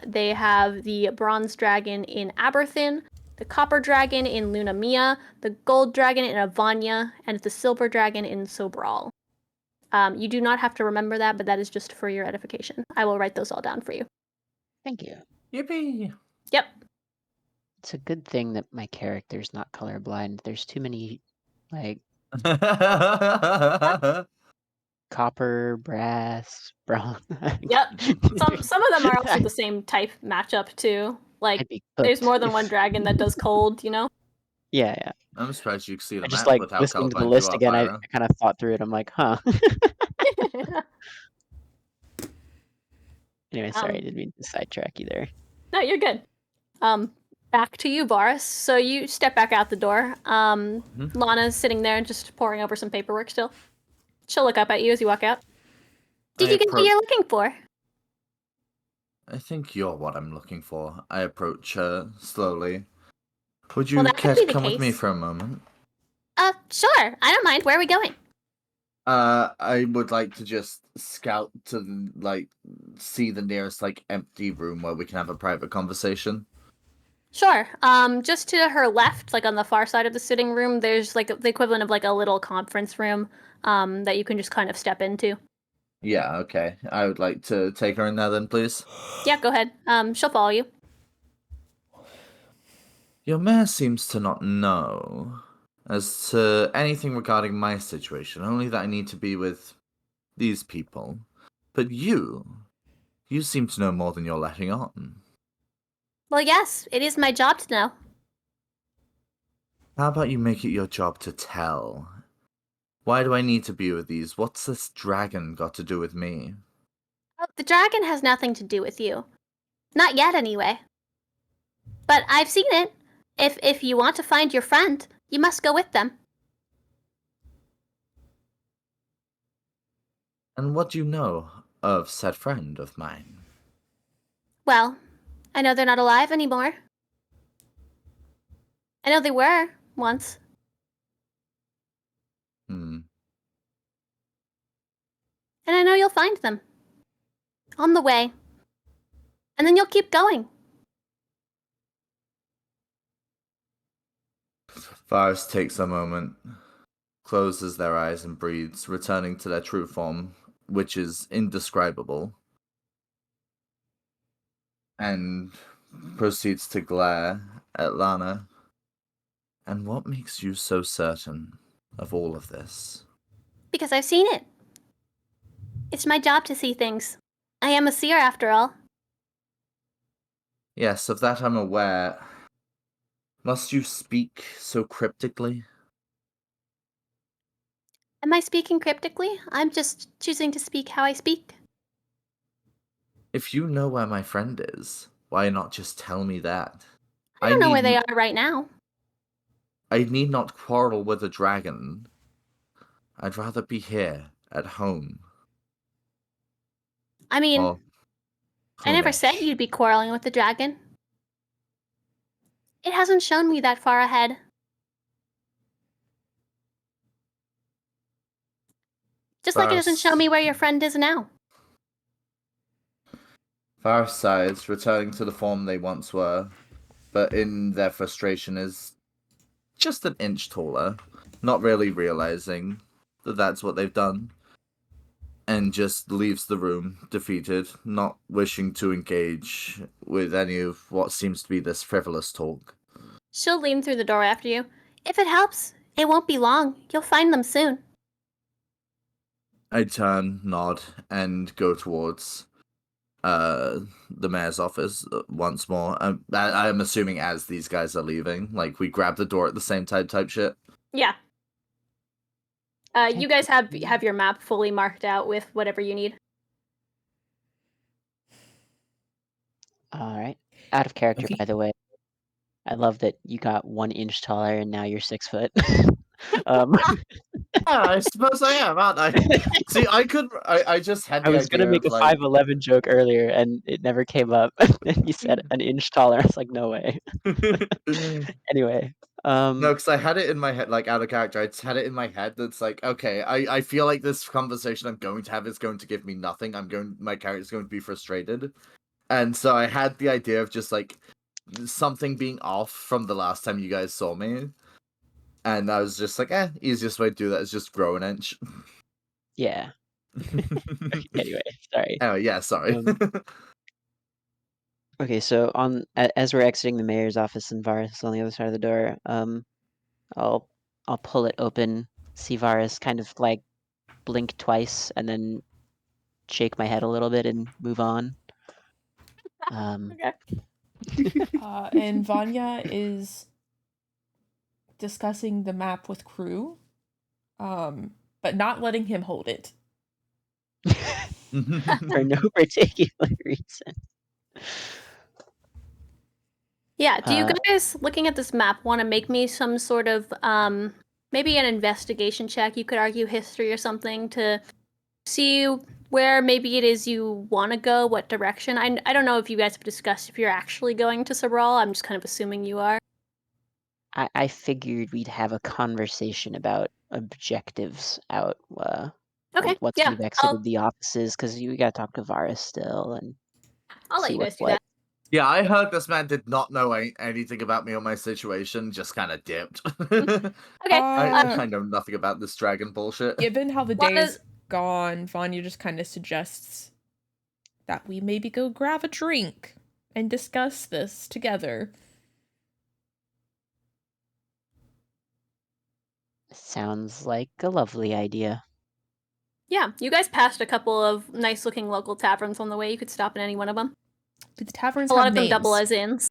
They have the bronze dragon in Aberthin, the copper dragon in Lunamia, the gold dragon in Vanya, and the silver dragon in Sobral. You do not have to remember that, but that is just for your edification. I will write those all down for you. Thank you. Yippee! Yep. It's a good thing that my character's not colorblind. There's too many, like, copper, brass, bronze. Yep. Some of them are also the same type matchup too. Like I'd be there's cooked more than if- one dragon that does cold, you know? Yeah. I'm surprised you can see the I just map like without listening to the colorblind list you are, again. I Pyro. kind of thought through it. I'm like, huh. Anyway, sorry, I didn't mean to sidetrack you there. No, you're good. Back to you, Boris. So you step back out the door. Lana's sitting there and just poring over some paperwork still. She'll look up at you as you walk out. Did you get what you're looking for? I think you're what I'm looking for. I approach her slowly. Would you Well, that care could to be the come with me case. for a moment? Sure. I don't mind. Where are we going? I would like to just scout to see the nearest empty room where we can have a private conversation. Sure. Just to her left, like on the far side of the sitting room, there's like the equivalent of like a little conference room that you can just kind of step into. Yeah, okay. I would like to take her in there then, please. Yeah, go ahead. She'll follow you. Your mayor seems to not know as to anything regarding my situation, only that I need to be with these people. But you seem to know more than you're letting on. Well, yes, it is my job to know. How about you make it your job to tell? Why do I need to be with these? What's this dragon got to do with me? Oh, the dragon has nothing to do with you. Not yet, anyway. But I've seen it. If you want to find your friend, you must go with them. And what do you know of said friend of mine? Well, I know they're not alive anymore. I know they were once. Hmm. And I know you'll find them. On the way. And then you'll keep going. Varus takes a moment, closes their eyes and breathes, returning to their true form, which is indescribable. And proceeds to glare at Lana. And what makes you so certain of all of this? Because I've seen it. It's my job to see things. I am a seer after all. Yes, of that I'm aware. Must you speak so cryptically? Am I speaking cryptically? I'm just choosing to speak how I speak. If you know where my friend is, why not just tell me that? I don't know where they need- are right now. I need not quarrel with a dragon. I'd rather be here, at home. I mean, Or I never said home-ish. you'd be quarreling with the dragon. It hasn't shown me that far ahead. Just like it doesn't show me where your friend is now. Varas sighs, returning to the form they once were, but in their frustration is just an inch taller, not really realizing that that's what they've done, and just leaves the room, defeated, not wishing to engage with any of what seems to be this frivolous talk. She'll lean through the door after you. If it helps, it won't be long. You'll find them soon. I turn, nod, and go towards the mayor's office once more. I'm assuming as these guys are leaving, like we grab the door at the same time type shit. Yeah. You guys have your map fully marked out with whatever you need. All right. Out of character, Okay. by the way. I love that you got 1 inch taller and now you're 6 foot. I suppose I am, aren't I? See, I just had I the was gonna idea make of a like 5'11" joke earlier and it never came up. And you said 1 inch taller. I was like, no way. Anyway, No, because I had it in my head, like out of character. I just had it in my head that's like, okay, I feel like this conversation I'm going to have is going to give me nothing. My character's going to be frustrated, and so I had the idea of just like something being off from the last time you guys saw me, and I was just like, easiest way to do that is just grow an inch. yeah. Anyway, sorry. Oh yeah, sorry. Okay, so as we're exiting the mayor's office and Varus is on the other side of the door, I'll pull it open, see Varus kind of like blink twice, and then shake my head a little bit and move on. Okay. And Vanya is discussing the map with Kruu, but not letting him hold it. For no particular reason. Yeah, do you guys, looking at this map, want to make me some sort of, maybe an investigation check? You could argue history or something to see where maybe it is you want to go, what direction. I don't know if you guys have discussed if you're actually going to Sabral. I'm just kind of assuming you are. I figured we'd have a conversation about objectives out. Okay, Like once yeah, we've exited the offices, because you gotta talk to Varus still and I'll let see you what's guys do what. that. Yeah, I heard this man did not know anything about me or my situation, just kind of dipped. Okay, I know nothing about this dragon bullshit. Given how the What day is- is gone, Vanya just kind of suggests that we maybe go grab a drink and discuss this together. Sounds like a lovely idea. yeah, you guys passed a couple of nice-looking local taverns on the way. You could stop in any one of them. Do the taverns A lot have of them names? double as inns.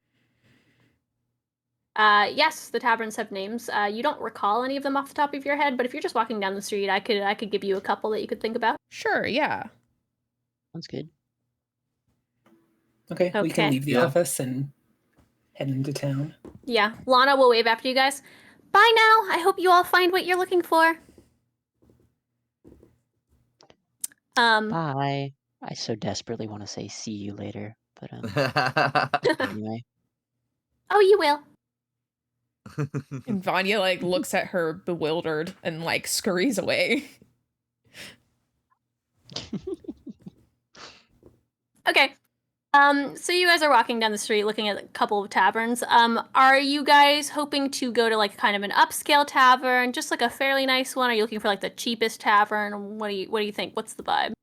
Yes, the taverns have names. You don't recall any of them off the top of your head, but if you're just walking down the street, I could give you a couple that you could think about. Sure, yeah. Sounds good. Okay, we can Okay. leave the Yeah. office and head into town. Yeah, Lana will wave after you guys. Bye now. I hope you all find what you're looking for. Bye. I so desperately want to say see you later, but anyway. Oh, you will. And Vanya like looks at her bewildered and like scurries away. Okay. So you guys are walking down the street looking at a couple of taverns. Are you guys hoping to go to like kind of an upscale tavern, just like a fairly nice one? Are you looking for like the cheapest tavern? What do you think? What's the vibe?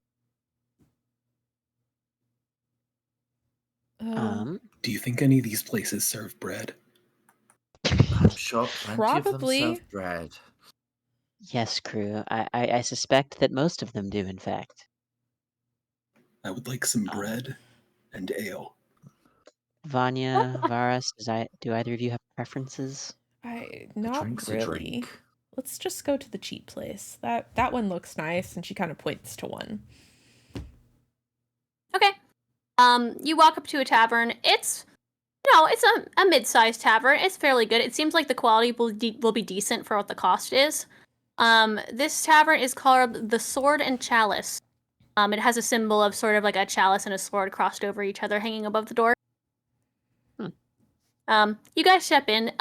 Do you think any of these places serve bread? I'm sure plenty of them Probably. serve bread. Yes, Kruu. I suspect that most of them do, in fact. I would like some bread and ale. Vanya, Varas, do either of you have preferences? A drink's not a really. drink. Let's just go to the cheap place. That one looks nice, and she kind of points to one. Okay. You walk up to a tavern. It's a mid-sized tavern. It's fairly good. It seems like the quality will be decent for what the cost is. This tavern is called the Sword and Chalice. It has a symbol of sort of like a chalice and a sword crossed over each other, hanging above the door. You guys step in.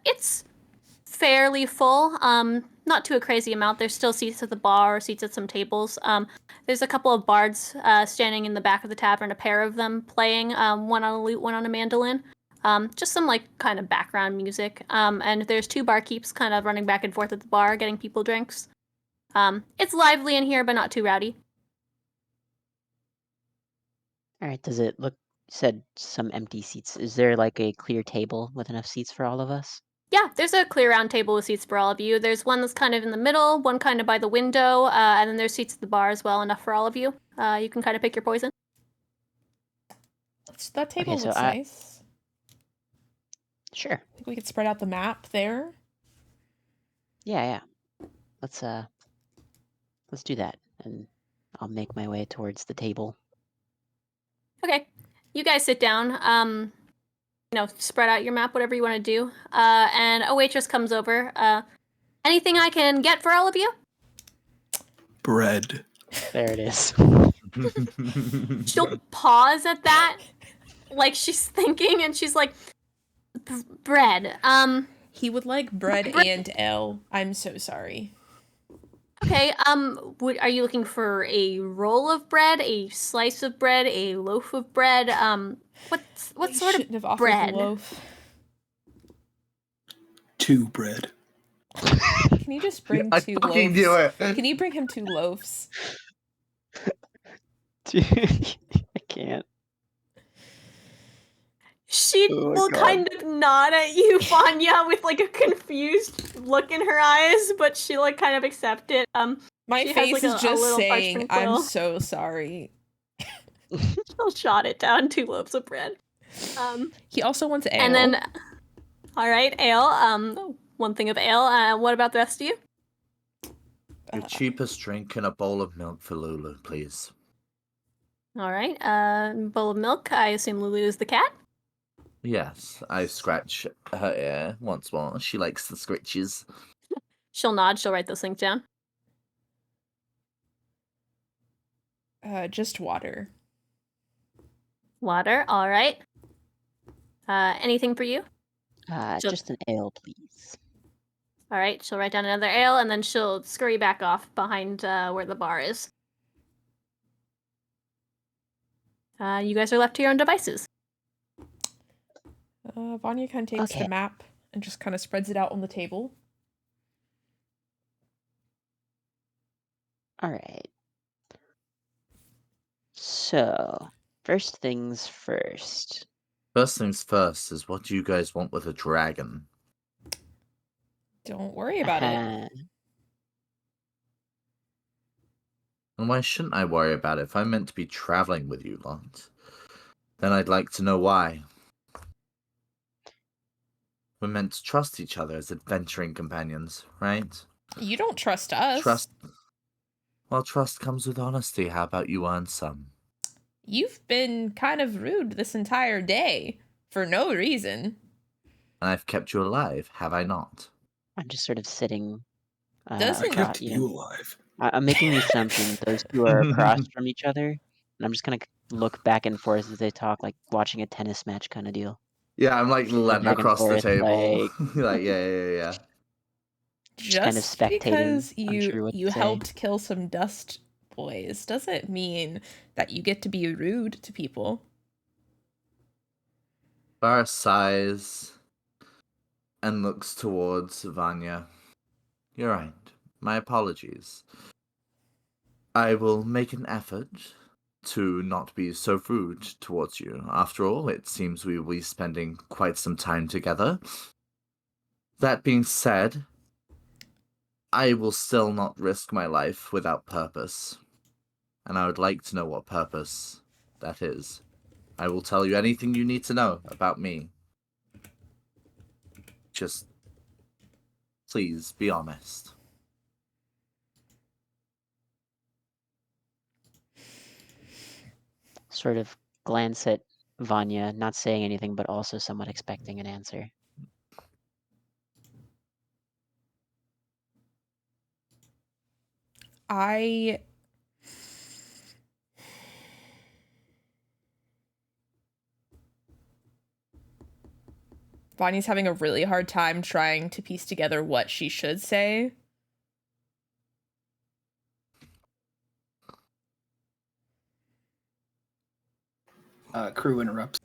It's fairly full. Not to a crazy amount. There's still seats at the bar, seats at some tables. There's a couple of bards standing in the back of the tavern, a pair of them playing, one on a lute, one on a mandolin. Just some like kind of background music. And there's two barkeeps kind of running back and forth at the bar, getting people drinks. It's lively in here, but not too rowdy. All right. Does it look? You said some empty seats. Is there like a clear table with enough seats for all of us? Yeah, there's a clear round table with seats for all of you. There's one that's kind of in the middle, one kind of by the window, and then there's seats at the bar as well, enough for all of you. You can kind of pick your poison. That table Okay, so looks nice. Sure. I think we could spread out the map there. Yeah. Let's do that, and I'll make my way towards the table. Okay, you guys sit down. Spread out your map, whatever you want to do. And a waitress comes over. Anything I can get for all of you? Bread. There it is. She'll pause at that, like she's thinking, and she's like, bread. He would like bread and ale. I'm so sorry. Okay, are you looking for a roll of bread, a slice of bread, a loaf of bread? What sort Shouldn't have of offered bread? the loaf. 2 bread. Can you just bring I two fucking loaves? knew it. Can you bring him 2 loaves? Dude, I can't. She Oh my will God. kind of nod at you, Vanya, with like a confused look in her eyes, but she'll like kind of accept it. My She has, face like, is a just little saying, parchment I'm quill. so sorry. She'll jot it down, 2 loaves of bread. He also wants ale. And then, all right, ale. One thing of ale. What about the rest of you? Your cheapest drink and a bowl of milk for Lulu, please. All right. Bowl of milk. I assume Lulu is the cat. Yes, I scratch her ear once more. She likes the scritches. She'll nod. She'll write those things down. Just water. Water. All right. Anything for you? Just an ale, please. All right. She'll write down another ale, and then she'll scurry back off behind where the bar is. You guys are left to your own devices. Vanya kind of takes Okay. the map and just kind of spreads it out on the table. All right. So, first things first. First things first is what do you guys want with a dragon? Don't worry about it. And why shouldn't I worry about it if I'm meant to be traveling with you lot? Then I'd like to know why. We're meant to trust each other as adventuring companions, right? You don't trust us. Trust comes with honesty. How about you earn some? You've been kind of rude this entire day for no reason. And I've kept you alive, have I not? I'm just sort of sitting. Doesn't- I Good kept you alive. I'm making the assumption those two are across from each other, and I'm just gonna look back and forth as they talk, like watching a tennis match kind of deal. Yeah, I'm like leaning Back and across the forth, table. like- Like, yeah. Just kind of Just spectating, because unsure what to you say. helped kill some dust boys doesn't mean that you get to be rude to people. Varas sighs and looks towards Vanya. You're right. My apologies. I will make an effort to not be so rude towards you. After all, it seems we will be spending quite some time together. That being said, I will still not risk my life without purpose. And I would like to know what purpose that is. I will tell you anything you need to know about me. Just, please, be honest. Sort of glance at Vanya, not saying anything, but also somewhat expecting an answer. I Vanya's having a really hard time trying to piece together what she should say. Kruu interrupts.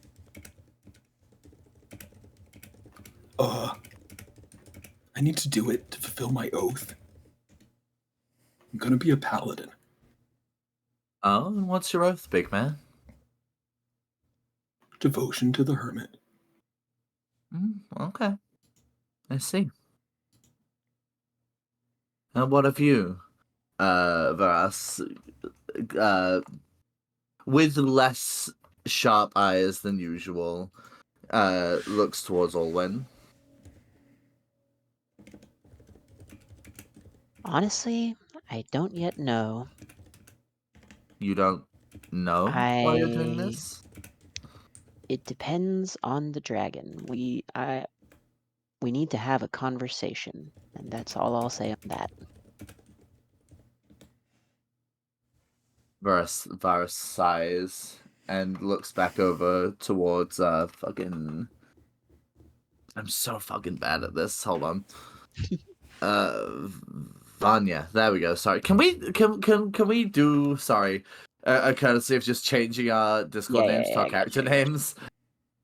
I need to do it to fulfill my oath. I'm gonna be a paladin. Oh, and what's your oath, big man? Devotion to the Hermit. Okay. I see. And what have you, Varas, with less sharp eyes than usual, looks towards Alwyn. Honestly, I don't yet know. You don't know why you're doing this? It depends on the dragon. We need to have a conversation, and that's all I'll say on that. Varus sighs and looks back over towards fucking. I'm so fucking bad at this. Hold on. Vanya. There we go. Sorry. Can we do a courtesy of just changing our Discord names to our character names?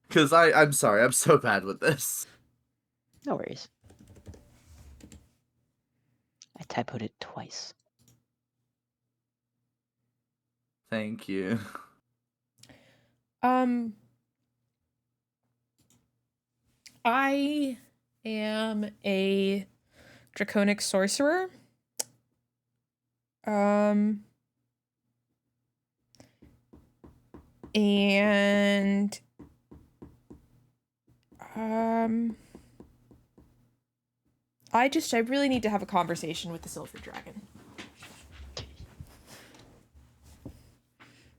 Because I'm sorry, I'm so bad with this. No worries. I typoed it twice. Thank you. I am a draconic sorcerer. And I really need to have a conversation with the silver dragon.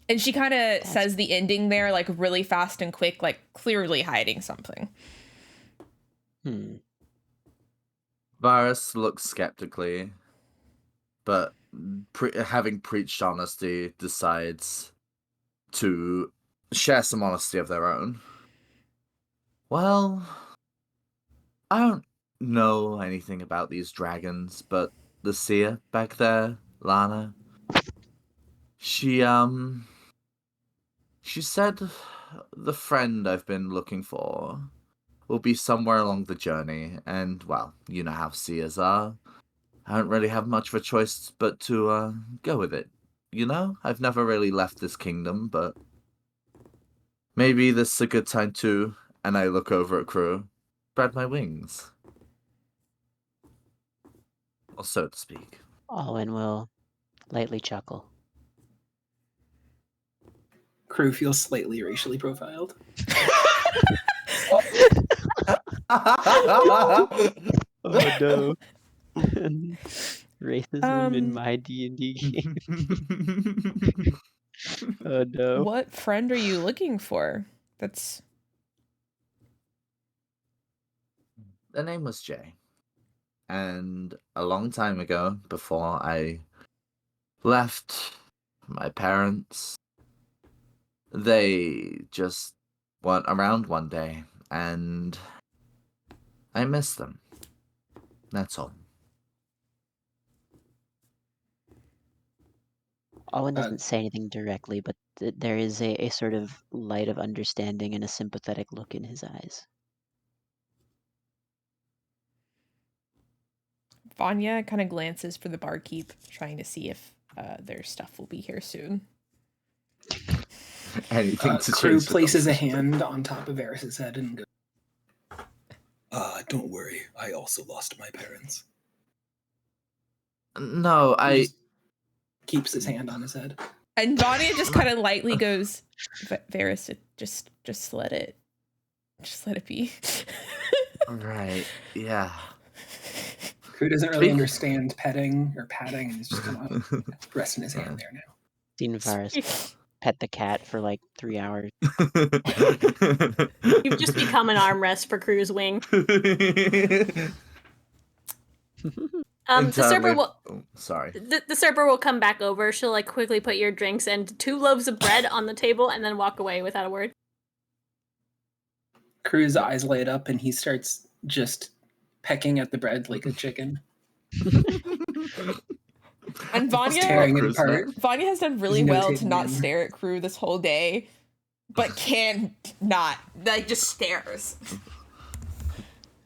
And she kind of says the ending there, like, really fast and quick, like, clearly hiding something. Varus looks skeptically, but having preached honesty, decides to share some honesty of their own. Well, I don't know anything about these dragons, but the seer back there, Lana, she said the friend I've been looking for will be somewhere along the journey, and, well, you know how seers are. I don't really have much of a choice but to go with it. You know, I've never really left this kingdom, but maybe this is a good time to, and I look over at Kruu, spread my wings. Or so to speak. Alwyn will lightly chuckle. Kruu feels slightly racially profiled. Oh no. Racism in my D&D game. Oh no. What friend are you looking for? Their name was Jay. And a long time ago, before I left my parents, they just weren't around one day, and I miss them. That's all. Alwyn doesn't say anything directly, but there is a sort of light of understanding and a sympathetic look in his eyes. Vanya kind of glances for the barkeep, trying to see if their stuff will be here soon. anything to Kruu change the places a conversation. hand on top of Varys' head and goes, Don't worry. I also lost my parents. No, he I. just keeps his hand on his head. And Vanya just kind of lightly goes, Varys, just let it be. Right, yeah. Kruu doesn't really understand petting or patting, and he's just kind of resting his hand there now. Seen Varys pet the cat for like 3 hours. You've just become an armrest for Kruu's wing. The server will. Oh, sorry. The server will come back over. She'll like quickly put your drinks and 2 loaves of bread on the table, and then walk away without a word. Kruu's eyes light up, and he starts just pecking at the bread like a chicken. And Just tearing it apart. Vanya has done really He's well notating to not him. stare at Kruu this whole day, but can not. Like, just stares.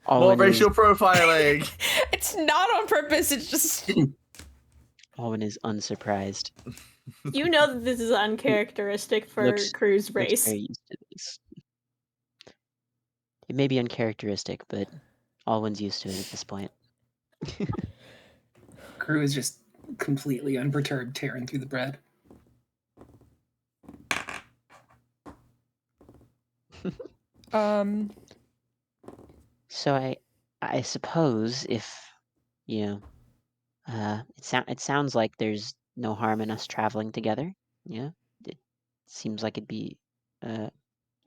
More Alwyn racial profiling. It's not on purpose, it's just... Alwyn is unsurprised. You know that this is uncharacteristic for Looks- Kruu's Looks race. very used to this. It may be uncharacteristic, but Alwyn's used to it at this point. Kruu is just completely unperturbed, tearing through the bread. So I suppose if it sounds like there's no harm in us traveling together. Yeah, it seems like it'd be a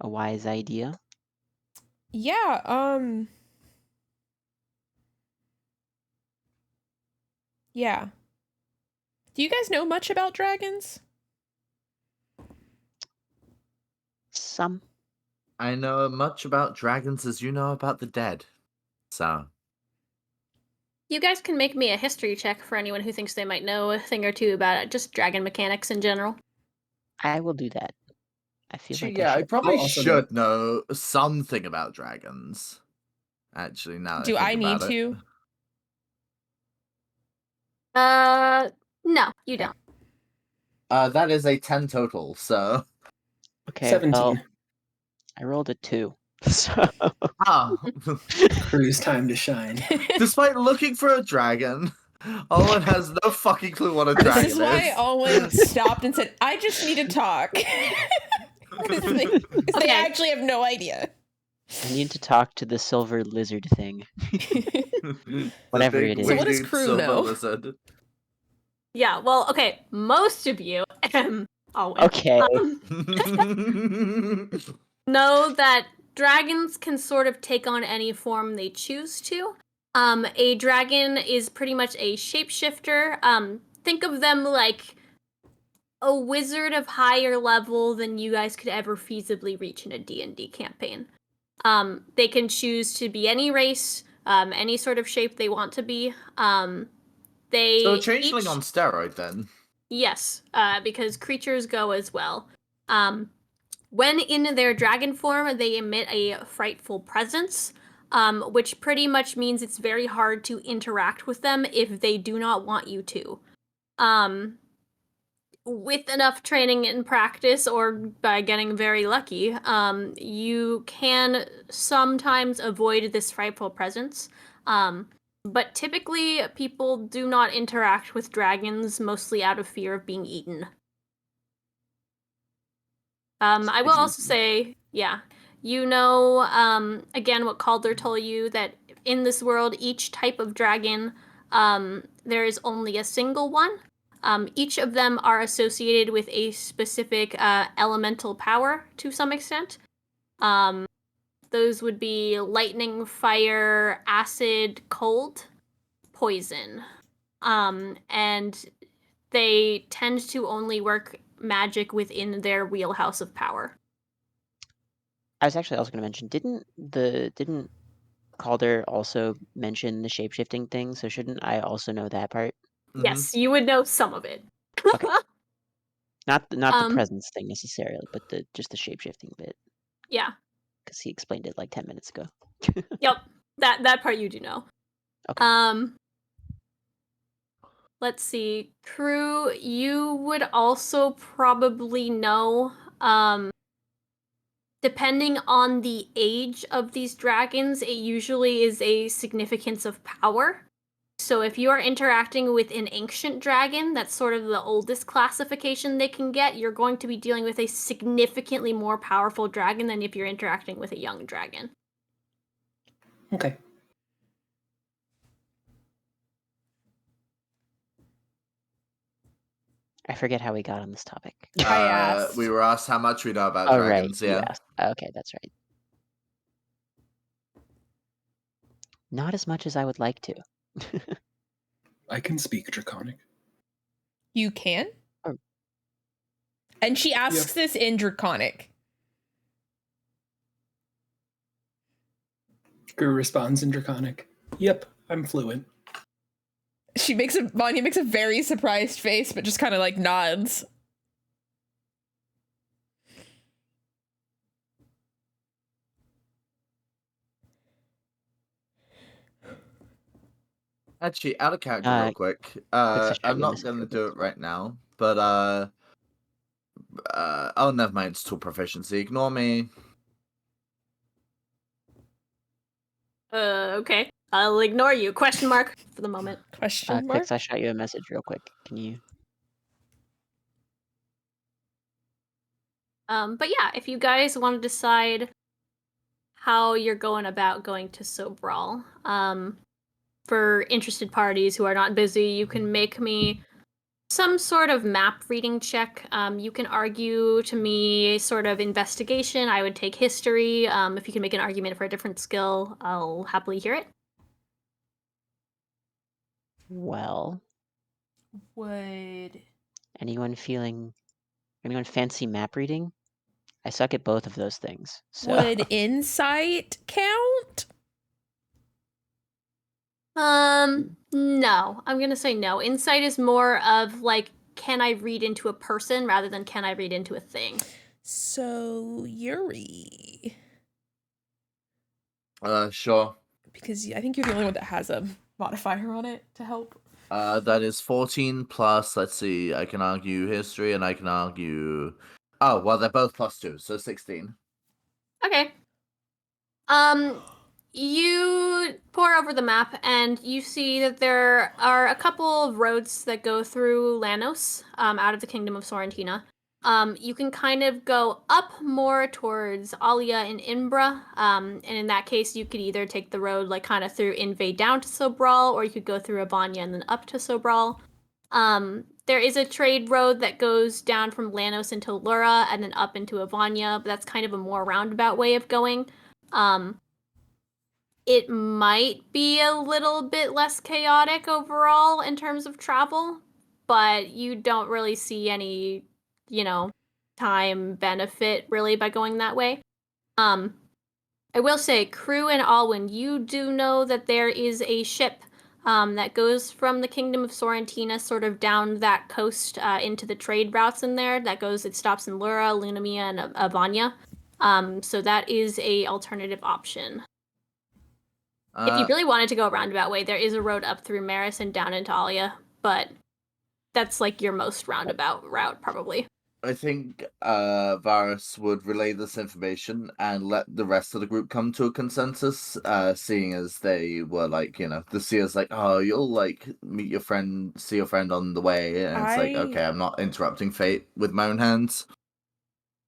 wise idea. Yeah, yeah. Do you guys know much about dragons? Some. I know as much about dragons as you know about the dead. So, You guys can make me a history check for anyone who thinks they might know a thing or two about it, just dragon mechanics in general. I will do that. I feel like yeah, I I should. probably I'll also should know something about dragons. Actually, now that Do I think need about it. to? No, you don't. That is a 10 total, so... Okay, 17. well, I rolled a 2. So Ah, Kruu's time to shine. despite looking for a dragon, Owen has no fucking clue what a dragon This is why Alwyn stopped and said, I just need to talk. Because they Okay. actually have no idea. I need to talk to the silver lizard thing. Whatever it is. So what does winged Kruu silver know? lizard. Yeah, well, okay, most of you, always, Okay. know that dragons can sort of take on any form they choose to. A dragon is pretty much a shapeshifter. Think of them like a wizard of higher level than you guys could ever feasibly reach in a D&D campaign. They can choose to be any race, any sort of shape they want to be. They So a changeling each- on steroid, then. Yes, because creatures go as well. When in their dragon form, they emit a frightful presence, which pretty much means it's very hard to interact with them if they do not want you to. With enough training and practice, or by getting very lucky, you can sometimes avoid this frightful presence. But typically, people do not interact with dragons, mostly out of fear of being eaten. I will also say, yeah, you know, again, what Calder told you, that in this world, each type of dragon, there is only a single one. Each of them are associated with a specific elemental power to some extent. Those would be lightning, fire, acid, cold, poison. And they tend to only work magic within their wheelhouse of power. I was actually also going to mention, didn't Calder also mention the shapeshifting thing? So shouldn't I also know that part? Mhm. Yes, you would know some of it. Okay. Not the presence thing necessarily, but just the shapeshifting bit, Yeah. because he explained it like 10 minutes ago. Yep. That part you do know. Okay. Let's see. Kruu, you would also probably know Depending on the age of these dragons, it usually is a significance of power. So if you are interacting with an ancient dragon, that's sort of the oldest classification they can get, you're going to be dealing with a significantly more powerful dragon than if you're interacting with a young dragon. Okay. I forget how we got on this topic. I asked. We were asked how much we know about Oh, dragons, right. yeah. Yes. Okay, that's right. Not as much as I would like to. I can speak Draconic. You can? Oh. And she asks this in Draconic. Kruu responds in Draconic. Yep, I'm fluent. Vanya makes a very surprised face, but just kind of like nods. Actually, out of character real quick. fish I'm out your not message gonna real do it right now, but oh, never mind. It's tool proficiency. Ignore me. Okay. I'll ignore you. Question mark for the moment. Question mark? Quix, I shot you a message real quick. Can you? But yeah, if you guys want to decide how you're going about going to Sobral, for interested parties who are not busy, you can make me some sort of map reading check. You can argue to me sort of investigation. I would take history. If you can make an argument for a different skill, I'll happily hear it. Well, Would anyone fancy map reading? I suck at both of those things. So would insight count? No. I'm gonna say no. Insight is more of like, can I read into a person rather than can I read into a thing? So Yuri, Sure. because I think you're the only one that has a modifier on it to help. That is 14 plus. Let's see. I can argue history, and I can argue. Oh well, they're both +2, so 16. Okay. You pour over the map and you see that there are a couple of roads that go through Lanos, out of the Kingdom of Sorrentina. You can kind of go up more towards Alia and Imbra, and in that case, you could either take the road like kind of through Invade down to Sobral, or you could go through Vanya and then up to Sobral. There is a trade road that goes down from Lanos into Lura and then up into Vanya, but that's kind of a more roundabout way of going. It might be a little bit less chaotic overall in terms of travel, but you don't really see any, time benefit really by going that way. I will say, Kruu and Alwyn, you do know that there is a ship that goes from the Kingdom of Sorrentina sort of down that coast into the trade routes in there. It stops in Lura, Lunamia, and Vanya. So that is a alternative option. If you really wanted to go a roundabout way, there is a road up through Maris and down into Alia, but that's like your most roundabout route, probably. I think Varus would relay this information and let the rest of the group come to a consensus, seeing as they were like, the seer's like, oh, you'll like see your friend on the way, and it's like, okay, I'm not interrupting fate with my own hands.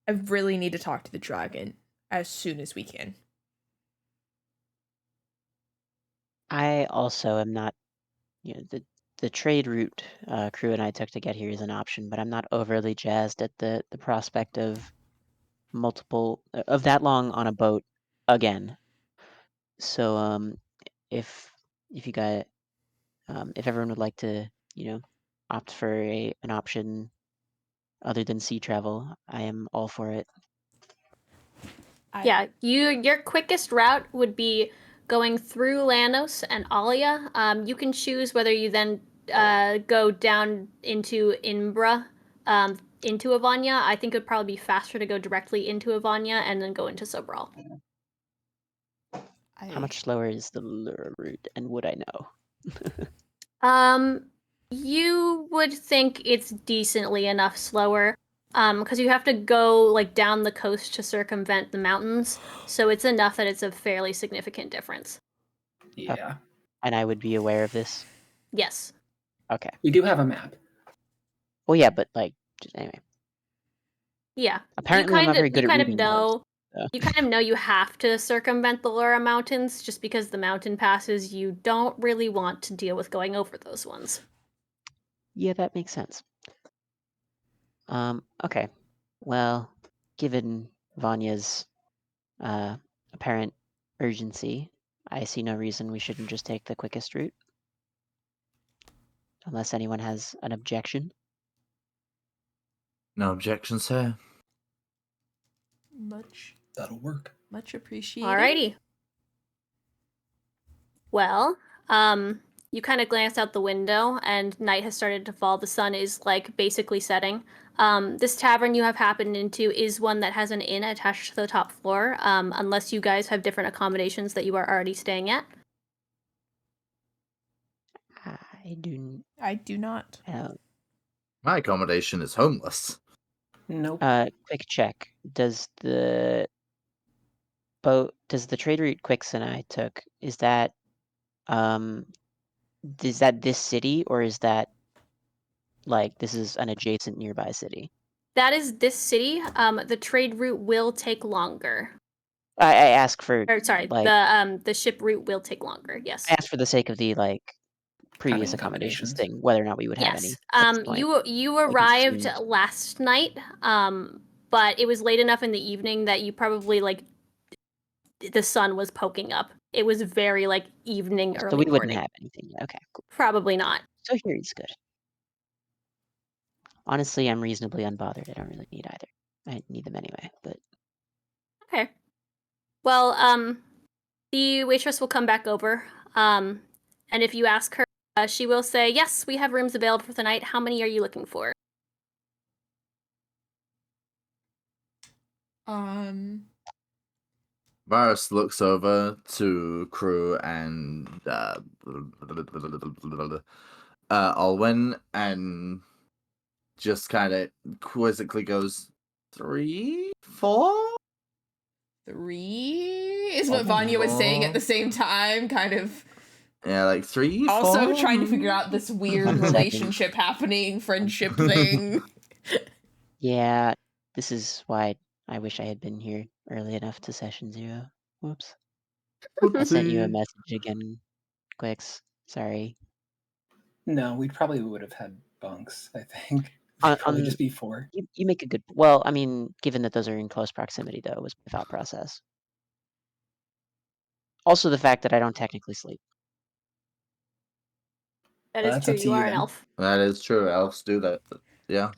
I really need to talk to the dragon as soon as we can. I also am not, the trade route Kruu and I took to get here is an option, but I'm not overly jazzed at the prospect of that long on a boat again. So if you got if everyone would like to opt for an option other than sea travel, I am all for it. Yeah, your quickest route would be going through Lanos and Alia. You can choose whether you then go down into Imbra, into Vanya. I think it would probably be faster to go directly into Vanya and then go into Sobral. How much slower is the Lura route, and would I know? You would think it's decently enough slower. because you have to go like down the coast to circumvent the mountains. So it's enough that it's a fairly significant difference. Yeah. And I would be aware of this. Yes. Okay. We do have a map. Well, yeah, but like, just, anyway. Yeah. Apparently, I'm not very good at reading know. maps, so. You kind of know you have to circumvent the Laura Mountains just because the mountain passes. You don't really want to deal with going over those ones. Yeah, that makes sense. Okay. Well, given Vanya's apparent urgency, I see no reason we shouldn't just take the quickest route. Unless anyone has an objection. No objections here. That'll work. Much appreciated. Alrighty. Well, you kind of glance out the window and night has started to fall. The sun is like basically setting. This tavern you have happened into is one that has an inn attached to the top floor, unless you guys have different accommodations that you are already staying at. I do. I do not. My accommodation is homeless. Nope. Quick check. Does the trade route Quix and I took, is that this city, or is that like this is an adjacent nearby city? That is this city. The trade route will take longer. I ask for, Or sorry, like, the ship route will take longer. Yes. I ask for the sake of the like previous Having accommodations accommodations. thing, whether or not we would have any. Yes. at this point. You Like, it arrived seemed- last night. But it was late enough in the evening that you probably like the sun was poking up. It was very like evening, So early we wouldn't morning. have anything yet. Okay, cool. Probably not. So here is good. Honestly, I'm reasonably unbothered. I don't really need either. I need them anyway, but Okay. Well, the waitress will come back over. And if you ask her, she will say, "Yes, we have rooms available for the night. How many are you looking for?" Varus looks over to Kruu and Alwyn and just kind of quizzically goes, 3, 4? 3 is what Vanya was saying at the same time, kind of Yeah, like 3, 4? also trying to figure out this weird 1 second. relationship happening, friendship thing. yeah, this is why I wish I had been here early enough to session 0. Whoops. I sent you a message again, Quix. Sorry. No, we probably would have had bunks, I think. On- Probably on- just be 4. You make a good. Well, I mean, given that those are in close proximity, though, was my thought process. Also, the fact that I don't technically sleep. That Well, is that's true. up to You you are an then. elf. That is true. Elves do that. Yeah.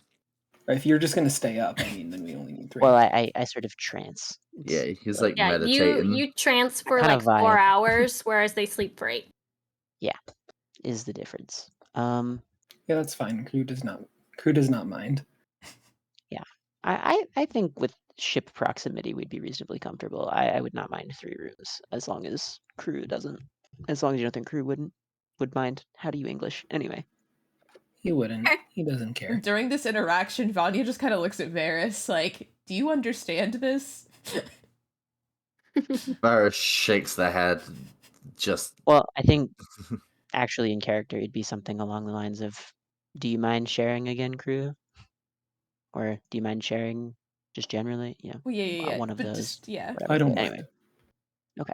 Or if you're just going to stay up, I mean, then we only need 3. Well, I sort of trance. Yeah, he's like Yeah, meditating. you trance for Kind like of 4 vibe. hours, whereas they sleep for 8. Is the difference. Yeah, that's fine. Kruu does not mind. I think with ship proximity, we'd be reasonably comfortable. I would not mind 3 rooms as long as Kruu doesn't. As long as you don't think Kruu would mind. How do you English? Anyway. He wouldn't. He doesn't care. During this interaction, Vanya just kind of looks at Varus like, do you understand this? Varus shakes the head. Just Well, I think actually in character, it'd be something along the lines of, do you mind sharing again, Kruu? Or do you mind sharing just generally? Yeah. Well, yeah. One of but those. just, yeah. I don't But mind. anyway. Okay.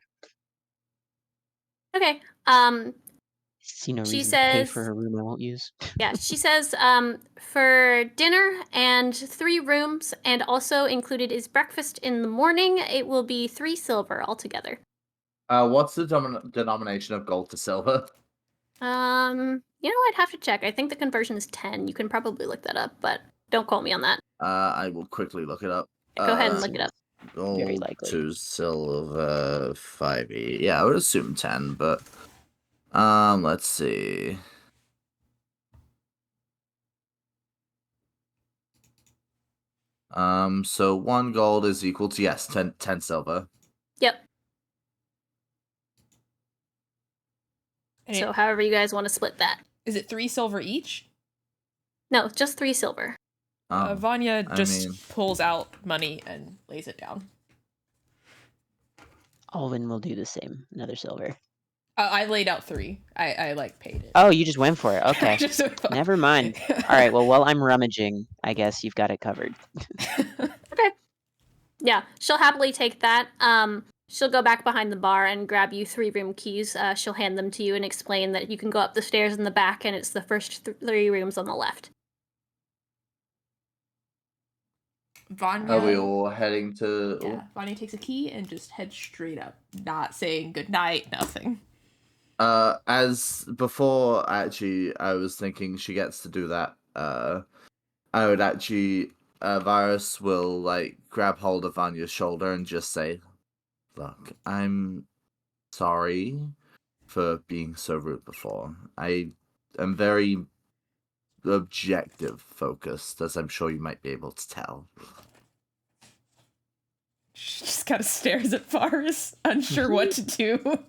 See no She reason to pay says- for a room I won't use. Yeah, she says for dinner and 3 rooms, and also included is breakfast in the morning. It will be 3 silver altogether. what's the denomination of gold to silver? I'd have to check. I think the conversion is 10. You can probably look that up, but don't quote me on that. I will quickly look it up. Go ahead and look it up. Very Gold likely. to silver 5e. Yeah, I would assume 10, but let's see. So 1 gold is equal to 10 silver. Yep. And So however you guys want to split that. is it 3 silver each? No, just 3 silver. Vanya I just mean- pulls out money and lays it down. Alwyn will do the same. Another silver. I laid out 3. I like paid it. Oh, you just went for it. Okay. Just went for it. Never mind. All right. Well, while I'm rummaging, I guess you've got it covered. Okay. Yeah, she'll happily take that. She'll go back behind the bar and grab you 3 room keys. She'll hand them to you and explain that you can go up the stairs in the back and it's the first 3 rooms on the left. Vanya. Are we all heading to? Yeah, Vanya takes a key and just heads straight up, not saying goodnight, nothing. As before, actually, I was thinking she gets to do that. I would actually, Varus will like grab hold of Vanya's shoulder and just say, "Look, I'm sorry for being so rude before. I am very objective focused, as I'm sure you might be able to tell." She just kind of stares at Varus, unsure what to do.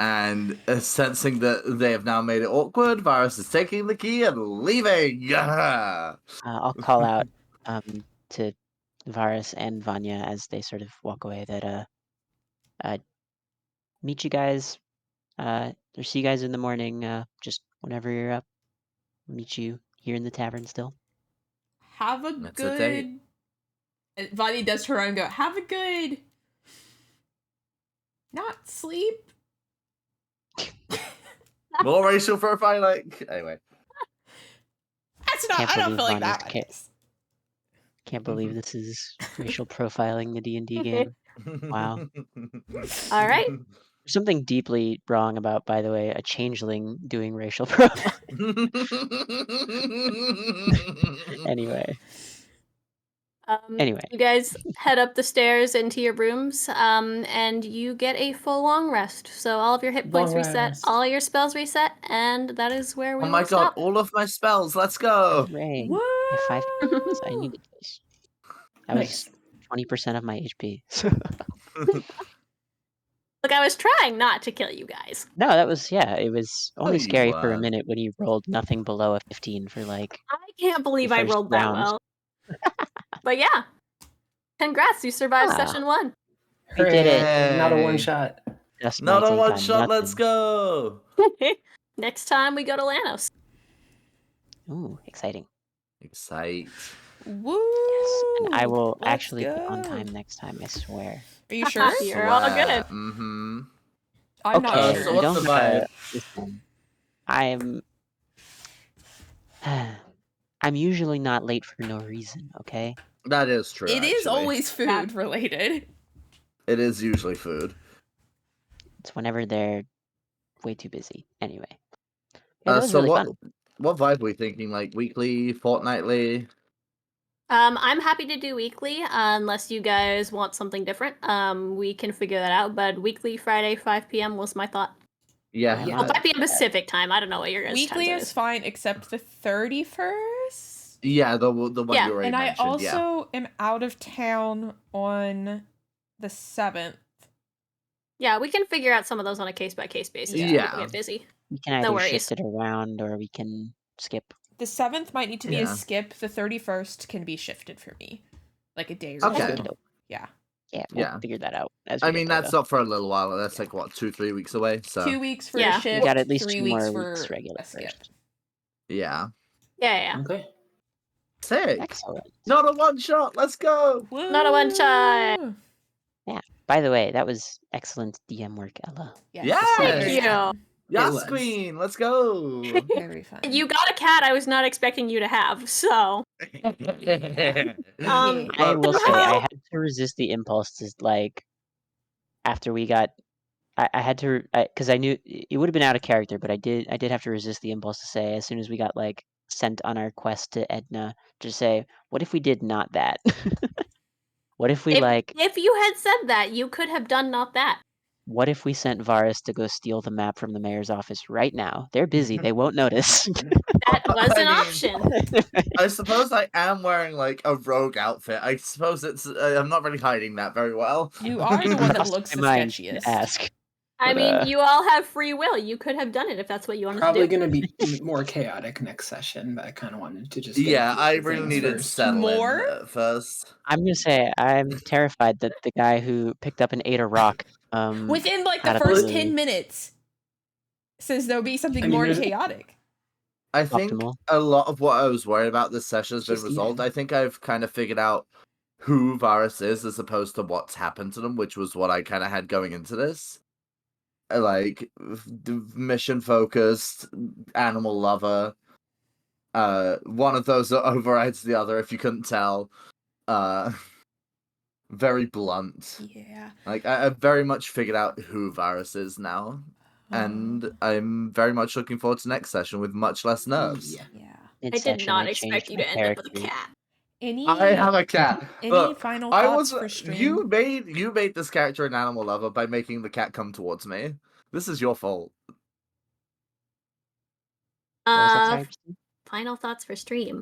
And sensing that they have now made it awkward, Varus is taking the key and leaving. I'll call out to Varus and Vanya as they sort of walk away that meet you guys or see you guys in the morning. Just whenever you're up, meet you here in the tavern still. Have a That's a good. date. And Vanya does her own go. Have a good. Not sleep. More racial profiling. Anyway. That's not. Can't I don't believe feel like Vanya's that. ca- Can't believe this is racial profiling the D&D game. Wow. All right. There's something deeply wrong about, by the way, a changeling doing racial profiling. Anyway. Anyway. You guys head up the stairs into your rooms, and you get a full long rest. So all of your hit points Long reset, rest. all your spells reset, and that is where we Oh will my god, stop. all of my spells, let's go! Hooray. Woo! I have 5 points. I needed this. That Nice. was 20% of my HP. Look, I was trying not to kill you guys. No, that was, yeah, it was only you scary for a were. minute when you rolled nothing below a 15 for like I can't believe The I first rolled round. that well. But yeah. Congrats, you survived Ah. session 1. We did it. Hey. Not a one shot. just Not my a take one on shot, let's nothing. go! Next time we go to Lanos. Ooh, exciting. Excite. Woo! Yes, and I will Let's actually be on go. time next time, I swear. Are you sure? You're all good. Mm-hmm. I'm not Okay, sure. so you what's don't the gotta vibe? listen. I'm usually not late for no reason, okay? That is true, It is actually. always food related. It is usually food. It's whenever they're way too busy. Anyway. Yeah, that was So really what fun. what vibe are we thinking? Like weekly, fortnightly? I'm happy to do weekly, unless you guys want something different. We can figure that out, but weekly Friday, 5 p.m. was my thought. Yeah. Yeah. Well, 5 p.m. Pacific time. I don't know what your guys' Weekly time is is. fine except the 31st. Yeah, the one Yeah, you already And I mentioned, yeah. also am out of town on the 7th. Yeah, we can figure out some of those on a case-by-case basis. if Yeah. people get busy. We can No either worries. shift it around or we can skip. The 7th might need to be a Yeah. skip. The 31st can be shifted for me. Like a day or Okay. so. Yeah. Yeah, we'll Yeah. figure that out. As I we get mean, there, that's though. not for a little while. That's like, what, 2-3 weeks away? So 2 weeks for Yeah. a We shift. got at least 3 2 weeks more for weeks regular a skip. first. yeah. Yeah. Okay. Sick. Excellent. Not a one shot, let's go! Not a one shot. Woo! By the way, that was excellent DM work, Ella. Yes. Yes! Very Thank you. fun. Yes, was. queen, let's go! Very fun. You got a cat I was not expecting you to have, so. I But- will say, I had to resist the impulse to, like, after we got... I had to... Because I knew it would have been out of character, but I did have to resist the impulse to say, as soon as we got, like, sent on our quest to Edna, to say, what if we did not that? What if we, If you had said that, you could have done not that. What if we sent Varus to go steal the map from the mayor's office right now? They're busy. They won't notice. That was I an mean- option. I suppose I am wearing like a rogue outfit. I suppose it's. I'm not really hiding that very well. You are the one that Crossed looks my the mind to sketchiest. ask. I But, mean, you all have free will. You could have done it if that's what you wanted Probably to do. going to be more chaotic next session, but I kind of wanted to just get a Yeah, feel I for really things needed to first. settle More? in first. I'm gonna say I'm terrified that the guy who picked up and ate a rock Within like had the a first really 10 minutes says there'll be something I mean, more there's- chaotic. I think optimal. a lot of what I was worried about this session has been Just resolved. eating. I think I've kind of figured out who Varas is as opposed to what's happened to them, which was what I kind of had going into this. Like, mission focused, animal lover. One of those overrides the other, if you couldn't tell. Very blunt. Yeah. Like, I've very much figured out who Varas is now. And I'm very much looking forward to next session with much less nerves. Yeah. Yeah. I did Mid-session, not I expect changed you my to end up with a character. cat. Any I have a cat. any Look, final I thoughts was for stream? you made this character an animal lover by making the cat come towards me. This is your fault. What was that, sorry, Christine? Final thoughts for stream.